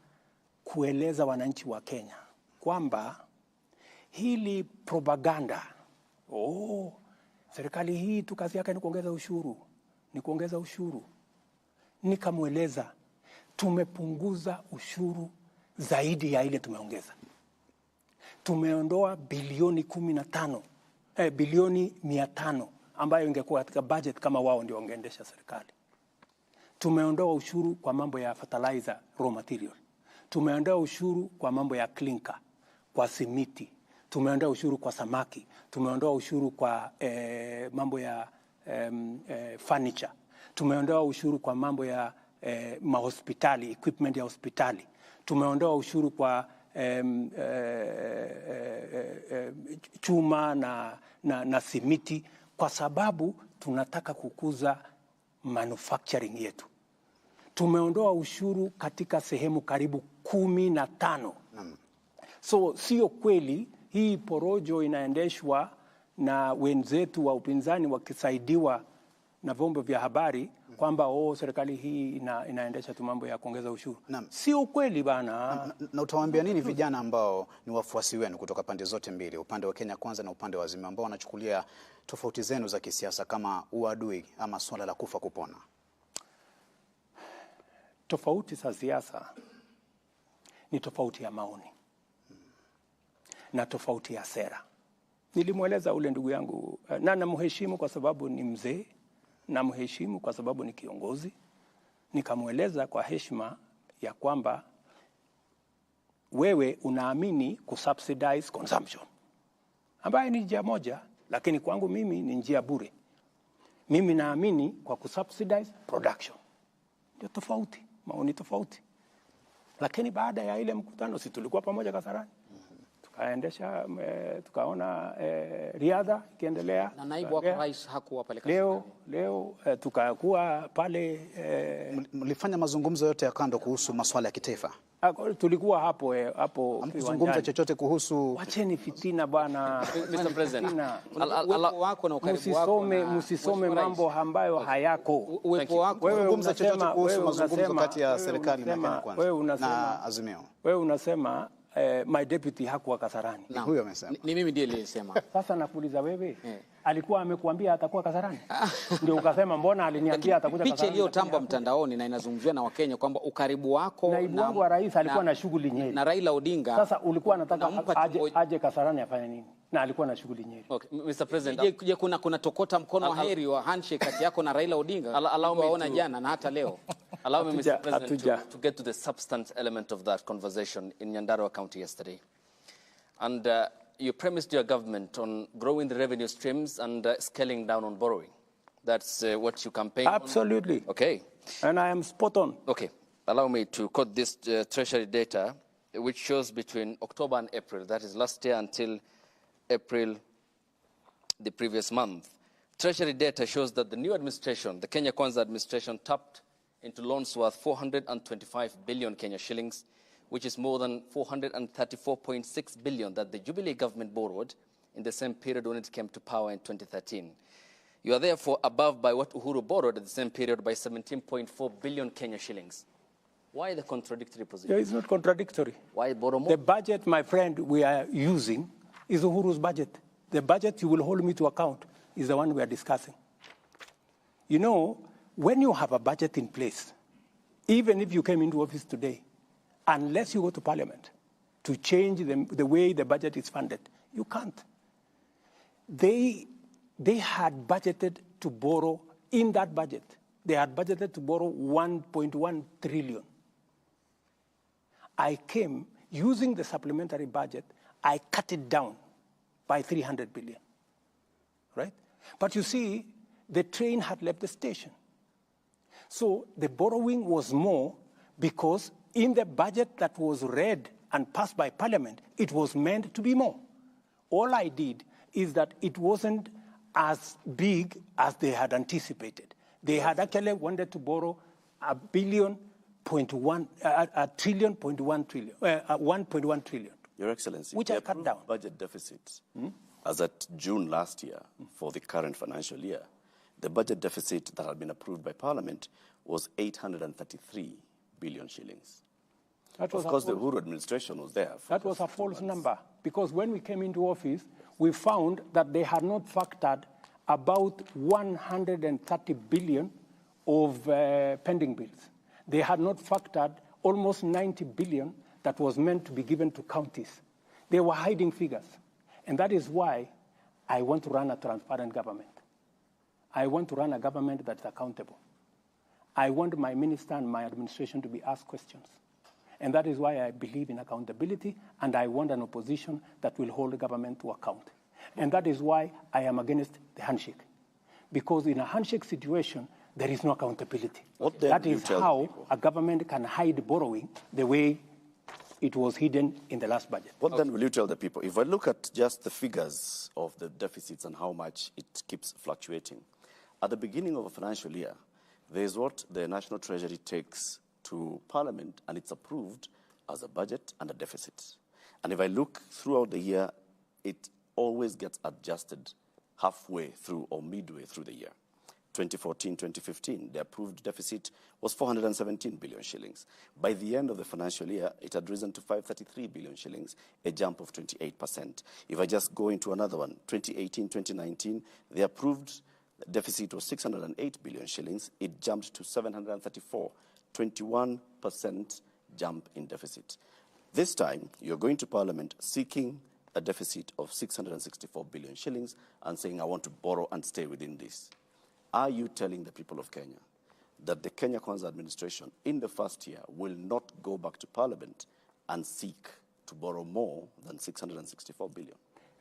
kueleza wananchi wa Kenya kwamba hili propaganda, serikali hii tu kazi yake ni kuongeza ushuru, ni kuongeza ushuru. Nikamweleza tumepunguza ushuru zaidi ya ile tumeongeza. Tumeondoa bilioni 15, bilioni 500 ambayo ingekuwa katika budget kama wao ndio wangeendesha serikali. Tumeondoa ushuru kwa mambo ya fertilizer, raw material. Tumeondoa ushuru kwa mambo ya clinker, kwa simiti. Tumeondoa ushuru kwa samaki. Tumeondoa ushuru kwa mambo ya furniture. Tumeondoa ushuru kwa mambo ya mahospitali, equipment ya hospitali. Tumeondoa ushuru kwa chuma na simiti, kwa sababu tunataka kukuza manufacturing yetu. Tumeondoa ushuru katika sehemu karibu 15. So sio kweli hii porojo inaendeshwa na wenzetu wa upinzani wakisaidiwa na vyombo vya habari kwamba serikali hii inaendesha tu mambo ya kuongeza ushuru. Sio kweli bana. Na utawaambia nini vijana ambao ni wafuasi wenu kutoka pande zote mbili, upande wa Kenya Kwanza na upande wa Azimio, ambao wanachukulia tofauti zenu za kisiasa kama uadui ama swala la kufa kupona? Tofauti za siasa ni tofauti ya maoni na tofauti ya sera. Nilimweleza ule ndugu yangu, na namheshimu kwa sababu ni mzee, namheshimu kwa sababu ni kiongozi. Nikamweleza kwa heshima ya kwamba wewe unaamini kusubsidize consumption, ambayo ni njia moja, lakini kwangu mimi ni njia bure. Mimi naamini kwa kusubsidize production. Ndio tofauti, maoni tofauti. Lakini baada ya ile mkutano, si tulikuwa pamoja Kasarani, tukaendesha, tukaona riadha ikiendelea. Na naibu wa rais hakuwa pale Kasarani. Leo tukakuwa pale. Mlifanya mazungumzo yote ya kando kuhusu masuala ya kitaifa? Tulikuwa hapo mzungumza chochote kuhusu? Wacheni fitina bwana. Mr. President, uwepo wako na ukaribu wako, msisome mambo ambayo hayako. Uwepo wako, wewe zungumza chochote kuhusu mazungumzo kati ya serikali na Kenya Kwanza na Azimio? Wewe unasema my deputy hakuwa Kasarani. Huyo amesema. Ni mimi ndiye nilisema. Sasa nakuuliza wewe, alikuwa amekuambia atakuwa Kasarani? Ndio ukasema mbona aliniambia atakuja Kasarani? Picha iliyotambwa mtandaoni na inazungumziwa na Wakenya kwamba ukaribu wako naibu wangu wa rais alikuwa na shughuli Nyeri. Na Raila Odinga. Sasa ulikuwa unataka aje Kasarani afanye nini? Na alikuwa na shughuli Nyeri. Okay, Mr. President. Je, kuna tokota mkono wa heri wa handshake kati yako na Raila Odinga? Waona jana na hata leo. Allow me, Mr. President, to get to the substance element of that conversation in Nyandarua County yesterday. And you premised your government on growing the revenue streams and scaling down on borrowing. That's what you campaigned on. Absolutely. Okay. And I am spot on. Okay. Allow me to quote this Treasury data, which shows between October and April, that is last year until April the previous month. Treasury data shows that the new administration, the Kenya Kwanza administration, tapped into loans worth 425 billion Kenya shillings, which is more than 434.6 billion that the Jubilee government borrowed in the same period when it came to power in 2013. You are therefore above by what Uhuru borrowed at the same period by 17.4 billion Kenya shillings. Why the contradictory position? It's not contradictory. Why borrow more? The budget, my friend, we are using is Uhuru's budget. The budget you will hold me to account is the one we are discussing. You know, when you have a budget in place, even if you came into office today, unless you go to Parliament to change the way the budget is funded, you can't. They had budgeted to borrow in that budget. They had budgeted to borrow 1.1 trillion. I came using the supplementary budget. I cut it down by 300 billion, right? But you see, the train had left the station. So the borrowing was more because in the budget that was read and passed by Parliament, it was meant to be more. All I did is that it wasn't as big as they had anticipated. They had actually wanted to borrow 1.1 trillion. Your Excellency, which the I cut approved down. budget deficit, as at June last year, for the current financial year, the budget deficit that had been approved by Parliament was 833 billion shillings. Of course, the Uhuru administration was there. That was a false number, because when we came into office, we found that they had not factored about 130 billion of pending bills. They had not factored almost 90 billion that was meant to be given to counties. They were hiding figures. And that is why I want to run a transparent government. I want to run a government that's accountable. I want my minister and my administration to be asked questions. And that is why I believe in accountability, and I want an opposition that will hold the government to account. And that is why I am against the handshake. Because in a handshake situation, there is no accountability. That is how a government can hide borrowing the way it was hidden in the last budget. What then will you tell the people? If I look at just the figures of the deficits and how much it keeps fluctuating, at the beginning of a financial year, there is what the National Treasury takes to Parliament, and it's approved as a budget and a deficit. And if I look throughout the year, it always gets adjusted halfway through or midway through the year. 2014, 2015, the approved deficit was 417 billion shillings. By the end of the financial year, it had risen to 533 billion shillings, a jump of 28%. If I just go into another one, 2018, 2019, the approved deficit was 608 billion shillings. It jumped to 734, 21% jump in deficit. This time, you're going to Parliament seeking a deficit of 664 billion shillings and saying, I want to borrow and stay within this. Are you telling the people of Kenya that the Kenya Kwanza administration in the first year will not go back to Parliament and seek to borrow more than 664 billion?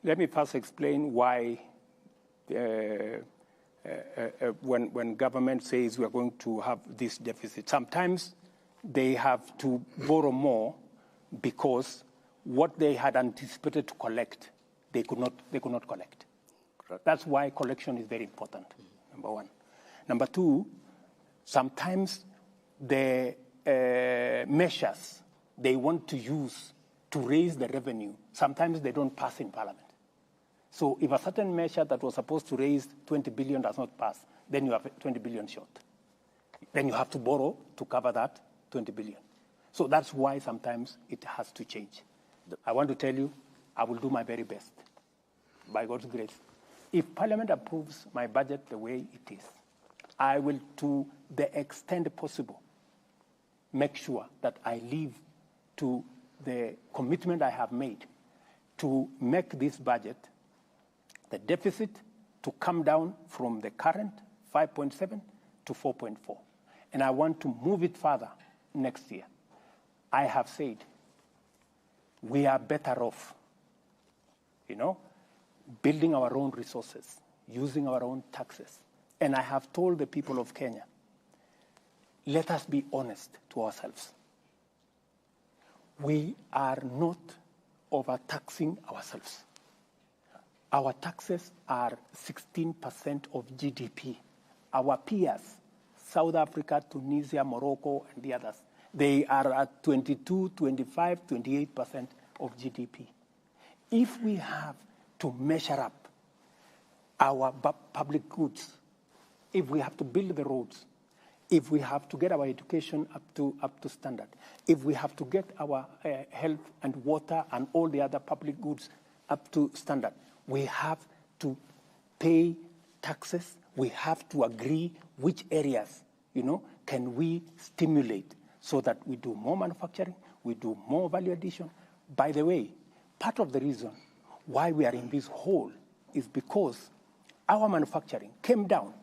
Let me first explain why when government says we are going to have this deficit, sometimes they have to borrow more because what they had anticipated to collect, they could not collect. Correct. That's why collection is very important, number one. Number two, sometimes the measures they want to use to raise the revenue, sometimes they don't pass in Parliament. So if a certain measure that was supposed to raise 20 billion does not pass, then you have 20 billion short. Then you have to borrow to cover that 20 billion. So that's why sometimes it has to change. I want to tell you, I will do my very best, by God's grace. If Parliament approves my budget the way it is, I will, to the extent possible, make sure that I live to the commitment I have made to make this budget, the deficit, to come down from the current 5.7 to 4.4. And I want to move it further next year. I have said we are better off, building our own resources, using our own taxes. And I have told the people of Kenya, let us be honest to ourselves. We are not overtaxing ourselves. Our taxes are 16% of GDP. Our peers, South Africa, Tunisia, Morocco, and the others, they are at 22, 25, 28% of GDP. If we have to measure up our public goods, if we have to build the roads, if we have to get our education up to standard, if we have to get our health and water and all the other public goods up to standard, we have to pay taxes We have to agree which areas, can we stimulate so that we do more manufacturing, we do more value addition. By the way, part of the reason why we are in this hole is because our manufacturing came down,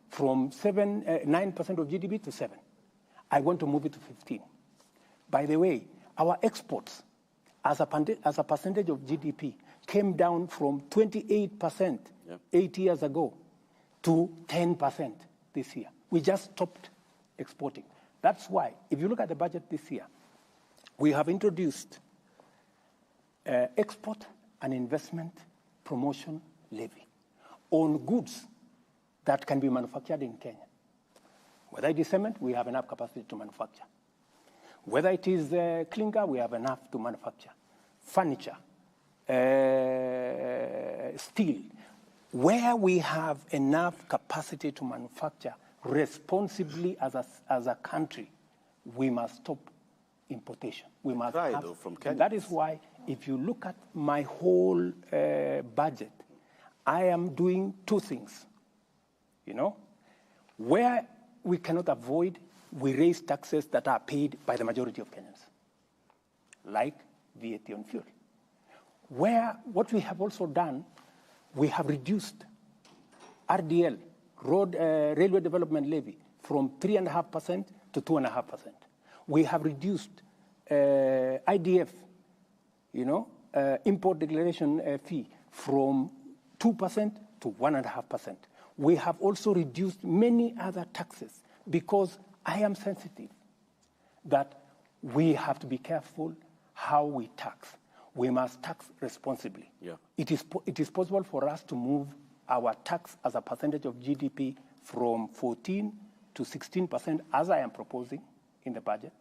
from 9% of GDP to 7%. I want to move it to 15%. By the way, our exports as a percentage of GDP came down from 28% 8 years ago to 10% this year. We just stopped exporting. That's why, if you look at the budget this year, we have introduced export and investment promotion levy on goods that can be manufactured in Kenya. Whether it is cement, we have enough capacity to manufacture. Whether it is clinker, we have enough to manufacture. Furniture, steel. Where we have enough capacity to manufacture responsibly as a country, we must stop importation. We must Right, have, though, from Kenya. and that is why, if you look at my whole budget, I am doing two things. Where we cannot avoid, we raise taxes that are paid by the majority of Kenyans, like VAT on fuel. What we have also done, we have reduced RDL, Railway Development Levy, from 3.5% to 2.5%. We have reduced IDF, import declaration fee, from 2% to 1.5%. We have also reduced many other taxes because I am sensitive that we have to be careful how we tax. We must tax responsibly. Yeah. It is possible for us to move our tax as a percentage of GDP from 14 to 16%, as I am proposing in the budget,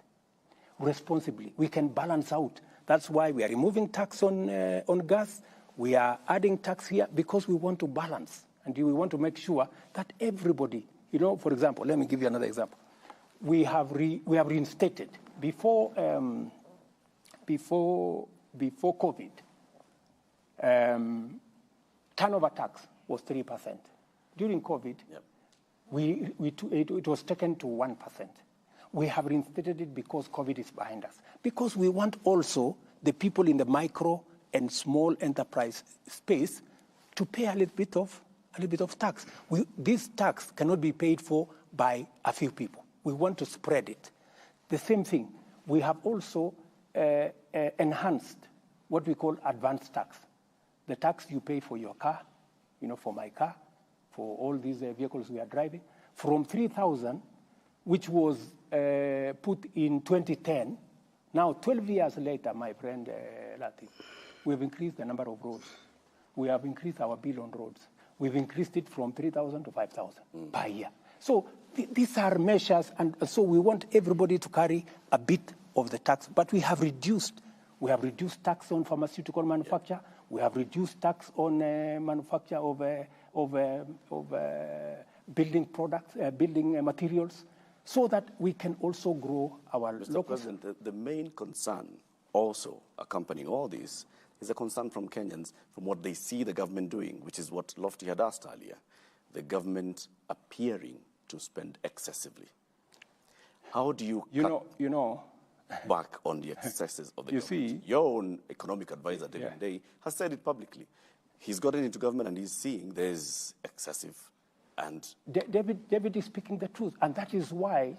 responsibly. We can balance out. That's why we are removing tax on gas. We are adding tax here because we want to balance. And we want to make sure that everybody, for example, let me give you another example. We have reinstated, before COVID, turnover tax was 3%. During COVID, it was taken to 1%. We have reinstated it because COVID is behind us. Because we want also the people in the micro and small enterprise space to pay a little bit of tax. This tax cannot be paid for by a few people. We want to spread it. The same thing, we have also enhanced what we call advanced tax. The tax you pay for your car, for my car, for all these vehicles we are driving, from 3,000, which was put in 2010, now 12 years later, my friend Latif, we've increased the number of roads. We have increased our bill on roads. We've increased it from 3,000 to 5,000 per year. So these are measures, and so we want everybody to carry a bit of the tax. But we have reduced tax on pharmaceutical manufacture. We have reduced tax on manufacture of building products, building materials, so that we can also grow our local. Mr. President, the main concern also accompanying all this is a concern from Kenyans from what they see the government doing, which is what Lofty had asked earlier, the government appearing to spend excessively. How do you cut back on the excesses of the government? See, your own economic advisor, David Day, has said it publicly. He's gotten into government and he's seeing there's excessive. And David is speaking the truth, and that is why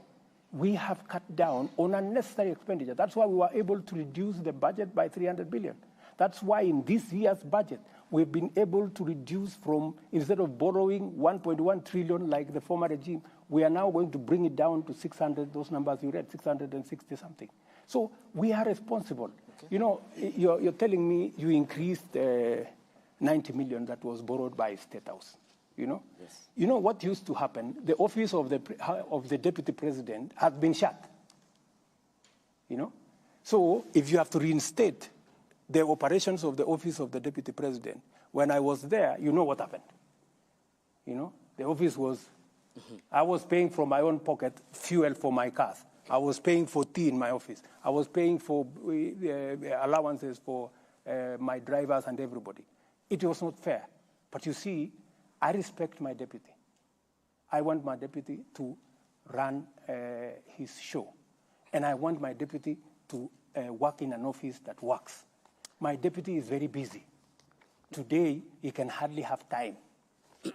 we have cut down on unnecessary expenditure. That's why we were able to reduce the budget by 300 billion. That's why in this year's budget, we've been able to reduce from, instead of borrowing 1.1 trillion like the former regime, we are now going to bring it down to 600, those numbers you read, 660 something. So we are responsible. Okay. You're telling me you increased 90 million that was borrowed by State House. Yes. What used to happen? The office of the deputy president has been shut. So if you have to reinstate the operations of the office of the deputy president, when I was there, what happened? The office was, I was paying from my own pocket fuel for my cars. I was paying for tea in my office. I was paying for allowances for my drivers and everybody. It was not fair. But you see, I respect my deputy. I want my deputy to run his show. And I want my deputy to work in an office that works. My deputy is very busy. Today, he can hardly have time.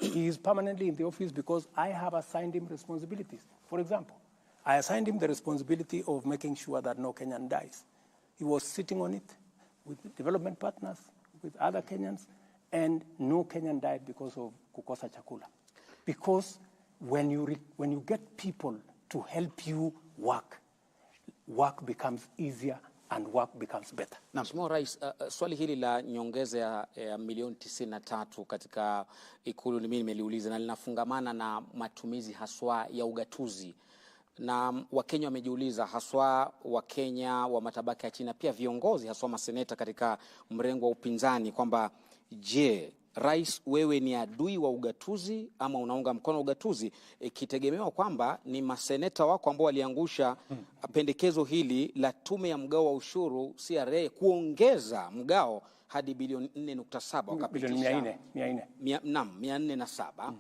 He is permanently in the office because I have assigned him responsibilities. For example, I assigned him the responsibility of making sure that no Kenyan dies. He was sitting on it with development partners, with other Kenyans, and no Kenyan died because of kukosa chakula. Because when you get people to help you work becomes easier and work becomes better. Mheshimiwa Rais, swali hili la nyongeza ya milioni 93 katika Ikulu mimi nimeliuliza na linafungamana na matumizi haswa ya ugatuzi. Na Wakenya wamejiuliza, haswa Wakenya wa matabaka ya chini, pia viongozi haswa maseneta katika mrengo wa upinzani, kwamba je, Rais, wewe ni adui wa ugatuzi ama unaunga mkono ugatuzi, ikitegemewa kwamba ni maseneta wako ambao waliangusha pendekezo hili la tume ya mgao wa ushuru CRA kuongeza mgao hadi bilioni 4.7 wakapitisha 407.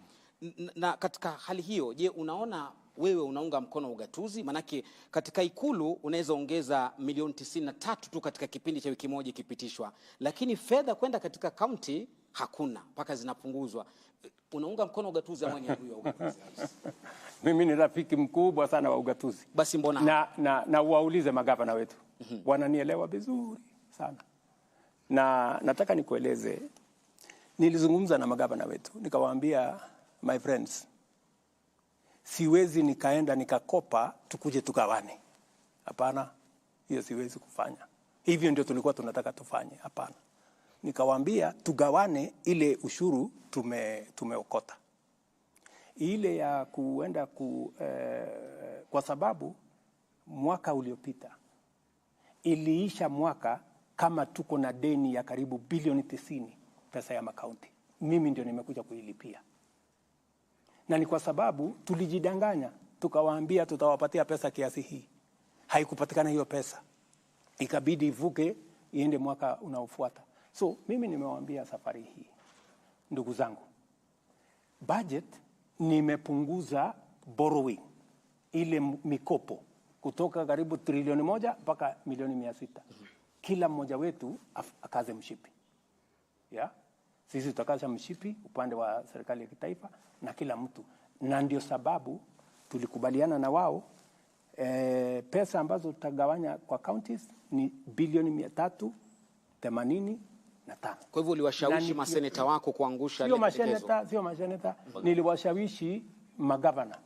Na katika hali hiyo, je, unaona wewe unaunga mkono ugatuzi? Manake katika Ikulu unaweza ongeza milioni 93 tu katika kipindi cha wiki moja ikipitishwa, lakini fedha kwenda katika county hakuna, mpaka zinapunguzwa. Unaunga mkono ugatuzi ama ni adui wa ugatuzi? Mimi ni rafiki mkubwa sana wa ugatuzi. Basi mbona na waulize magavana wetu. Wananielewa vizuri sana. Na nataka nikueleze, nilizungumza na magavana wetu, nikawaambia, my friends, siwezi nikaenda nikakopa tukuje tugawane. Hapana, hiyo siwezi kufanya. Hivyo ndio tulikuwa tunataka tufanye. Hapana. Nikawaambia tugawane ile ushuru tumeokota. Ile ya kuenda kwa sababu mwaka uliopita iliisha mwaka kama tuko na deni ya karibu bilioni 90 pesa ya makaunti. Mimi ndio nimekuja kuilipia. Na ni kwa sababu tulijidanganya, tukawaambia tutawapatia pesa kiasi hii. Haikupatikana hiyo pesa. Ikabidi ivuke iende mwaka unaofuata. So mimi nimewaambia safari hii, ndugu zangu, budget nimepunguza borrowing, ile mikopo, kutoka karibu trilioni 1 mpaka milioni 600. Kila mmoja wetu akaze mshipi. Yeah? Sisi tutakaza mshipi upande wa serikali ya kitaifa na kila mtu. Na ndio sababu tulikubaliana na wao pesa ambazo tutagawanya kwa counties ni bilioni 385. Kwa hivyo uliwashawishi maseneta wako kuangusha ile pendekezo? Sio maseneta, niliwashawishi magavana.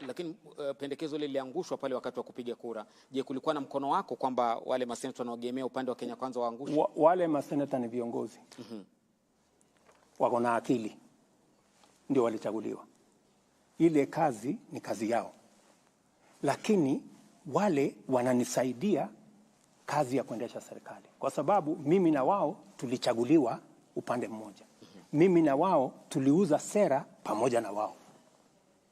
Lakini pendekezo ile liliangushwa pale wakati wa kupiga kura. Je, kulikuwa na mkono wako kwamba wale maseneta wanaogemea upande wa Kenya Kwanza waangushe? Wale maseneta ni viongozi. Wako na akili. Ndio walichaguliwa. Ile kazi ni kazi yao. Lakini wale wananisaidia kazi ya kuendesha serikali. Kwa sababu mimi na wao tulichaguliwa upande mmoja. Mimi na wao tuliuza sera pamoja na wao.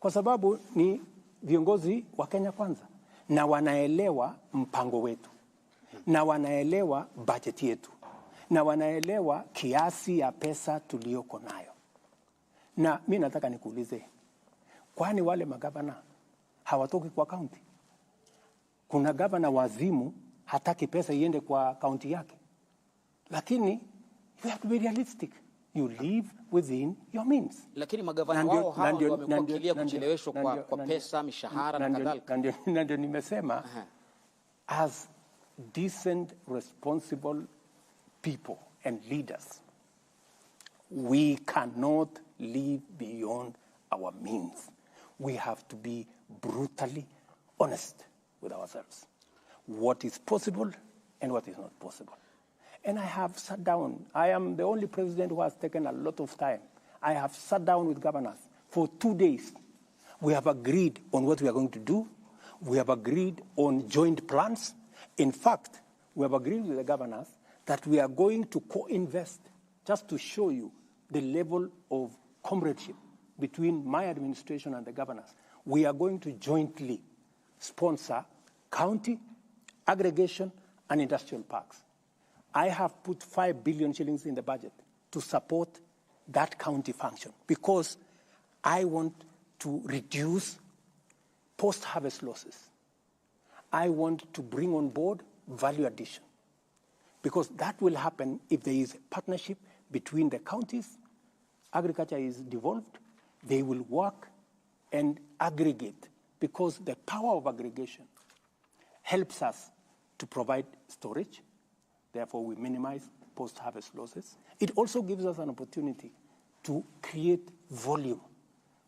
Kwa sababu ni viongozi wa Kenya Kwanza na wanaelewa mpango wetu. Na wanaelewa budget yetu. Na wanaelewa kiasi ya pesa tuliyoko nayo. Na mimi nataka nikuulize, kwani wale magavana hawatoki kwa county? Kuna gavana wazimu hataki pesa iende kwa county yake. Lakini you have to be realistic. You live within your means. Lakini magavana wao hao wamekuwa kilia kucheleweshwa kwa pesa, mishahara na kadhalika. Na ndio nimesema, as decent, responsible people and leaders, we cannot live beyond our means. We have to be brutally honest with ourselves. What is possible and what is not possible. And I have sat down. I am the only president who has taken a lot of time. I have sat down with governors for 2 days. We have agreed on what we are going to do. We have agreed on joint plans. In fact, we have agreed with the governors that we are going to co-invest, just to show you the level of comradeship between my administration and the governors. We are going to jointly sponsor county, aggregation, and industrial parks. I have put 5 billion shillings in the budget to support that county function because I want to reduce post-harvest losses. I want to bring on board value addition because that will happen if there is a partnership between the counties. Agriculture is devolved. They will work and aggregate because the power of aggregation helps us to provide storage. Therefore, we minimize post-harvest losses. It also gives us an opportunity to create volume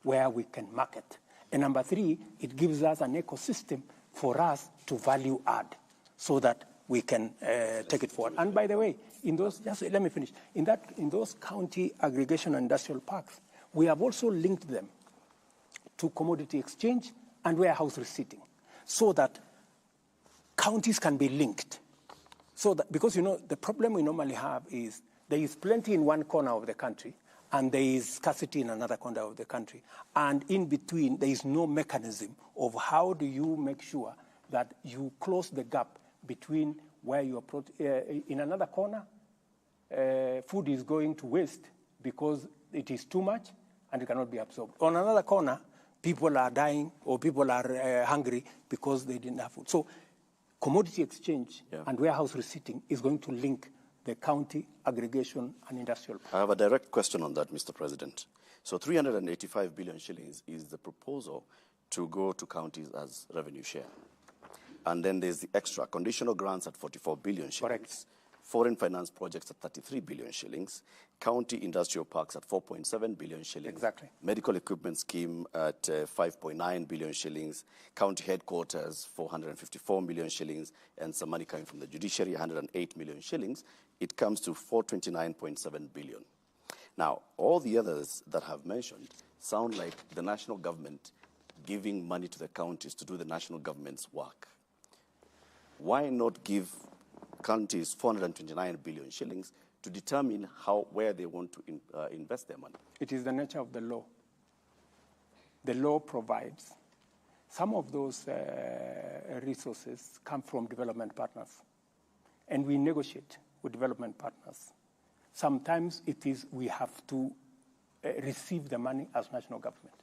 where we can market. And number three, it gives us an ecosystem for us to value add so that we can take it forward. And by the way, in those, just let me finish. In those county aggregation and industrial parks, we have also linked them to commodity exchange and warehouse receipting so that counties can be linked. So that, because, you know, the problem we normally have is there is plenty in one corner of the country and there is scarcity in another corner of the country. And in between, there is no mechanism of how do you make sure that you close the gap between where you approach. In another corner, food is going to waste because it is too much and it cannot be absorbed. On another corner, people are dying or people are hungry because they didn't have food. So commodity exchange and warehouse receipting is going to link the county aggregation and industrial park. I have a direct question on that, Mr. President. So 385 billion shillings is the proposal to go to counties as revenue share. And then there's the extra conditional grants at 44 billion shillings. Correct. Foreign finance projects at 33 billion shillings. County industrial parks at 4.7 billion shillings. Exactly. Medical equipment scheme at 5.9 billion shillings. County headquarters, 454 million shillings. And some money coming from the judiciary, 108 million shillings. It comes to 429.7 billion. Now, all the others that have mentioned sound like the national government giving money to the counties to do the national government's work. Why not give counties 429 billion shillings to determine where they want to invest their money? It is the nature of the law. The law provides some of those resources come from development partners, and we negotiate with development partners. Sometimes it is we have to receive the money as national government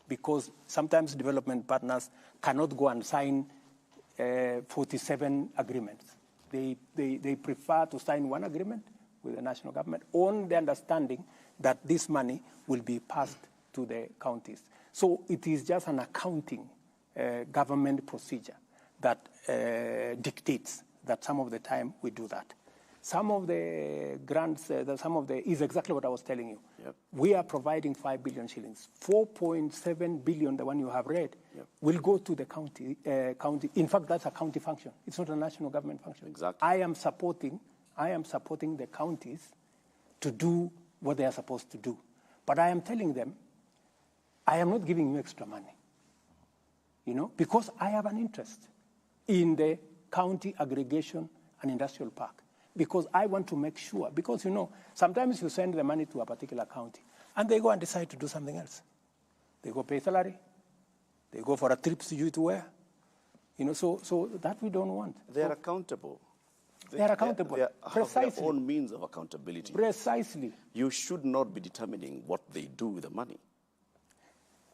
because sometimes development partners cannot go and sign 47 agreements. They prefer to sign one agreement with the national government on the understanding that this money will be passed to the counties. So it is just an accounting government procedure that dictates that some of the time we do that. Some of the grants, is exactly what I was telling you. Yep. We are providing 5 billion shillings. 4.7 billion, the one you have read, will go to the county. In fact, that's a county function. It's not a national government function. Exactly. I am supporting the counties to do what they are supposed to do. But I am telling them, I am not giving you extra money, because I have an interest in the county aggregation and industrial park. Because I want to make sure, because, sometimes you send the money to a particular county, and they go and decide to do something else. They go pay salary. They go for a trip to where. So that we don't want. They are accountable. They are accountable. They Precisely. have their own means of accountability. Precisely. You should not be determining what they do with the money.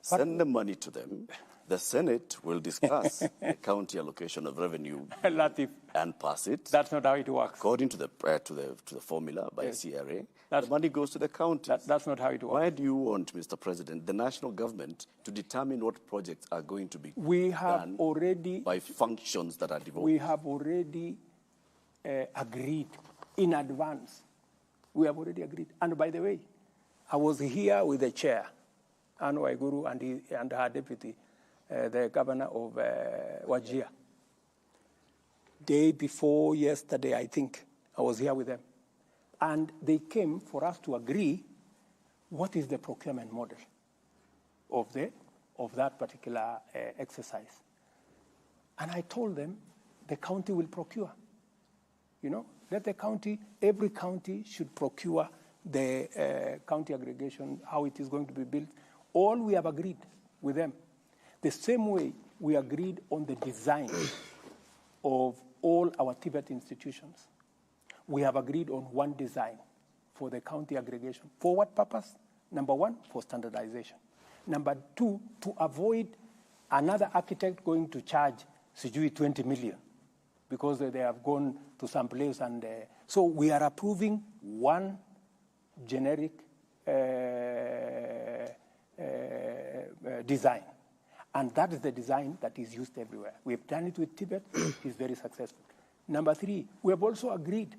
Send the money to them. The Senate will discuss the county allocation of revenue Latif, and pass it. that's not how it works. According to the formula by CRA, the That's- money goes to the counties. That's not how it works. Why do you want, Mr. President, the national government to determine what projects are going to be We have done already by functions that are devolved? We have already agreed in advance. We have already agreed. And by the way, I was here with the chair, Anu Waiguru, and her deputy, the governor of Wajir. Day before yesterday, I think, I was here with them. And they came for us to agree what is the procurement model of that particular exercise. And I told them the county will procure. Let the county, every county should procure the county aggregation, how it is going to be built. All we have agreed with them. The same way we agreed on the design of all our Tibet institutions. We have agreed on one design for the county aggregation. For what purpose? Number one, for standardization. Number two, to avoid another architect going to charge sijui 20 million because they have gone to some place. And so we are approving one generic design. And that is the design that is used everywhere. We've done it with Tibet. It's very successful. Number three, we have also agreed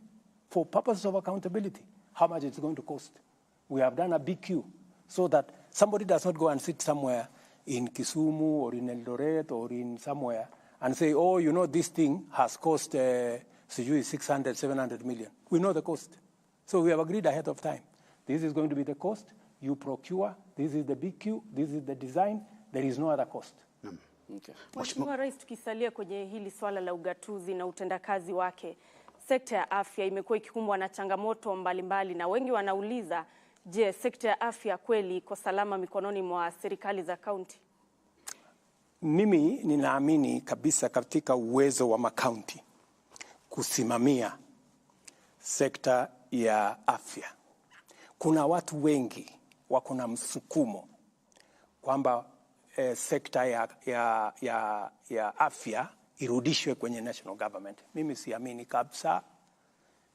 for purposes of accountability how much it's going to cost. We have done a BQ so that somebody does not go and sit somewhere in Kisumu or in Eldoret or in somewhere and say, oh, you know, this thing has cost 600, 700 million. We know the cost. So we have agreed ahead of time. This is going to be the cost. You procure. This is the BQ. This is the design. There is no other cost. Okay. Mheshimiwa Rais, tukisalia kwenye hili swala la ugatuzi na utendakazi wake, sekta ya afya imekuwa ikikumbwa na changamoto mbalimbali na wengi wanauliza, je, sekta ya afya kweli iko salama mikononi mwa serikali za kaunti? Mimi ninaamini kabisa katika uwezo wa makaunti kusimamia sekta ya afya. Kuna watu wengi wako na msukumo kwamba sekta ya afya irudishwe kwenye national government. Mimi siamini kabisa,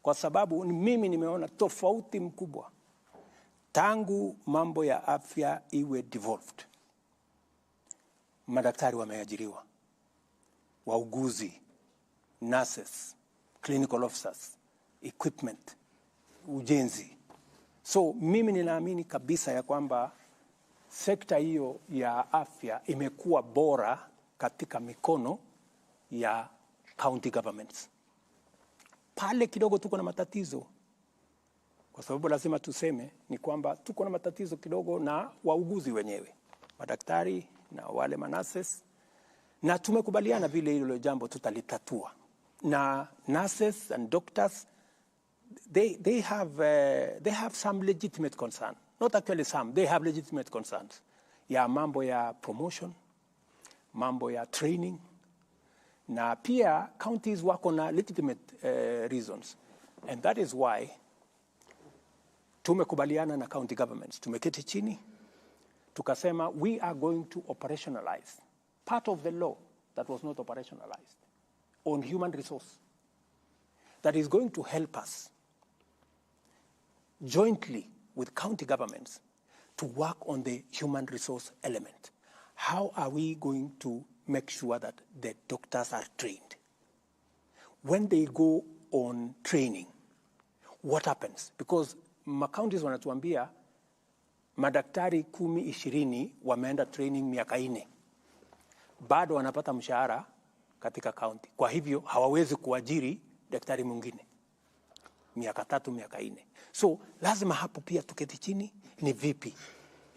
kwa sababu mimi nimeona tofauti mkubwa tangu mambo ya afya iwe devolved. Madaktari wameajiriwa, wauguzi, nurses, clinical officers, equipment, ujenzi. So mimi ninaamini kabisa ya kwamba sekta hiyo ya afya imekuwa bora katika mikono ya county governments. Pale kidogo tuko na matatizo, kwa sababu lazima tuseme ni kwamba tuko na matatizo kidogo na wauguzi wenyewe, madaktari na wale manases, na tumekubaliana vile hilo jambo tutalitatua. Na nurses and doctors, they have some legitimate concern. Not actually some, they have legitimate concerns. Ya mambo ya promotion, mambo ya training, na pia counties wako na legitimate reasons. And that is why tumekubaliana na county governments. Tumeketi chini, tukasema we are going to operationalize part of the law that was not operationalized on human resource that is going to help us jointly with county governments to work on the human resource element. How are we going to make sure that the doctors are trained? When they go on training, what happens? Because counties wanatuambia madaktari 10-20 wameenda training miaka 4. Bado wanapata mshahara katika county. Kwa hivyo hawawezi kuajiri daktari mwingine miaka 3, miaka 4. So lazima hapo pia tuketi chini, ni vipi?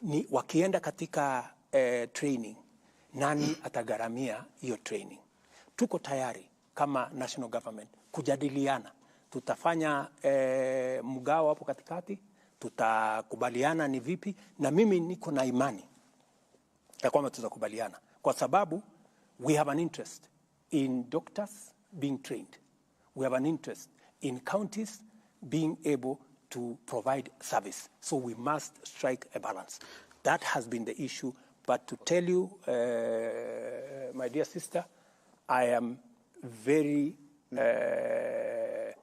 Ni wakienda katika training, nani atagharamia hiyo training? Tuko tayari kama national government kujadiliana. Tutafanya mgao hapo katikati, tutakubaliana ni vipi, na mimi niko na imani ya kwamba tutakubaliana, kwa sababu we have an interest in doctors being trained. We have an interest in counties being able to provide service. So we must strike a balance. That has been the issue. But to tell you, my dear sister, I am very, I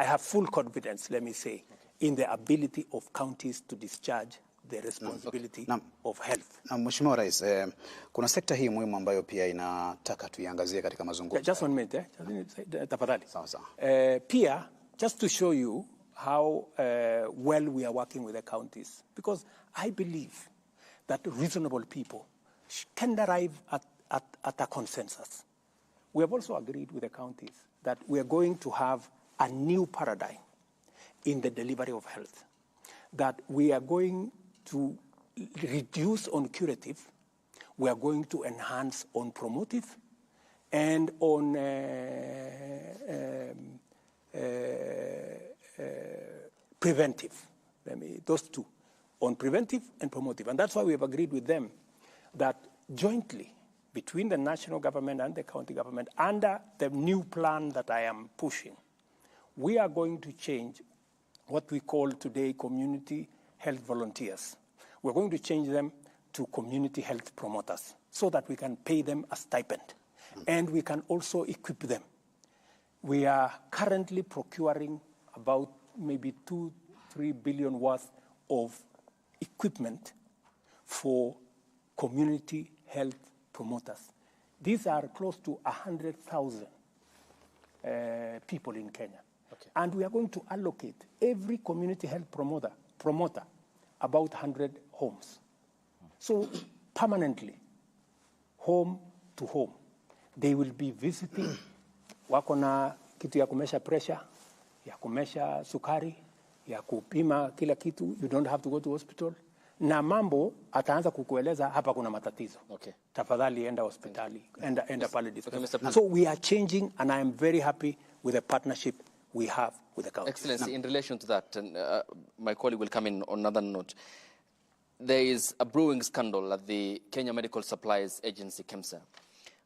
have full confidence, let me say, in the ability of counties to discharge the responsibility of health. Na Mheshimiwa Rais, kuna sekta hii muhimu ambayo pia inataka tuiangazie katika mazungumzo. Just one minute, tafadhali. Sawa sawa. Pia, just to show you how well we are working with the counties, because I believe that reasonable people can arrive at a consensus. We have also agreed with the counties that we are going to have a new paradigm in the delivery of health, that we are going to reduce on curative, we are going to enhance on promotive, and on preventive. Those two, on preventive and promotive. And that's why we have agreed with them that jointly between the national government and the county government, under the new plan that I am pushing, we are going to change what we call today community health volunteers. We're going to change them to community health promoters so that we can pay them a stipend. And we can also equip them. We are currently procuring about maybe 2-3 billion worth of equipment for community health promoters. These are close to 100,000 people in Kenya. Okay. And we are going to allocate every community health promoter about 100 homes. So permanently, home to home, they will be visiting. Wako na kitu ya kumesha pressure, ya kumesha sukari, ya kupima kila kitu. You don't have to go to hospital. Na mambo ataanza kukueleza hapa kuna matatizo. Okay. Tafadhali enda hospitali, enda pale discuss. Okay, so we are changing, and I am very happy with the partnership we have with the council. Excellency, in relation to that, and my colleague will come in on another note. There is a brewing scandal at the Kenya Medical Supplies Agency, KEMSA.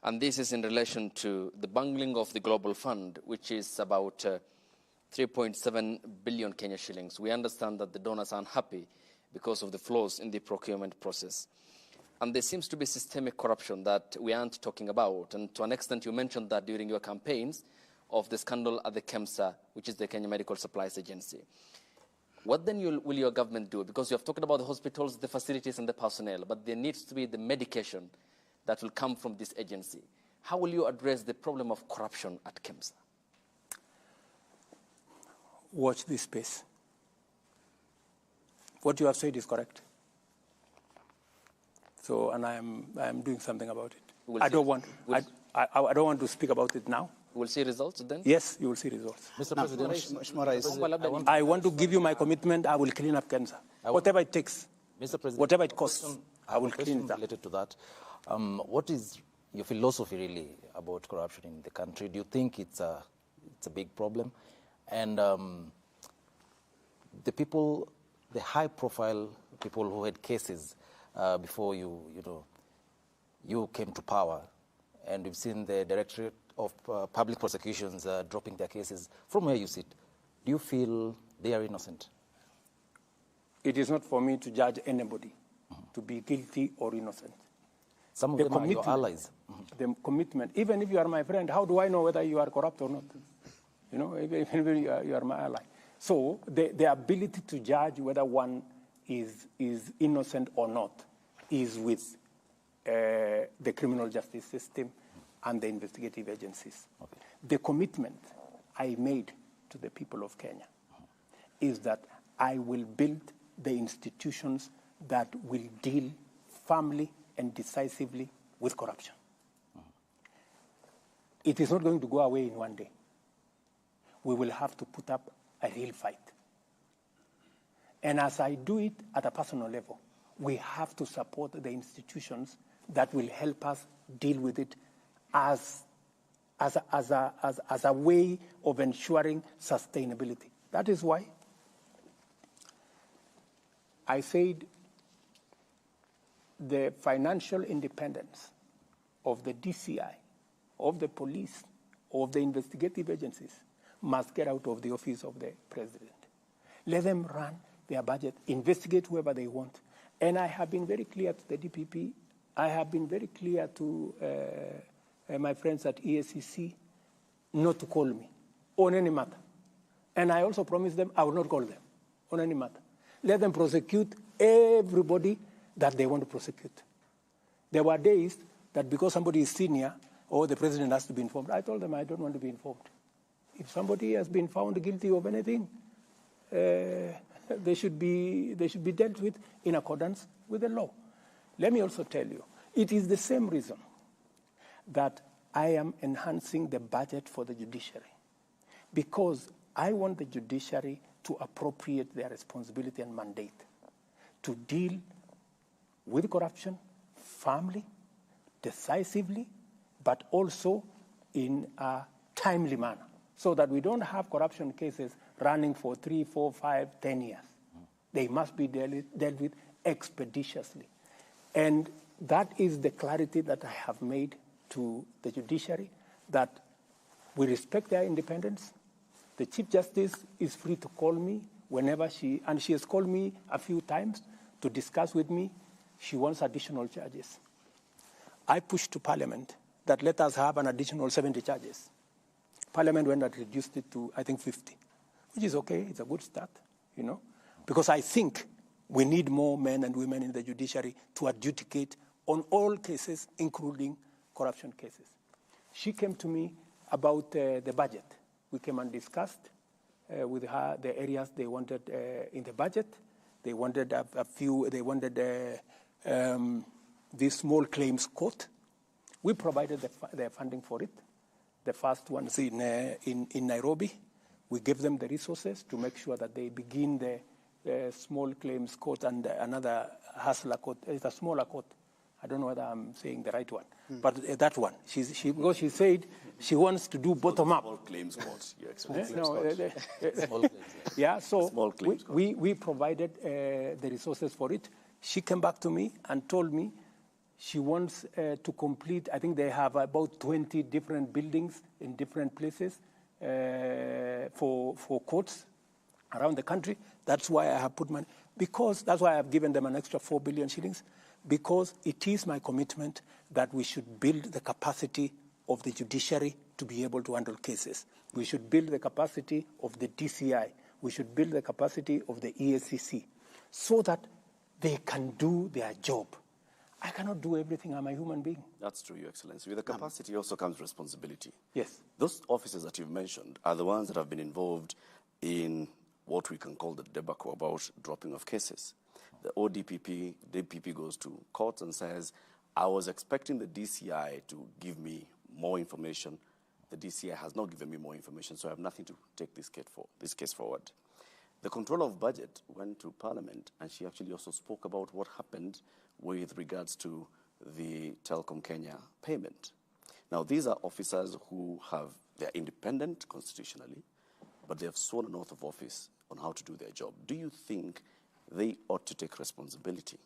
And this is in relation to the bungling of the Global Fund, which is about 3.7 billion Kenya shillings. We understand that the donors are unhappy because of the flaws in the procurement process. And there seems to be systemic corruption that we aren't talking about. And to an extent, you mentioned that during your campaigns of the scandal at the KEMSA, which is the Kenya Medical Supplies Agency. What then will your government do? Because you have talked about the hospitals, the facilities, and the personnel, but there needs to be the medication that will come from this agency. How will you address the problem of corruption at KEMSA? Watch this space. What you have said is correct. So, and I am doing something about it. I don't want to speak about it now. We'll see results then? Yes, you will see results. Mr. President, I want to give you my commitment. I will clean up KEMSA. Whatever it takes. Mr. President, whatever it costs, I will clean it up. Related to that, what is your philosophy really about corruption in the country? Do you think it's a big problem? And the high-profile people who had cases before you came to power, and we've seen the Directorate of Public Prosecutions dropping their cases. From where you sit, do you feel they are innocent? It is not for me to judge anybody to be guilty or innocent. Some of them are your allies. The commitment, even if you are my friend, how do I know whether you are corrupt or not? You know, even if you are my ally. So the ability to judge whether one is innocent or not is with the criminal justice system and the investigative agencies. Okay. The commitment I made to the people of Kenya is that I will build the institutions that will deal firmly and decisively with corruption. It is not going to go away in one day. We will have to put up a real fight. And as I do it at a personal level, we have to support the institutions that will help us deal with it as a way of ensuring sustainability. That is why I said the financial independence of the DCI, of the police, of the investigative agencies must get out of the office of the president. Let them run their budget, investigate whoever they want. And I have been very clear to the DPP, I have been very clear to my friends at EACC not to call me on any matter. And I also promised them I will not call them on any matter. Let them prosecute everybody that they want to prosecute. There were days that because somebody is senior or the president has to be informed, I told them I don't want to be informed. If somebody has been found guilty of anything, they should be dealt with in accordance with the law. Let me also tell you, it is the same reason that I am enhancing the budget for the judiciary, because I want the judiciary to appropriate their responsibility and mandate to deal with corruption firmly, decisively, but also in a timely manner, so that we don't have corruption cases running for 3, 4, 5, 10 years. They must be dealt with expeditiously. And that is the clarity that I have made to the judiciary, that we respect their independence, The Chief Justice is free to call me whenever she has called me a few times to discuss with me. She wants additional charges. I pushed to Parliament that let us have an additional 70 charges. Parliament went and reduced it to, I think, 50, which is okay. It's a good start, you know, because I think we need more men and women in the judiciary to adjudicate on all cases, including corruption cases. She came to me about the budget. We came and discussed with her the areas they wanted in the budget. They wanted a few, they wanted this small claims court. We provided the funding for it. The first one is in Nairobi. We gave them the resources to make sure that they begin the small claims court and another hustler court. It's a smaller court. I don't know whether I'm saying the right one, but that one. Because she said she wants to do bottom up. Small claims court. Small claims. Yeah, so we provided the resources for it. She came back to me and told me she wants to complete, I think they have about 20 different buildings in different places for courts around the country. That's why I have put money, because that's why I have given them an extra 4 billion shillings, because it is my commitment that we should build the capacity of the judiciary to be able to handle cases. We should build the capacity of the DCI. We should build the capacity of the EACC so that they can do their job. I cannot do everything. I'm a human being. That's true, Your Excellency. With the capacity also comes responsibility. Yes. Those officers that you've mentioned are the ones that have been involved in what we can call the debacle about dropping of cases. The DPP goes to court and says, I was expecting the DCI to give me more information. The DCI has not given me more information, so I have nothing to take this case forward. The controller of budget went to Parliament, and she actually also spoke about what happened with regards to the Telecom Kenya payment. Now, these are officers who they're independent constitutionally, but they have sworn an oath of office on how to do their job. Do you think they ought to take responsibility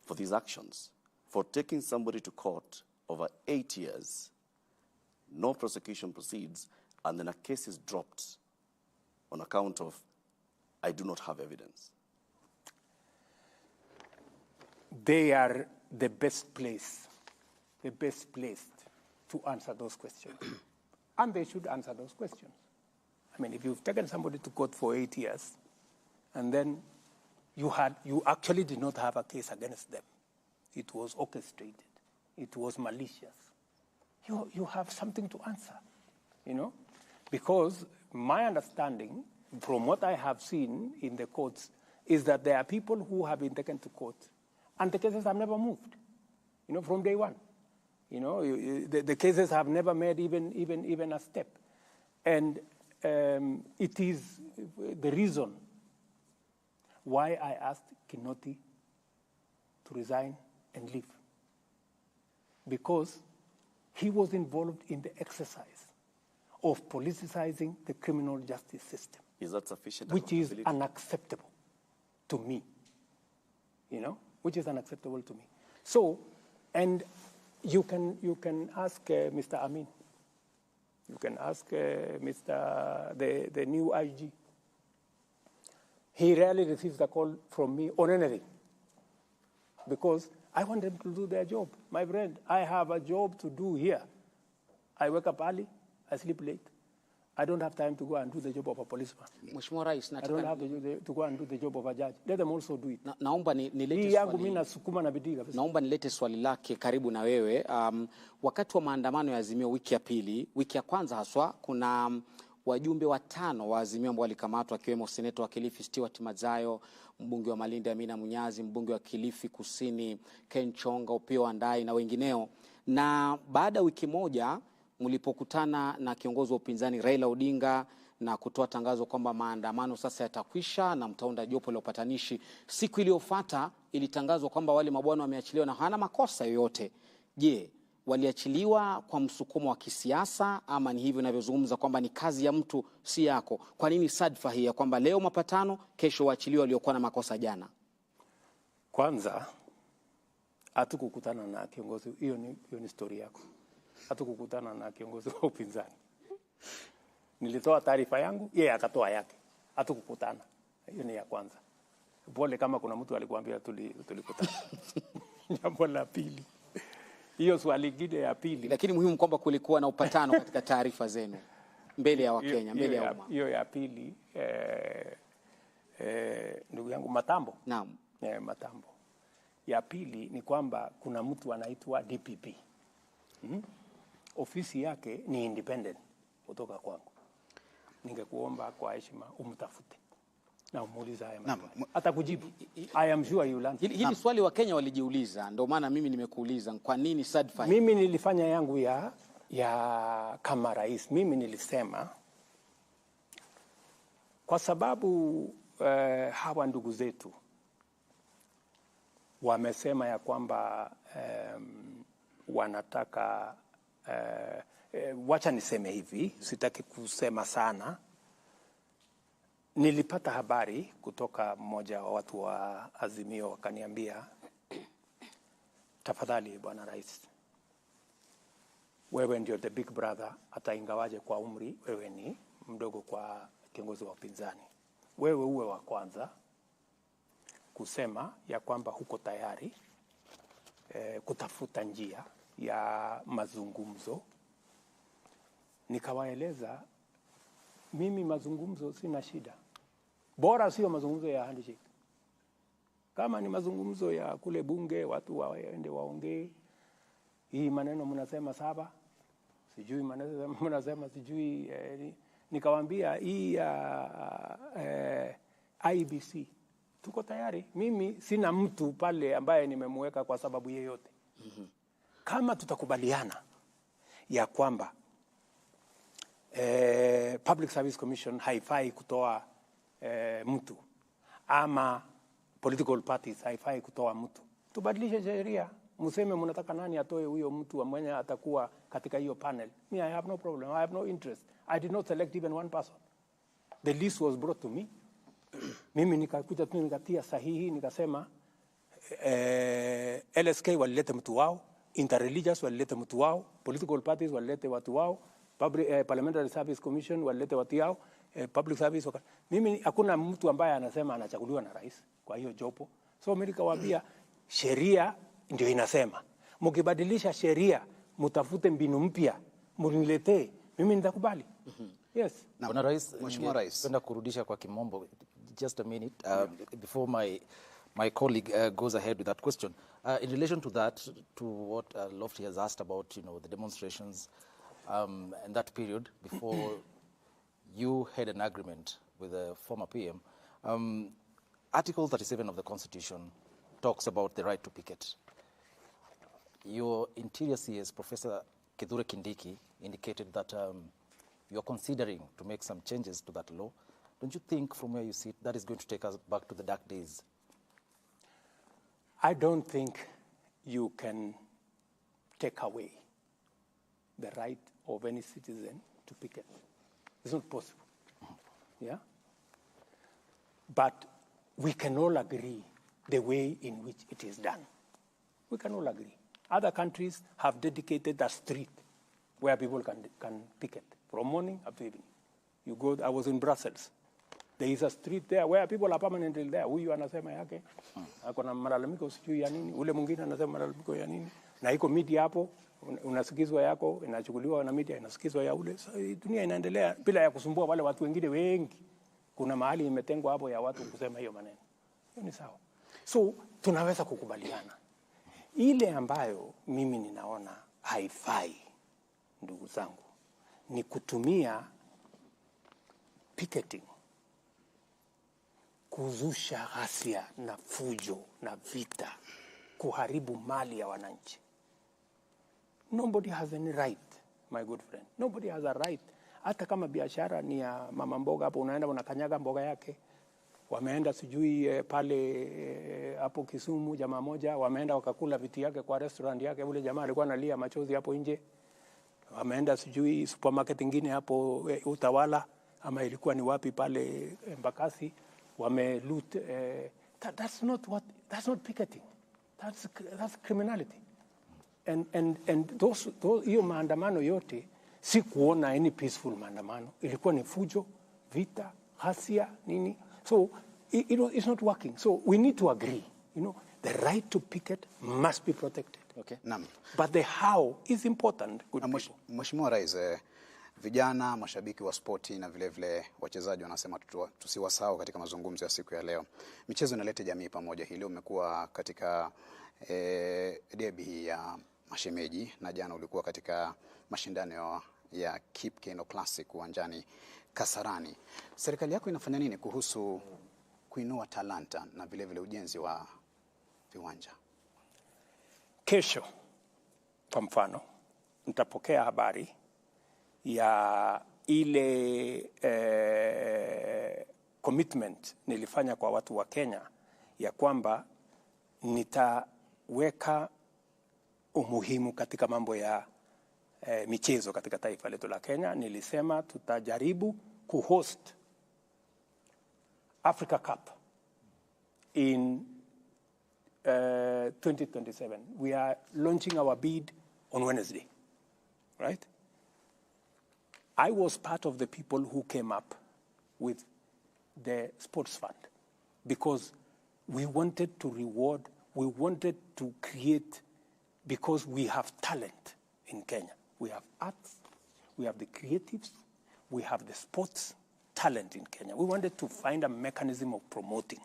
for these actions, for taking somebody to court over 8 years, no prosecution proceeds, and then a case is dropped on account of, I do not have evidence? They are the best placed to answer those questions. And they should answer those questions. I mean, if you've taken somebody to court for 8 years, and then you actually did not have a case against them, it was orchestrated, it was malicious, you have something to answer, you know? Because my understanding, from what I have seen in the courts, is that there are people who have been taken to court, and the cases have never moved, you know, from day one. You know, the cases have never made even a step. And it is the reason why I asked Kinoti to resign and leave. Because he was involved in the exercise of politicizing the criminal justice system. Is that sufficient? Which is unacceptable to me. You know, which is unacceptable to me. So, and you can ask Mr. Amin. You can ask the new IG. He rarely receives a call from me on anything, because I want them to do their job. My friend, I have a job to do here. I wake up early, I sleep late. I don't have time to go and do the job of a policeman. Mheshimiwa Rais, I don't have to go and do the job of a judge. Let them also do it. Naomba nilete swali lake karibu na wewe. Wakati wa maandamano ya Azimio wiki ya pili, wiki ya kwanza haswa, kuna wajumbe 5 wa Azimio ambao walikamatwa, akiwemo seneta wa Kilifi Stewart Madzayo, mbunge wa Malindi Amina Munyazi, mbunge wa Kilifi Kusini Ken Chonga, Opiyo Wandayi na wengineo. Na baada wiki moja mlipokutana na kiongozi wa upinzani Raila Odinga na kutoa tangazo kwamba maandamano sasa yatakwisha na mtaunda jopo la upatanishi, siku iliyofuata ilitangazwa kwamba wale mabwana wameachiliwa na hana makosa yoyote. Je, waliachiliwa kwa msukumo wa kisiasa, ama ni hivyo ninavyozungumza kwamba ni kazi ya mtu si yako? Kwa nini sadfa hii ya kwamba leo mapatano, kesho waachiliwa waliokuwa na makosa jana? Kwanza, hatukukutana na kiongozi, hiyo ni story yako. Hatukukutana na kiongozi wa upinzani. Nilitoa taarifa yangu, yeye akatoa yake. Hatukukutana. Hiyo ni ya kwanza. Pole kama kuna mtu alikuambia tulikutana. Jambo la pili. Hiyo swali lingine ya pili. Lakini muhimu kwamba kulikuwa na upatano katika taarifa zenu mbele ya Wakenya, mbele ya umma. Hiyo ya pili, ndugu yangu Matambo. Naam. Matambo. Ya pili ni kwamba kuna mtu anaitwa DPP. Ofisi yake ni independent kutoka kwangu. Ningekuomba kwa heshima umtafute na umuulize haya maswali. Atakujibu. I am sure you will answer. Hili swali Wakenya walijiuliza, ndio maana mimi nimekuuliza kwa nini SADF. Mimi nilifanya yangu ya kama rais. Mimi nilisema kwa sababu hawa ndugu zetu wamesema ya kwamba wanataka wacha niseme hivi, sitaki kusema sana. Nilipata habari kutoka mmoja wa watu wa Azimio, wakaniambia, tafadhali bwana rais, wewe ndio the big brother, hata ingawaje kwa umri wewe ni mdogo kwa kiongozi wa upinzani. Wewe uwe wa kwanza kusema ya kwamba huko tayari kutafuta njia ya mazungumzo. Nikawaeleza mimi mazungumzo sina shida. Bora sio mazungumzo ya handshake. Kama ni mazungumzo ya kule bunge, watu waende waongee. Hii maneno mnasema saba, sijui maneno mnasema sijui nikawaambia hii IBC tuko tayari. Mimi sina mtu pale ambaye nimemweka kwa sababu yeyote. Kama tutakubaliana ya kwamba Public Service Commission haifai kutoa mtu, ama political parties haifai kutoa mtu, tubadilishe sheria. Mseme mnataka nani atoe huyo mtu mwenye atakuwa katika hiyo panel. Me, I have no problem. I have no interest. I did not select even one person. The list was brought to me. Mimi nikakuja tu nikatia sahihi, nikasema LSK walilete mtu wao, interreligious walilete mtu wao, political parties walilete watu wao, Parliamentary Service Commission walilete watu wao, public service. Mimi hakuna mtu ambaye anasema anachaguliwa na rais kwa hiyo jopo. So mimi nikawaambia sheria ndio inasema. Mkibadilisha sheria, mtafute mbinu mpya, mniletee. Mimi nitakubali. Yes. Bwana Rais, napenda kurudisha kwa kimombo. Just a minute before my colleague goes ahead with that question. In relation to that, to what Lofty has asked about, the demonstrations and that period before you had an agreement with the former PM, Article 37 of the Constitution talks about the right to picket. Your Interior CS, Professor Kithure Kindiki, indicated that you're considering to make some changes to that law. Don't you think, from where you sit, that is going to take us back to the dark days? I don't think you can take away the right of any citizen to picket. It's not possible. Yeah? But we can all agree the way in which it is done. We can all agree. Other countries have dedicated a street where people can picket from morning up to evening. You go, I was in Brussels. There is a street there where people are permanently there. Huyu anasema yake, akona malalamiko sijui ya nini, ule mwingine anasema malalamiko ya nini. Na iko media hapo, unasikizwa yako, inachukuliwa na media, inasikizwa ya ule. So, dunia inaendelea bila ya kusumbua wale watu wengine wengi. Kuna mahali imetengwa hapo ya watu kusema hiyo maneno. Hiyo ni sawa. So, tunaweza kukubaliana. Ile ambayo mimi ninaona haifai, ndugu zangu, ni kutumia picketing kuzusha ghasia na fujo na vita, kuharibu mali ya wananchi. Nobody has any right, my good friend. Nobody has a right. Hata kama biashara ni ya mama mboga hapo, unaenda unakanyaga mboga yake. Wameenda sijui pale hapo Kisumu, jamaa moja wameenda wakakula vitu yake kwa restaurant yake, ule jamaa alikuwa analia machozi hapo nje. Wameenda sijui supermarket nyingine hapo Utawala, ama ilikuwa ni wapi pale Mbakasi, wameloot. That's not picketing. That's criminality. And those hiyo maandamano yote si kuona any peaceful maandamano. Ilikuwa ni fujo, vita, ghasia, nini. So it's not working. So we need to agree, the right to picket must be protected. Okay. But the how is important. Mheshimiwa Rais, vijana, mashabiki wa spoti na vile vile wachezaji wanasema tusiwasahau katika mazungumzo ya siku ya leo. Michezo inaleta jamii pamoja. Hili umekuwa katika derby ya mashemeji na jana ulikuwa katika mashindano ya Keep Keno Classic uwanjani Kasarani. Serikali yako inafanya nini kuhusu kuinua talanta na vile vile ujenzi wa viwanja? Kesho kwa mfano nitapokea habari ya ile commitment nilifanya kwa watu wa Kenya ya kwamba nitaweka umuhimu katika mambo ya michezo katika taifa letu la Kenya. Nilisema tutajaribu kuhost Africa Cup in 2027. We are launching our bid on Wednesday, right? I was part of the people who came up with the sports fund because we wanted to reward, we wanted to create, because we have talent in Kenya. We have arts, we have the creatives, we have the sports talent in Kenya. We wanted to find a mechanism of promoting.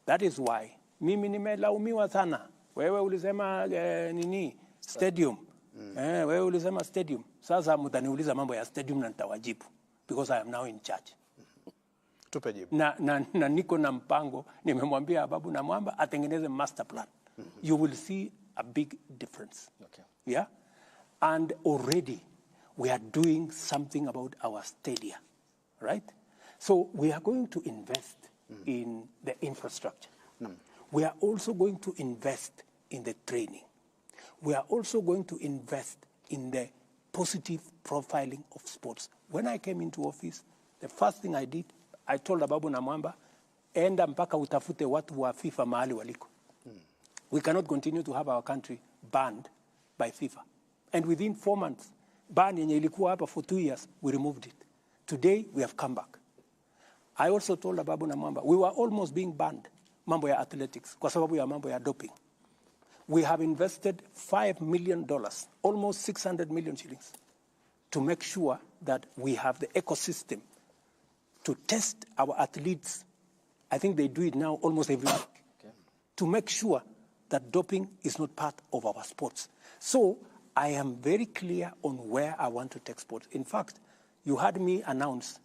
That is why mimi nimelaumiwa sana. Wewe ulisema nini? Stadium. Wewe ulisema stadium. Sasa mtaniuliza mambo ya stadium na nitawajibu because I am now in charge. Tupe jibu. Na niko na mpango, nimemwambia Babu na Mwamba atengeneze master plan. You will see a big difference. Okay. Yeah? And already we are doing something about our stadia, right? So we are going to invest in the infrastructure. We are also going to invest in the training. We are also going to invest in the positive profiling of sports. When I came into office, the first thing I did, I told Babu na Mwamba, enda mpaka utafute watu wa FIFA mahali waliko. We cannot continue to have our country banned by FIFA. And within 4 months, ban yenye ilikuwa hapa for 2 years, we removed it. Today, we have come back. I also told Babu na Mwamba, we were almost being banned, mambo ya athletics, kwa sababu ya mambo ya doping. We have invested $5 million, almost 600 million shillings, to make sure that we have the ecosystem to test our athletes. I think they do it now almost every week, to make sure that doping is not part of our sports. So I am very clear on where I want to take sports. In fact, you heard me announce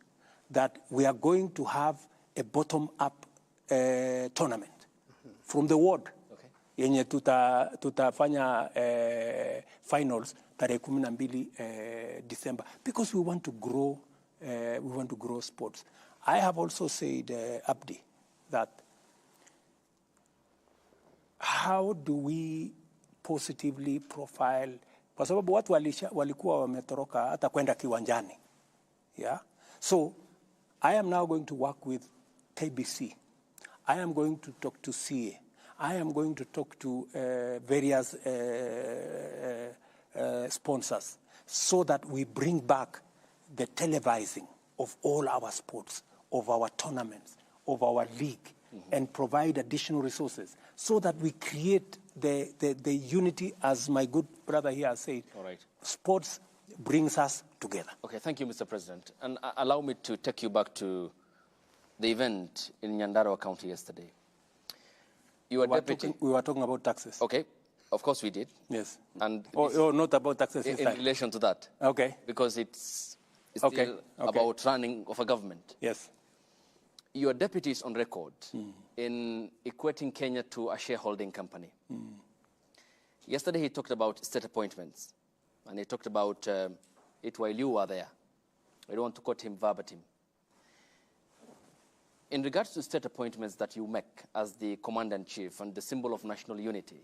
that we are going to have a bottom-up tournament from the world. Yenye tutafanya finals tarehe 12 December, because we want to grow sports. I have also said, Abdi, that how do we positively profile, kwa sababu watu walikuwa wametoroka hata kwenda kiwanjani. Yeah? So I am now going to work with KBC. I am going to talk to CA. I am going to talk to various sponsors so that we bring back the televising of all our sports, of our tournaments, of our league, and provide additional resources so that we create the unity, as my good brother here has said. All right. Sports brings us together. Okay, thank you, Mr. President. And allow me to take you back to the event in Nyandarua County yesterday. You were deputy. We were talking about taxes. Okay, of course we did. Yes. And not about taxes in relation to that. Okay. Because it's still about running of a government. Yes. Your deputy is on record in equating Kenya to a shareholding company. Yesterday he talked about state appointments, and he talked about it while you were there. I don't want to quote him verbatim. In regards to state appointments that you make as the commander-in-chief and the symbol of national unity,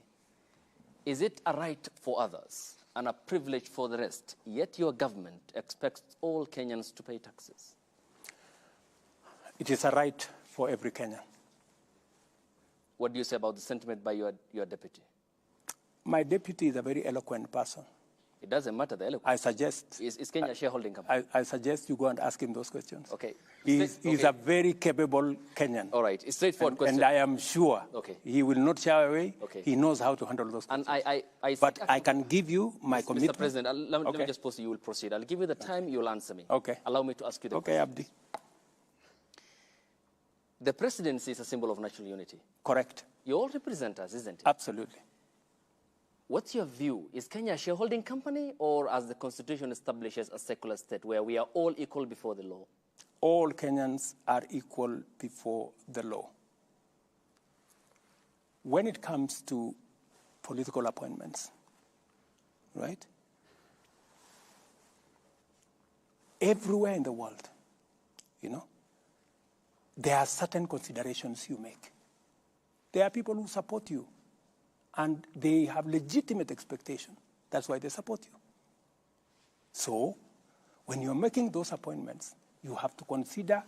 is it a right for others and a privilege for the rest, yet your government expects all Kenyans to pay taxes? It is a right for every Kenyan. What do you say about the sentiment by your deputy? My deputy is a very eloquent person. It doesn't matter the eloquence. I suggest... Is Kenya a shareholding company? I suggest you go and ask him those questions. Okay. He's a very capable Kenyan. All right. It's straightforward question. And I am sure he will not shy away. Okay. He knows how to handle those questions. And but I can give you my commitment. Mr. President, let me just pause you. You will proceed. I'll give you the time. You will answer me. Okay. Allow me to ask you the question. Okay, Abdi. The presidency is a symbol of national unity. Correct. You all represent us, isn't it? Absolutely. What's your view? Is Kenya a shareholding company, or as the Constitution establishes, a secular state where we are all equal before the law? All Kenyans are equal before the law. When it comes to political appointments, right? Everywhere in the world, there are certain considerations you make. There are people who support you, and they have legitimate expectation. That's why they support you. So, when you're making those appointments, you have to consider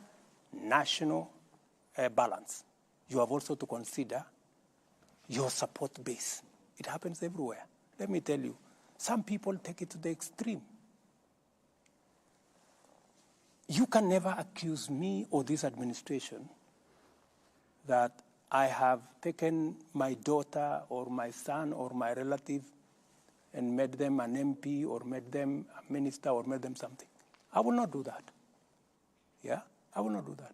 national balance. You have also to consider your support base. It happens everywhere. Let me tell you, some people take it to the extreme. You can never accuse me or this administration that I have taken my daughter or my son or my relative and made them an MP or made them a minister or made them something. I will not do that. Yeah? I will not do that.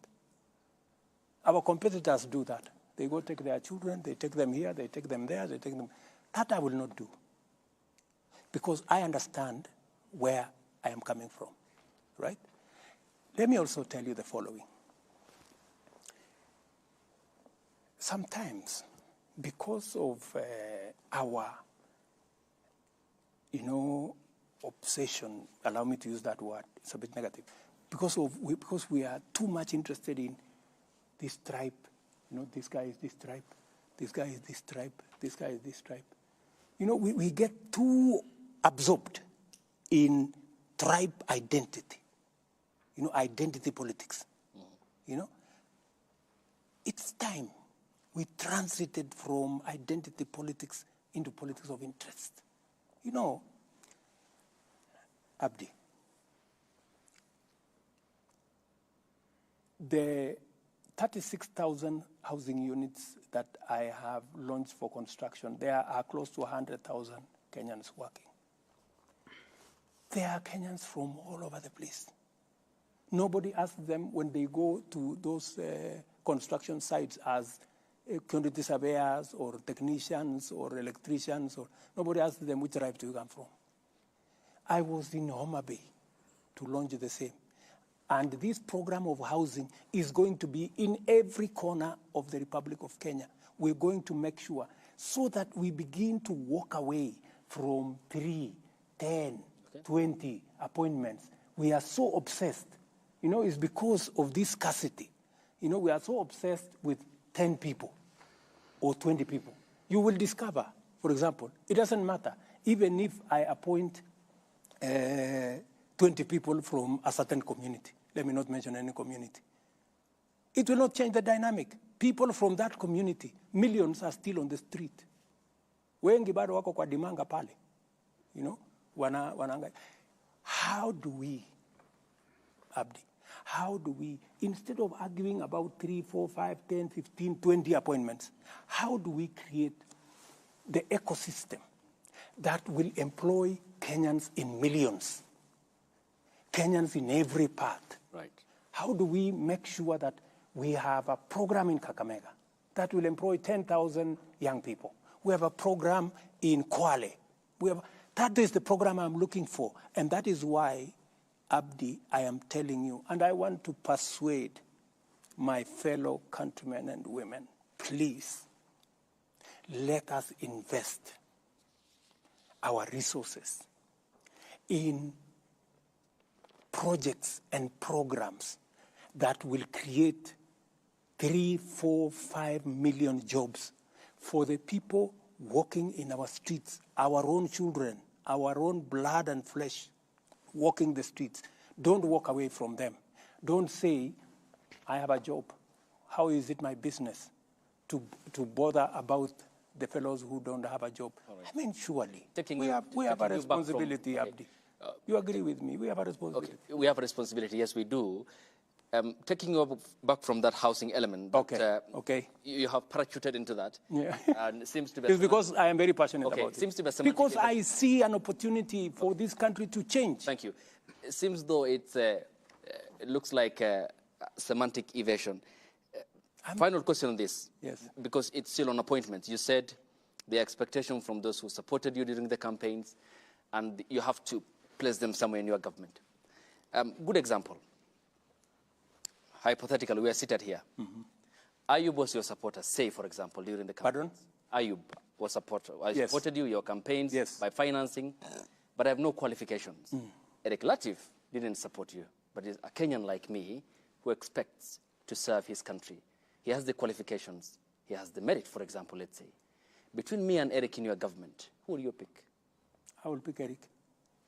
Our competitors do that. They go take their children, they take them here, they take them there, they take them... That I will not do. Because I understand where I am coming from, right? Let me also tell you the following. Sometimes, because of our, obsession, allow me to use that word, it's a bit negative, because we are too much interested in this tribe, this guy is this tribe, this guy is this tribe, this guy is this tribe. We get too absorbed in tribe identity, identity politics. It's time we transited from identity politics into politics of interest. Abdi, the 36,000 housing units that I have launched for construction, there are close to 100,000 Kenyans working. There are Kenyans from all over the place. Nobody asks them when they go to those construction sites as quantity surveyors or technicians or electricians, or nobody asks them which tribe do you come from. I was in Homa Bay to launch the same. And this program of housing is going to be in every corner of the Republic of Kenya. We're going to make sure so that we begin to walk away from 3, 10, 20 appointments. We are so obsessed. It's because of this scarcity. We are so obsessed with 10 people or 20 people. You will discover, for example, it doesn't matter. Even if I appoint 20 people from a certain community, let me not mention any community, it will not change the dynamic. People from that community, millions are still on the street. Wengi bado wako kwa dimanga pale. How do we, Abdi, instead of arguing about 3, 4, 5, 10, 15, 20 appointments, how do we create the ecosystem that will employ Kenyans in millions, Kenyans in every part? Right. How do we make sure that we have a program in Kakamega that will employ 10,000 young people? We have a program in Kwale. That is the program I'm looking for. And that is why, Abdi, I am telling you, and I want to persuade my fellow countrymen and women, please, let us invest our resources in projects and programs that will create 3, 4, 5 million jobs for the people walking in our streets, our own children, our own blood and flesh walking the streets. Don't walk away from them. Don't say, I have a job. How is it my business to bother about the fellows who don't have a job. All right. I mean, surely, Taking we you- have a taking you back from- responsibility, okay. Abdi. You agree with me? We have a responsibility. Okay, we have a responsibility. Yes, we do. Taking you back from that housing element, that, Okay. you have parachuted into that. Yeah. And it seems to be. It's because I am very passionate Okay, about it. seems to be a semantic Because evasion. I see an opportunity for this country to change. Thank you. It seems though it looks like a semantic evasion. Final question on this. Yes. Because it's still on appointments. You said the expectation from those who supported you during the campaigns, and you have to place them somewhere in your government. Good example. Hypothetically, we are seated here. Ayub was your supporter, say, for example, during the campaign. Pardon? Ayub was supporter. I Yes. supported you, your campaigns, Yes. by financing, but I have no qualifications. Eric Latif didn't support you, but is a Kenyan like me who expects to serve his country. He has the qualifications. He has the merit, for example, let's say. Between me and Eric in your government, who will you pick? I will pick Eric.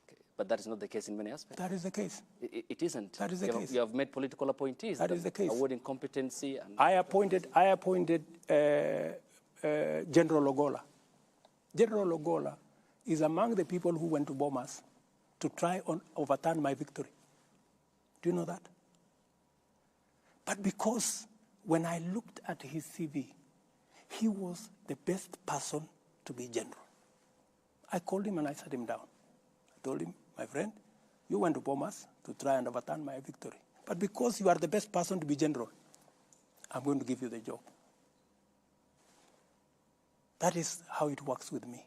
Okay. But that is not the case in many aspects. That is the case. It isn't. That is the case. You have made political appointees. That is the case. Awarding competency. And I appointed General Ogola. General Ogola is among the people who went to Bomas to try and overturn my victory. Do you know that? But because when I looked at his CV, he was the best person to be general. I called him and I sat him down. I told him, my friend, you went to Bomas to try and overturn my victory. But because you are the best person to be general, I'm going to give you the job. That is how it works with me.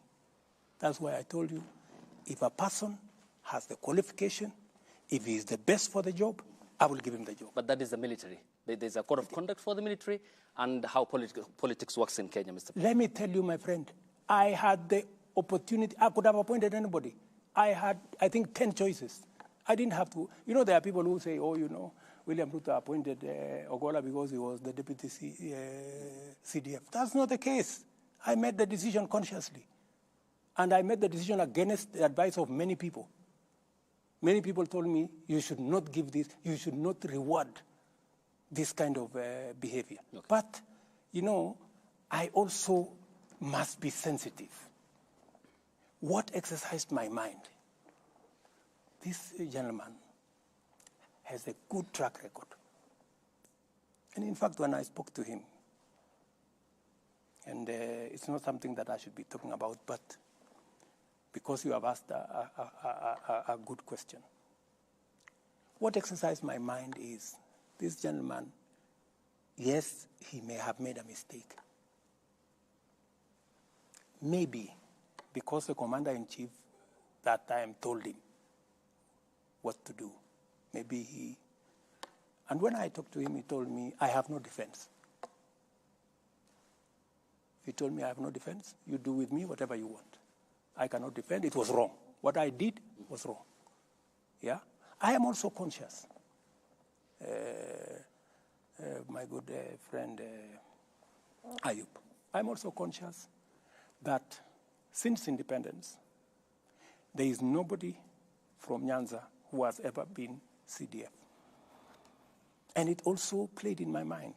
That's why I told you, if a person has the qualification, if he is the best for the job, I will give him the job. But that is the military. There's a code of conduct for the military and how politics works in Kenya, Mr. President. Let me tell you, my friend, I had the opportunity. I could have appointed anybody. I had, I think, 10 choices. I didn't have to. You know, there are people who say, oh, you know, William Ruto appointed Ogola because he was the deputy CDF. That's not the case. I made the decision consciously. And I made the decision against the advice of many people. Many people told me, you should not give this, you should not reward this kind of behavior. Okay. But, you know, I also must be sensitive. What exercised my mind? This gentleman has a good track record. And in fact, when I spoke to him, and it's not something that I should be talking about, but because you have asked a good question. What exercised my mind is this gentleman, yes, he may have made a mistake. Maybe because the commander-in-chief that time told him what to do. Maybe he... And when I talked to him, he told me, I have no defense. He told me, I have no defense. You do with me whatever you want. I cannot defend. It was wrong. What I did was wrong. Yeah? I am also conscious. My good friend Ayub, I'm also conscious that since independence, there is nobody from Nyanza who has ever been CDF. And it also played in my mind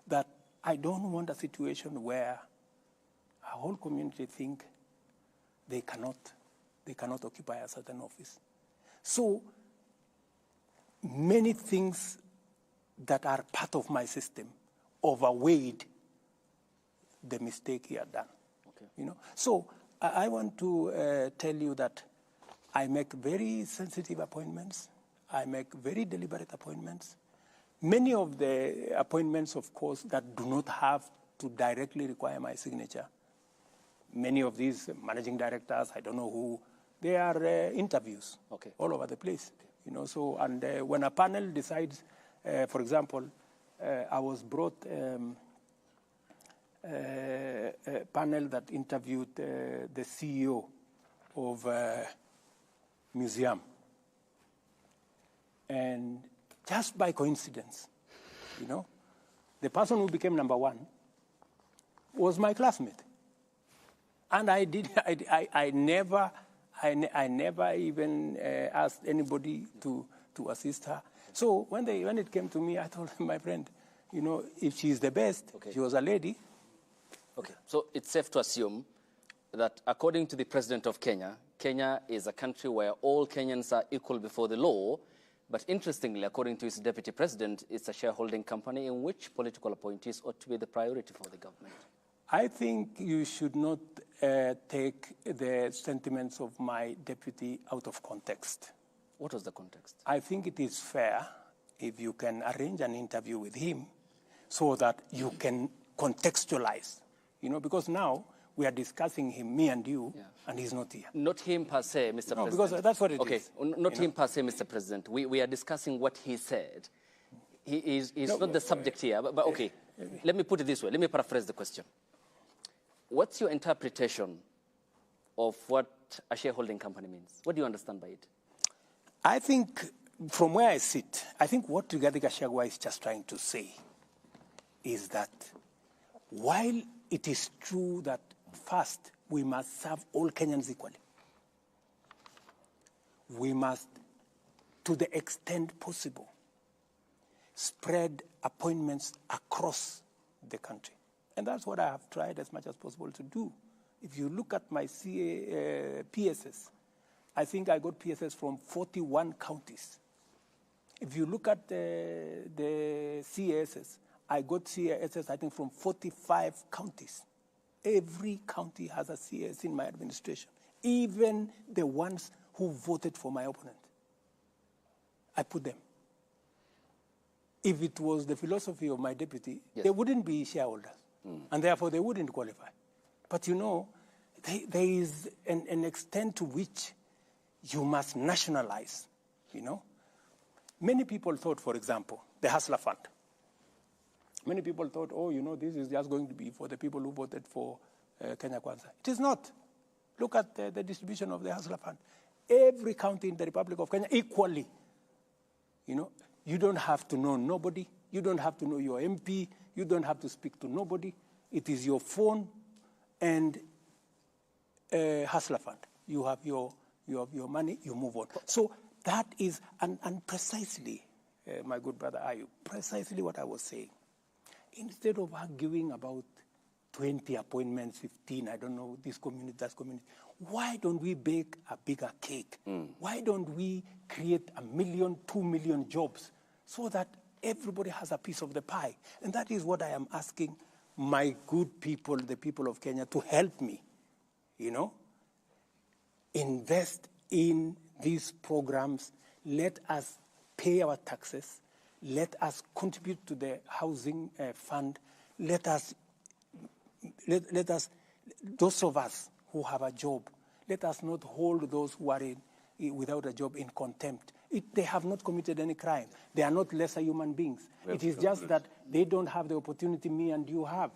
that I don't want a situation where a whole community think they cannot occupy a certain office. So many things that are part of my system overweighed the mistake he had done. Okay. You know? So I want to tell you that I make very sensitive appointments. I make very deliberate appointments. Many of the appointments, of course, that do not have to directly require my signature. Many of these managing directors, I don't know who, they are interviews all over the place. You know, so, and when a panel decides, for example, I was brought a panel that interviewed the CEO of museum. And just by coincidence, you know, the person who became number one was my classmate. And I never even asked anybody to assist her. So when it came to me, I told my friend, you know, if she's the best, she was a lady, Okay, so it's safe to assume that according to the president of Kenya, Kenya is a country where all Kenyans are equal before the law. But interestingly, according to his deputy president, it's a shareholding company in which political appointees ought to be the priority for the government. I think you should not take the sentiments of my deputy out of context. What was the context? I think it is fair if you can arrange an interview with him so that you can contextualize, because now we are discussing him, me and you, and he's not here. Not him per se, Mr. President. No, because that's what it is. Okay, not him per se, Mr. President. We are discussing what he said. He's not the subject here, but okay. Let me put it this way. Let me paraphrase the question. What's your interpretation of what a shareholding company means? What do you understand by it? I think, from where I sit, I think what Rigathi Gachagua is just trying to say is that while it is true that first we must serve all Kenyans equally, we must, to the extent possible, spread appointments across the country. And that's what I have tried as much as possible to do. If you look at my PSS, I think I got PSS from 41 counties. If you look at the CASs, I got CASs, I think, from 45 counties. Every county has a CAS in my administration, even the ones who voted for my opponent. I put them. If it was the philosophy of my deputy, they wouldn't be shareholders, and therefore they wouldn't qualify. But there is an extent to which you must nationalize, Many people thought, for example, the Hustler Fund. Many people thought, this is just going to be for the people who voted for Kenya Kwanza. It is not. Look at the distribution of the Hustler Fund. Every county in the Republic of Kenya, equally. You don't have to know nobody. You don't have to know your MP. You don't have to speak to nobody. It is your phone and Hustler Fund. You have your money, you move on. So that is, and precisely, my good brother Ayub, precisely what I was saying. Instead of arguing about 20 appointments, 15, I don't know, this community, that community, why don't we bake a bigger cake? Why don't we create 1 million, 2 million jobs so that everybody has a piece of the pie? And that is what I am asking my good people, the people of Kenya, to help me, invest in these programs. Let us pay our taxes. Let us contribute to the housing fund. Let us, those of us who have a job, let us not hold those who are without a job in contempt. They have not committed any crime. They are not lesser human beings. It is just that they don't have the opportunity me and you have.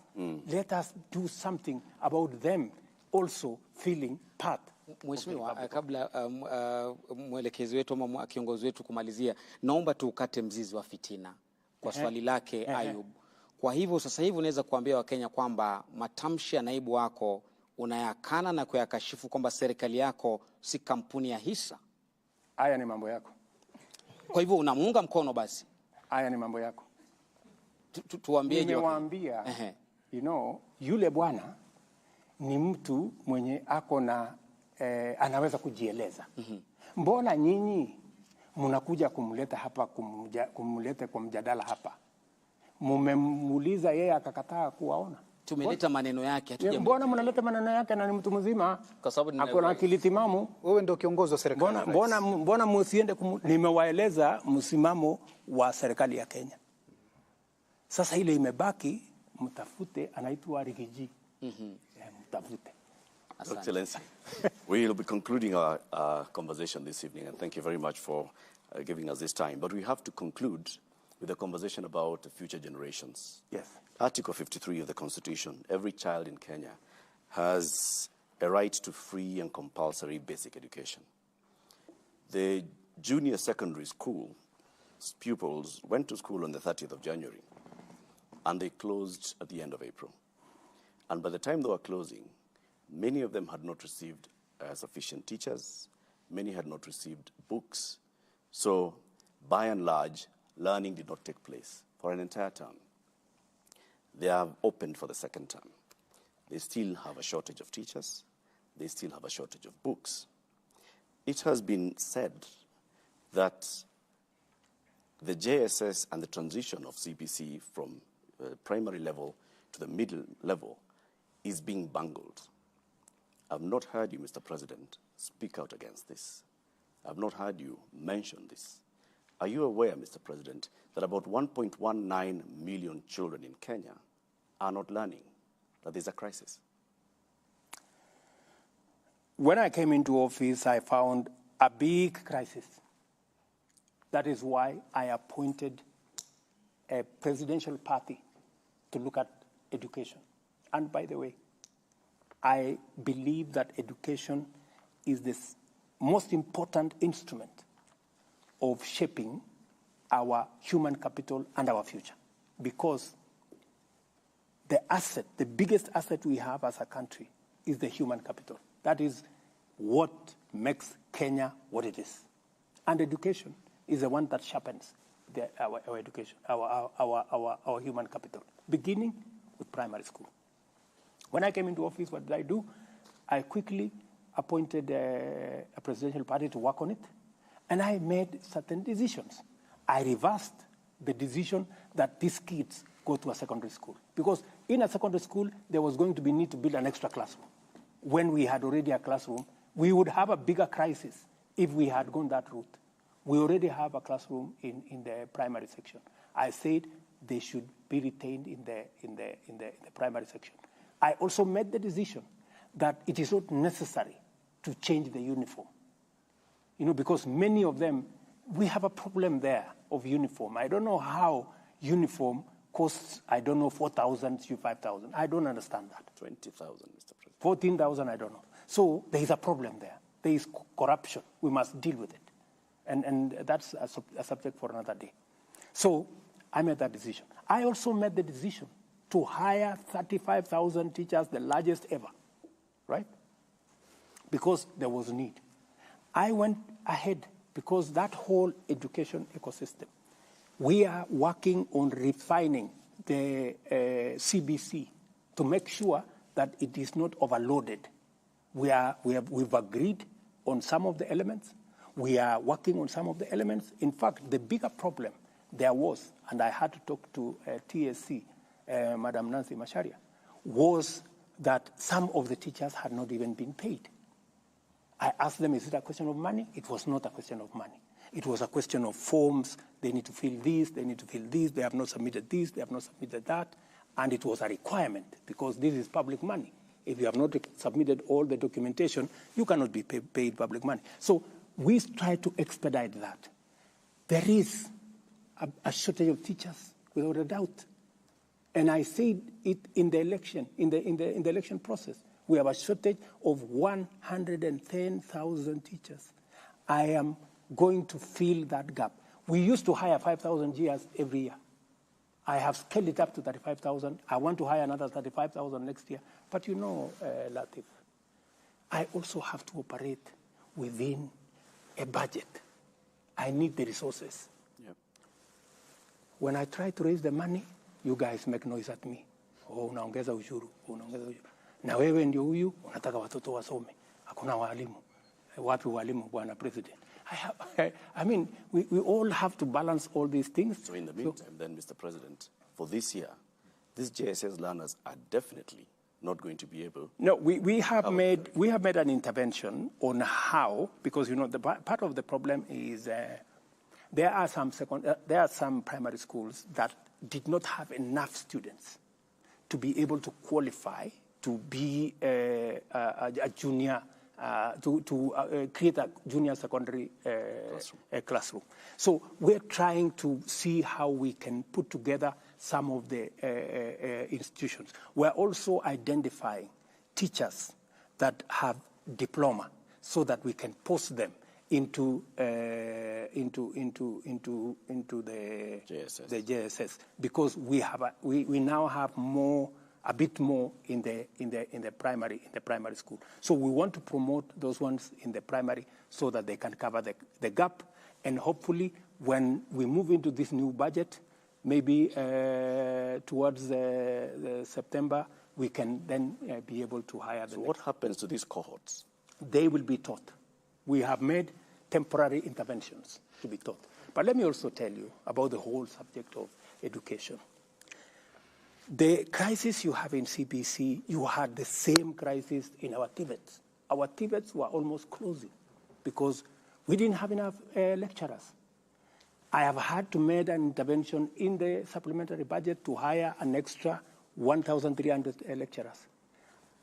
Let us do something about them also feeling part. Mheshimiwa, kabla mwelekezi wetu ama kiongozi wetu kumalizia, naomba tukate mzizi wa fitina kwa swali lake Ayub. Kwa hivyo sasa hivi unaweza kuambia Wakenya kwamba matamshi ya naibu wako unayakana na kuyakashifu kwamba serikali yako si kampuni ya hisa. Haya ni mambo yako. Kwa hivyo unamuunga mkono basi. Haya ni mambo yako. Tuambie nimewaambia, yule bwana ni mtu mwenye ako na anaweza kujieleza. Mbona nyinyi mnakuja kumleta hapa, kumleta kwa mjadala hapa? Mumemuuliza yeye akakataa kuwaona. Tumeleta maneno yake. Mbona mnaleta maneno yake na ni mtu mzima? Kwa sababu ako na akili timamu. Wewe ndio kiongozi wa serikali. Mbona msiende nimewaeleza msimamo wa serikali ya Kenya. Sasa ile imebaki, mtafute, anaitwa Rigiji. Mtafute. Excellency, we will be concluding our conversation this evening, and thank you very much for giving us this time. But we have to conclude with a conversation about the future generations. Yes. Article 53 of the Constitution, every child in Kenya has a right to free and compulsory basic education. The junior secondary school pupils went to school on the 30th of January, and they closed at the end of April. And by the time they were closing, many of them had not received sufficient teachers. Many had not received books. So, by and large, learning did not take place for an entire term. They are opened for the second term. They still have a shortage of teachers. They still have a shortage of books. It has been said that the JSS and the transition of CBC from primary level to the middle level is being bungled. I've not heard you, Mr. President, speak out against this. I've not heard you mention this. Are you aware, Mr. President, that about 1.19 million children in Kenya are not learning, that there's a crisis? When I came into office, I found a big crisis. That is why I appointed a presidential party to look at education. And by the way, I believe that education is the most important instrument of shaping our human capital and our future. Because the biggest asset we have as a country is the human capital. That is what makes Kenya what it is. And education is the one that sharpens our education, our human capital, beginning with primary school. When I came into office, what did I do? I quickly appointed a presidential party to work on it, and I made certain decisions. I reversed the decision that these kids go to a secondary school, because in a secondary school, there was going to be need to build an extra classroom. When we had already a classroom, we would have a bigger crisis if we had gone that route. We already have a classroom in the primary section. I said they should be retained in the primary section. I also made the decision that it is not necessary to change the uniform. Because many of them, we have a problem there of uniform. I don't know how uniform costs, 4,000 to 5,000. I don't understand that. 20,000, Mr. President. 14,000, I don't know. So there is a problem there. There is corruption. We must deal with it. And that's a subject for another day. So I made that decision. I also made the decision to hire 35,000 teachers, the largest ever, right? Because there was a need. I went ahead because that whole education ecosystem, we are working on refining the CBC to make sure that it is not overloaded. We've agreed on some of the elements. We are working on some of the elements. In fact, the bigger problem there was, and I had to talk to TSC, Madam Nancy Macharia, was that some of the teachers had not even been paid. I asked them, is it a question of money? It was not a question of money. It was a question of forms. They need to fill this, they need to fill this, they have not submitted this, they have not submitted that. And it was a requirement because this is public money. If you have not submitted all the documentation, you cannot be paid public money. So we try to expedite that. There is a shortage of teachers, without a doubt. And I said it in the election, in the election process. We have a shortage of 110,000 teachers. I am going to fill that gap. We used to hire 5,000 GRs every year. I have scaled it up to 35,000. I want to hire another 35,000 next year. But Latif, I also have to operate within a budget. I need the resources. Yep. When I try to raise the money, you guys make noise at me. Unaongeza ushuru, unaongeza ushuru. Na wewe ndio huyu, unataka watoto wasome. Hakuna walimu. Wapi walimu, Bwana President? I mean, we all have to balance all these things. So in the meantime, then, Mr. President, for this year, these JSS learners are definitely not going to be able. No, we have made an intervention on how, because the part of the problem is there are some primary schools that did not have enough students to be able to qualify to be a junior. To create a junior secondary classroom. So we're trying to see how we can put together some of the institutions. We're also identifying teachers that have diploma so that we can post them into the JSS, because we now have a bit more in the primary school. So we want to promote those ones in the primary so that they can cover the gap. And hopefully, when we move into this new budget, maybe towards the September, we can then be able to hire them. So what happens to these cohorts? They will be taught. We have made temporary interventions to be taught. But let me also tell you about the whole subject of education. The crisis you have in CBC, you had the same crisis in our TVETs. Our TVETs were almost closing because we didn't have enough lecturers. I have had to make an intervention in the supplementary budget to hire an extra 1,300 lecturers.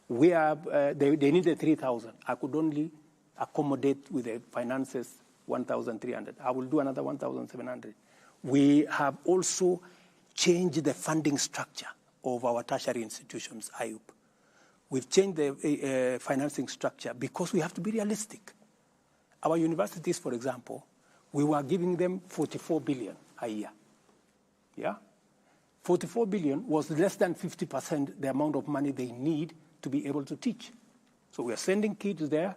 We have, they needed 3,000. I could only accommodate with the finances 1,300. I will do another 1,700. We have also changed the funding structure of our tertiary institutions, IUP. We've changed the financing structure because we have to be realistic. Our universities, for example, we were giving them 44 billion a year. Yeah? 44 billion was less than 50% the amount of money they need to be able to teach. So we are sending kids there.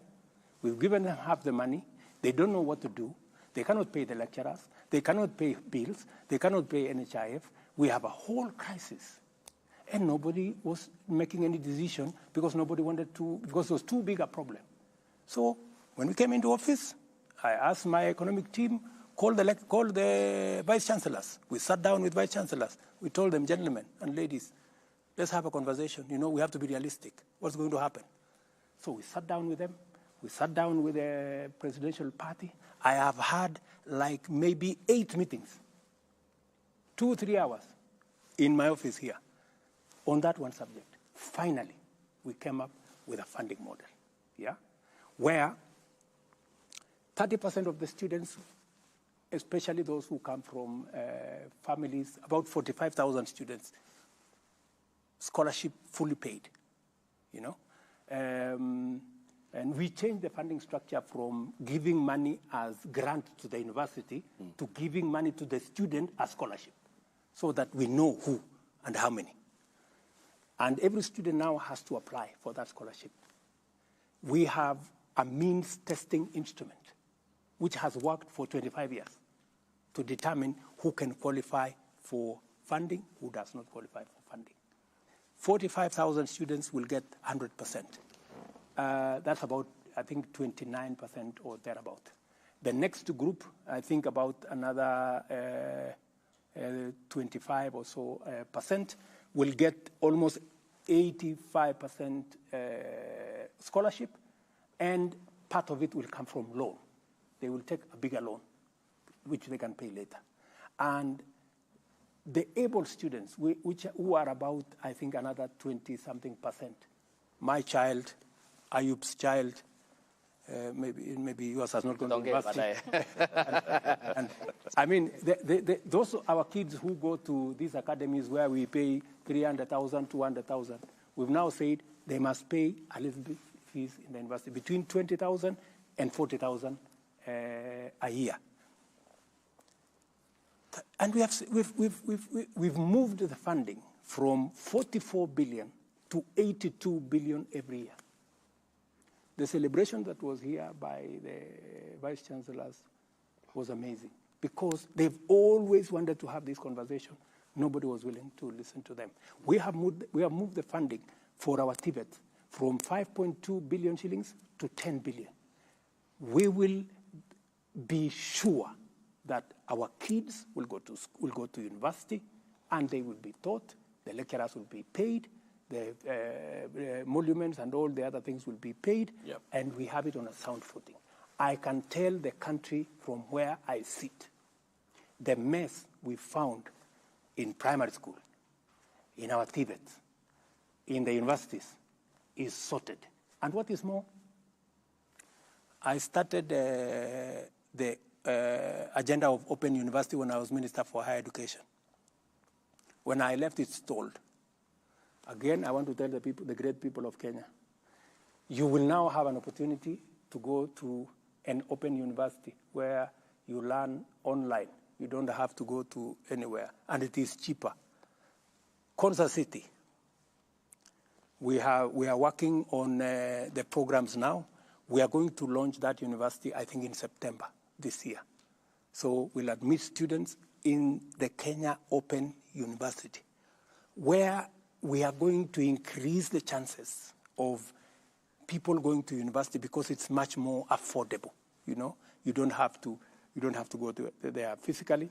We've given them half the money. They don't know what to do. They cannot pay the lecturers. They cannot pay bills. They cannot pay NHIF. We have a whole crisis. And nobody was making any decision because nobody wanted to, because it was too big a problem. So when we came into office, I asked my economic team, call the vice chancellors. We sat down with vice chancellors. We told them, gentlemen and ladies, let's have a conversation. You know, we have to be realistic. What's going to happen? So we sat down with them. We sat down with the presidential party. I have had like maybe 8 meetings, 2 or 3 hours in my office here on that one subject. Finally, we came up with a funding model, yeah, where 30% of the students, especially those who come from families, about 45,000 students, scholarship fully paid, you know. And we changed the funding structure from giving money as grant to the university to giving money to the student as scholarship, so that we know who and how many. And every student now has to apply for that scholarship. We have a means testing instrument, which has worked for 25 years to determine who can qualify for funding, who does not qualify for funding. 45,000 students will get 100%. That's about, I think, 29% or thereabout. The next group, I think about another 25 or so percent, will get almost 85% scholarship, and part of it will come from loan. They will take a bigger loan, which they can pay later. And the able students, who are about, I think, another 20-something%. My child, Ayub's child, maybe yours has not gone to university. and I mean, those are our kids who go to these academies where we pay 300,000, 200,000. We've now said they must pay a little bit fees in the university, between 20,000 and 40,000 a year. And we've moved the funding from 44 billion to 82 billion every year. The celebration that was here by the vice chancellors was amazing because they've always wanted to have this conversation. Nobody was willing to listen to them. We have moved the funding for our TVET from 5.2 billion shillings to 10 billion. We will be sure that our kids will go to university and they will be taught, the lecturers will be paid, the emoluments and all the other things will be paid, and we have it on a sound footing. I can tell the country from where I sit, the mess we found in primary school, in our TVETs, in the universities, is sorted. And what is more, I started the agenda of Open University when I was Minister for Higher Education. When I left, it stalled. Again, I want to tell the people, the great people of Kenya, you will now have an opportunity to go to an open university where you learn online. You don't have to go to anywhere, and it is cheaper. Konza City, we are working on the programs now. We are going to launch that university, I think, in September this year. So we'll admit students in the Kenya Open University, where we are going to increase the chances of people going to university because it's much more affordable. You know, you don't have to go to there physically.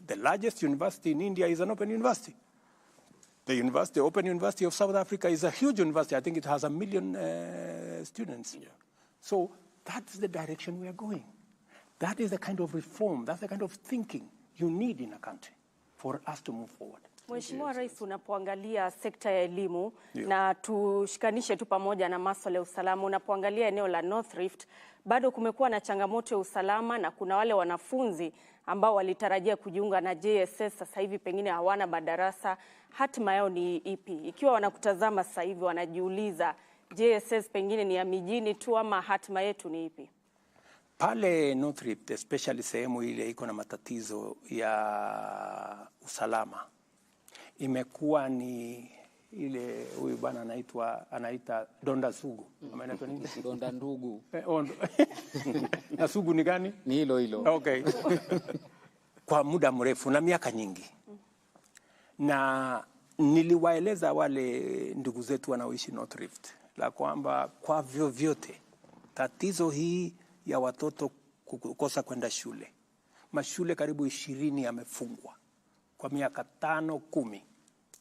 The largest university in India is an open university. The Open University of South Africa is a huge university. I think it has 1 million students. Yeah. So that's the direction we are going. That is the kind of reform, that's the kind of thinking you need in a country for us to move forward. Mheshimiwa Rais, unapoangalia sekta ya elimu na tushikanishe tu pamoja na masuala ya usalama, unapoangalia eneo la North Rift, bado kumekuwa na changamoto ya usalama na kuna wale wanafunzi ambao walitarajia kujiunga na JSS sasa hivi pengine hawana madarasa. Hatima yao ni ipi? Ikiwa wanakutazama sasa hivi wanajiuliza JSS pengine ni ya mijini tu ama hatima yetu ni ipi? Pale North Rift, especially sehemu ile iko na matatizo ya usalama, imekuwa ni ile huyu bwana anaita donda sugu. Anaitwa nini? Donda ndugu. Na sugu ni gani? Ni hilo. Okay. Kwa muda mrefu na miaka nyingi. Na niliwaeleza wale ndugu zetu wanaoishi North Rift la kwamba kwa vyovyote tatizo hii ya watoto kukosa kwenda shule. Mashule karibu 20 yamefungwa kwa miaka 5, 10.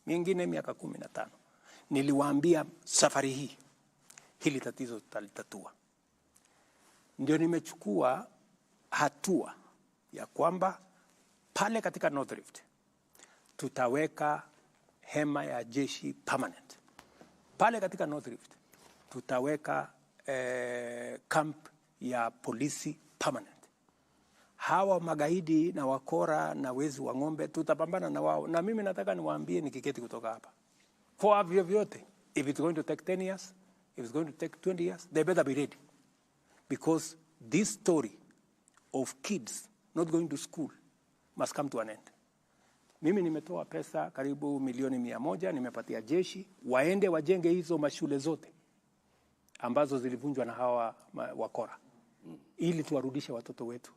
Mingine miaka 15. Niliwaambia safari hii hili tatizo tutalitatua. Ndio nimechukua hatua ya kwamba pale katika North Rift tutaweka hema ya jeshi permanent. Pale katika North Rift tutaweka camp ya polisi permanent. Hawa magaidi na wakora na wezi wa ng'ombe tutapambana na wao. Na mimi nataka niwaambie nikiketi kutoka hapa, kwa vyovyote, if it's going to take 10 years, if it's going to take 20 years, they better be ready. Because this story of kids not going to school must come to an end. Mimi nimetoa pesa karibu milioni 100, nimepatia jeshi waende wajenge hizo mashule zote ambazo zilivunjwa na hawa wakora ili tuwarudishe watoto wetu.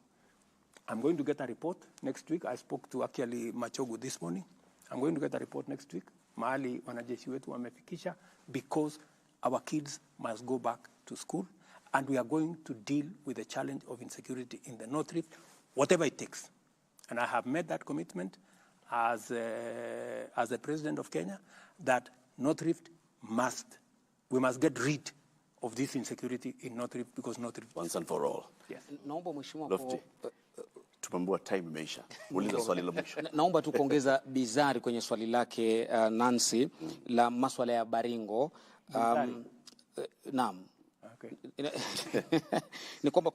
I'm going to get a report next week. I spoke to actually Machogu this morning. I'm going to get a report next week. Mahali wanajeshi wetu wamefikisha, because our kids must go back to school and we are going to deal with the challenge of insecurity in the North Rift, whatever it takes. And I have made that commitment as the President of Kenya that North Rift we must get rid of this insecurity in North Rift, because North Rift once and for all. Yes. Naomba mheshimiwa tumambua time imeisha. Uliza swali la mwisho. Naomba tu kuongeza bizari kwenye swali lake Nancy la masuala ya Baringo. Naam. Okay. Ni kwamba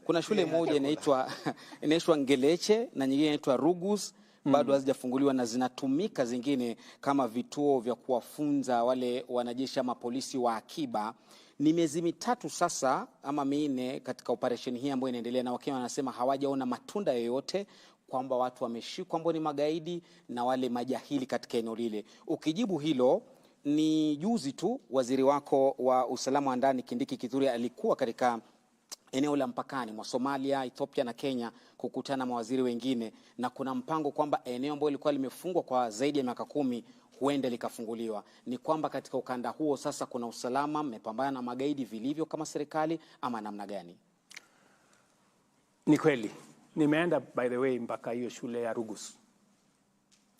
kuna shule moja inaitwa Ngeleche na nyingine inaitwa Rugus, bado hazijafunguliwa na zinatumika zingine kama vituo vya kuwafunza wale wanajeshi ama polisi wa akiba. Ni miezi 3 sasa ama 4 katika operation hii ambayo inaendelea, na Wakenya wanasema hawajaona matunda yoyote kwamba watu wameshikwa ambao ni magaidi na wale majahili katika eneo lile. Ukijibu hilo, ni juzi tu waziri wako wa usalama wa ndani Kindiki Kithure alikuwa katika eneo la mpakani mwa Somalia, Ethiopia na Kenya kukutana na mawaziri wengine, na kuna mpango kwamba eneo ambalo lilikuwa limefungwa kwa zaidi ya miaka 10 huenda likafunguliwa. Ni kwamba katika ukanda huo sasa kuna usalama, mmepambana na magaidi vilivyo kama serikali ama namna gani? Ni kweli. Nimeenda by the way mpaka hiyo shule ya Rugus.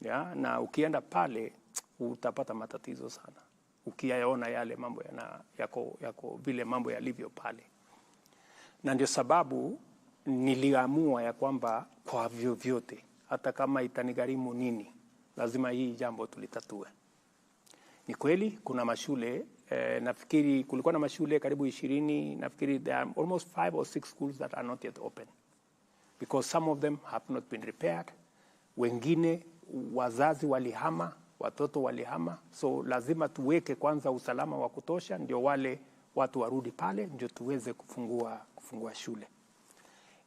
Ya, na ukienda pale utapata matatizo sana. Ukiyaona yale mambo yako vile mambo yalivyo pale. Na ndio sababu niliamua ya kwamba kwa vyovyote, hata kama itanigharimu nini, lazima hii jambo tulitatue. Ni kweli kuna mashule, nafikiri kulikuwa na mashule karibu 20, nafikiri there are almost 5 or 6 schools that are not yet open. Because some of them have not been repaired. Wengine wazazi walihama, watoto walihama. So lazima tuweke kwanza usalama wa kutosha, ndio wale watu warudi pale, ndio tuweze kufungua shule.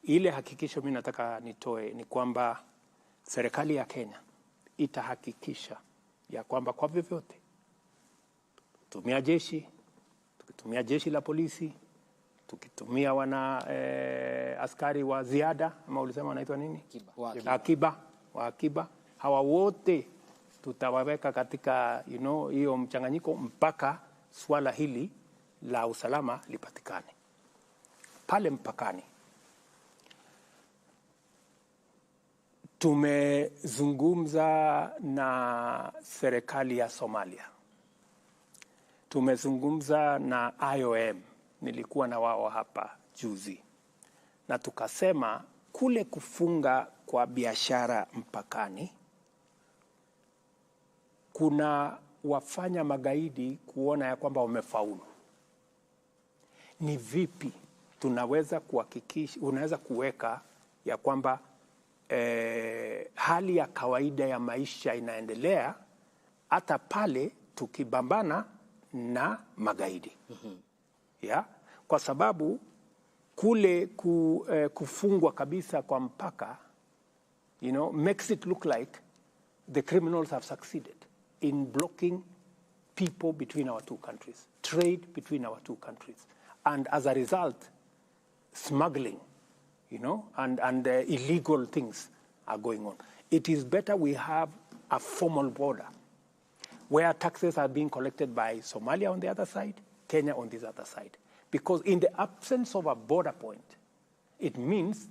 Ile hakikisho mimi nataka nitoe ni kwamba serikali ya Kenya itahakikisha ya kwamba kwa vyovyote tukitumia jeshi la polisi, tukitumia askari wa ziada ama ulisema wanaitwa nini? Akiba. Hawa wote tutawaweka katika hiyo mchanganyiko mpaka swala hili la usalama lipatikane. Pale mpakani tumezungumza na serikali ya Somalia, tumezungumza na IOM, nilikuwa na wao hapa juzi, na tukasema kule kufunga kwa biashara mpakani kuna wafanya magaidi kuona ya kwamba wamefaulu. Ni vipi tunaweza kuhakikisha, unaweza kuweka ya kwamba hali ya kawaida ya maisha inaendelea hata pale tukibambana na magaidi. Ya? Kwa sababu kule kufungwa kabisa kwa mpaka makes it look like the criminals have succeeded in blocking people between our two countries, trade between our two countries, and as a result smuggling and illegal things are going on. It is better we have a formal border where taxes are being collected by Somalia on the other side, Kenya on this other side. Because in the absence of a border point, it means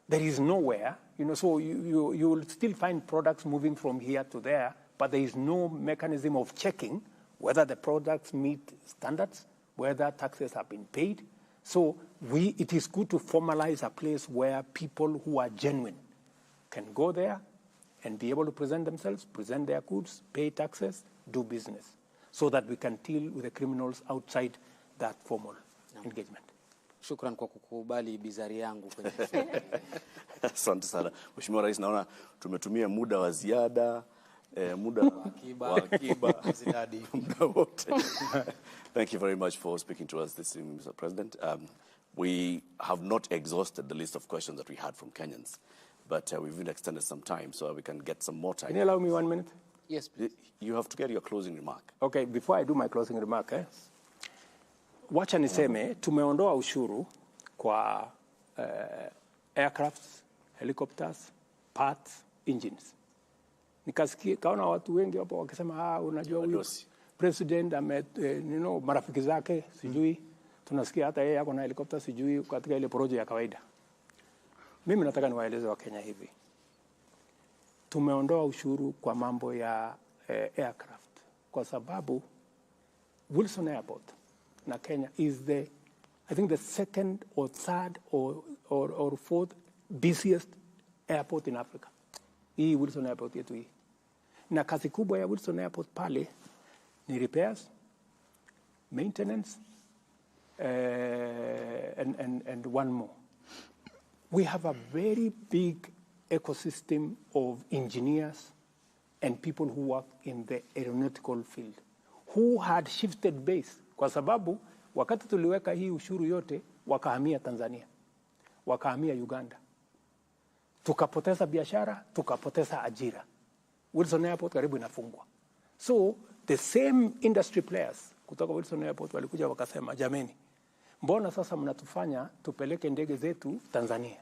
there is nowhere, so you will still find products moving from here to there, but there is no mechanism of checking whether the products meet standards, whether taxes have been paid. So it is good to formalize a place where people who are genuine can go there and be able to present themselves, present their goods, pay taxes, do business, so that we can deal with the criminals outside that formal engagement. Shukran kwa kukubali bizari yangu kwenye. Asante sana. Mheshimiwa Rais, naona tumetumia muda wa ziada, muda wa akiba, muda wote. Thank you very much for speaking to us this evening, Mr. President. We have not exhausted the list of questions that we had from Kenyans, but we've even extended some time so we can get some more time. Can you allow me 1 minute? Yes, please. You have to get your closing remark. Okay, before I do my closing remark, wacha niseme tumeondoa ushuru kwa aircrafts, helicopters, parts, engines. Nikasikia kaona watu wengi hapo wakisema unajua huyu president marafiki zake sijui tunasikia hata yeye yako na helicopter sijui katika ile project ya kawaida. Mimi nataka niwaeleze wa Kenya hivi. Tumeondoa ushuru kwa mambo ya aircraft kwa sababu Wilson Airport na Kenya is I think the second or third or fourth busiest airport in Africa. Hii Wilson Airport yetu hii. Na kazi kubwa ya Wilson Airport pale ni repairs, maintenance, and one more. We have a very big ecosystem of engineers and people who work in the aeronautical field who had shifted base kwa sababu wakati tuliweka hii ushuru yote wakahamia Tanzania, wakahamia Uganda. Tukapoteza biashara, tukapoteza ajira. Wilson Airport karibu inafungwa. So the same industry players kutoka Wilson Airport walikuja wakasema, jameni, mbona sasa mnatufanya tupeleke ndege zetu Tanzania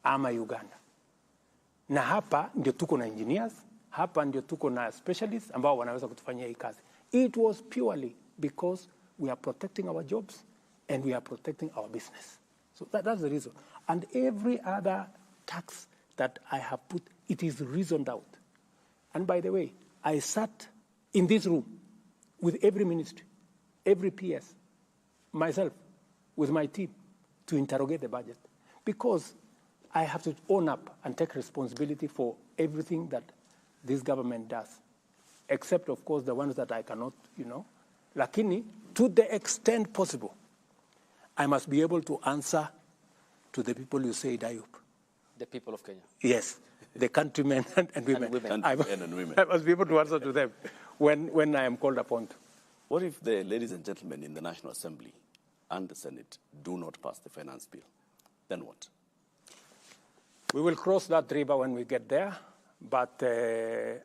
ama Uganda? Na hapa ndio tuko na engineers, hapa ndio tuko na specialists ambao wanaweza kutufanyia hii kazi. It was purely because we are protecting our jobs and we are protecting our business. So that's the reason. And every other tax that I have put, it is reasoned out. And by the way, I sat in this room with every ministry, every PS, myself, with my team, to interrogate the budget. Because I have to own up and take responsibility for everything that this government does. Except, of course, the ones that I cannot, Lakini, to the extent possible, I must be able to answer to the people you say, Ayub. The people of Kenya. Yes, the countrymen and women. And women. I must be able to answer to them when I am called upon to. What if the ladies and gentlemen in the National Assembly and the Senate do not pass the finance bill? Then what? We will cross that river when we get there. But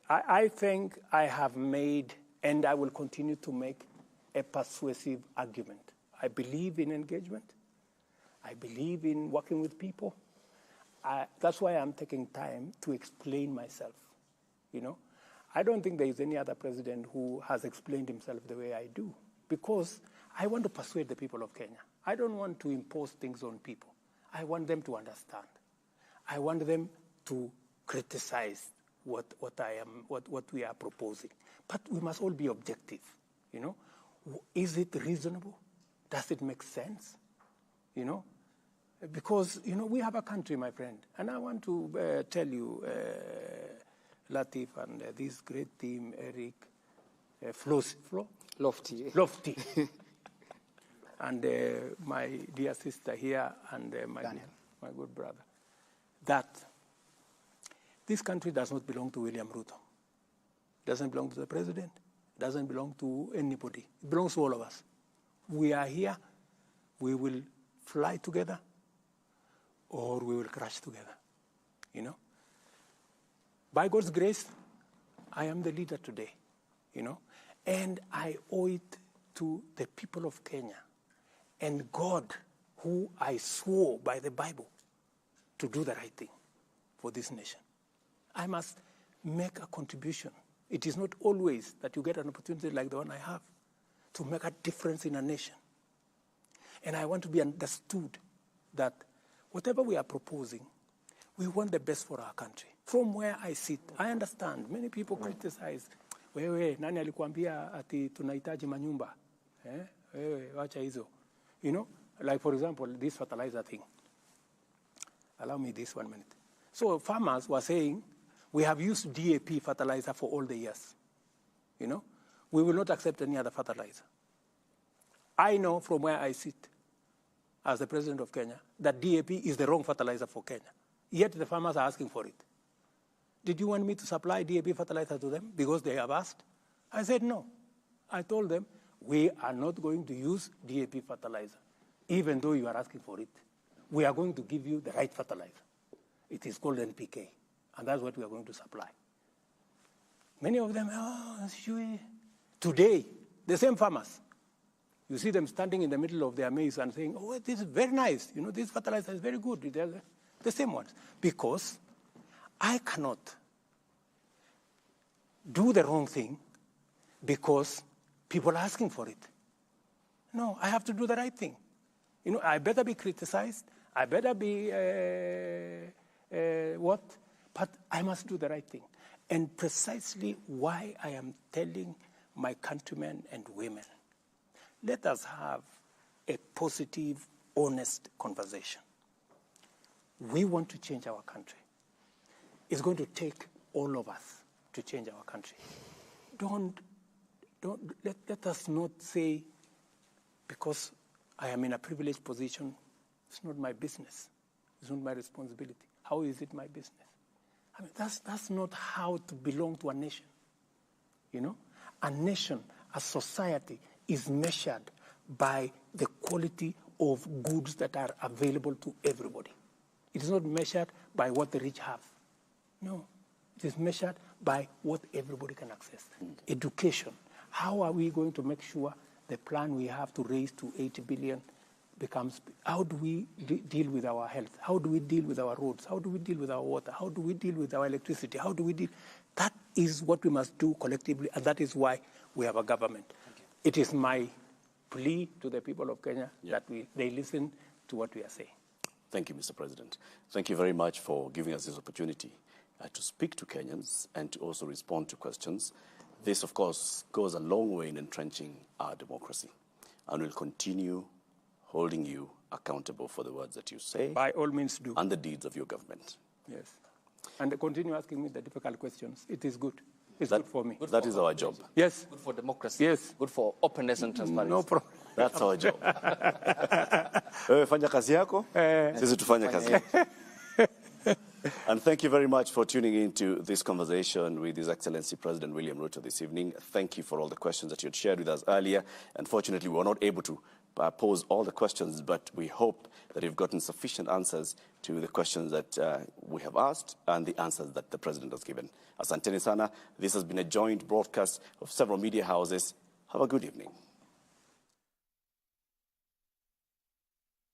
I think I have made, and I will continue to make, a persuasive argument. I believe in engagement. I believe in working with people. That's why I'm taking time to explain myself. I don't think there is any other president who has explained himself the way I do, because I want to persuade the people of Kenya. I don't want to impose things on people. I want them to understand. I want them to criticize what we are proposing. But we must all be objective, you know. Is it reasonable? Does it make sense? You know? Because, you know, we have a country, my friend, and I want to tell you, Latif and this great team, Eric, Lofty, and my dear sister here, and my good brother, that this country does not belong to William Ruto. It doesn't belong to the president. It doesn't belong to anybody. It belongs to all of us. We are here. We will fly together, or we will crash together, you know. By God's grace, I am the leader today, you know, and I owe it to the people of Kenya and God, who I swore by the Bible to do the right thing for this nation. I must make a contribution. It is not always that you get an opportunity like the one I have to make a difference in a nation. And I want to be understood that whatever we are proposing, we want the best for our country. From where I sit, I understand. Many people criticize, wewe, nani alikuambia ati tunahitaji manyumba? Wewe, wacha hizo. You know, like for example, this fertilizer thing. Allow me this 1 minute. So farmers were saying, we have used DAP fertilizer for all the years. You know, we will not accept any other fertilizer. I know from where I sit as the president of Kenya that DAP is the wrong fertilizer for Kenya. Yet the farmers are asking for it. Did you want me to supply DAP fertilizer to them because they have asked? I said no. I told them, we are not going to use DAP fertilizer, even though you are asking for it. We are going to give you the right fertilizer. It is called NPK, and that's what we are going to supply. Many of them, today, the same farmers, you see them standing in the middle of their maize and saying, oh, this is very nice. You know, this fertilizer is very good. They're the same ones. Because I cannot do the wrong thing because people are asking for it. No, I have to do the right thing. You know, I better be criticized. I better be but I must do the right thing. And precisely why I am telling my countrymen and women, let us have a positive, honest conversation. We want to change our country. It's going to take all of us to change our country. Let us not say, because I am in a privileged position, it's not my business. It's not my responsibility. How is it my business? I mean, that's not how to belong to a nation. You know, a nation, a society is measured by the quality of goods that are available to everybody. It is not measured by what the rich have. No, it is measured by what everybody can access. Education. How are we going to make sure the plan we have to raise to 80 billion becomes, how do we deal with our health? How do we deal with our roads? How do we deal with our water? How do we deal with our electricity? How do we deal? That is what we must do collectively, and that is why we have a government. Okay. It is my plea to the people of Kenya that they listen to what we are saying. Thank you, Mr. President. Thank you very much for giving us this opportunity to speak to Kenyans and to also respond to questions. This, of course, goes a long way in entrenching our democracy, and will continue holding you accountable for the words that you say. By all means do. And the deeds of your government. Yes. And continue asking me the difficult questions. It is good. It's good for me. That is our job. Yes. Good for democracy. Yes. Good for openness and transparency. No problem. That's our job. Wewe fanya kazi yako, sisi tufanye kazi yetu. And thank you very much for tuning into this conversation with His Excellency President William Ruto this evening. Thank you for all the questions that you had shared with us earlier. Unfortunately, we were not able to pose all the questions, but we hope that you've gotten sufficient answers to the questions that we have asked and the answers that the President has given. Asanteni sana. This has been a joint broadcast of several media houses. Have a good evening.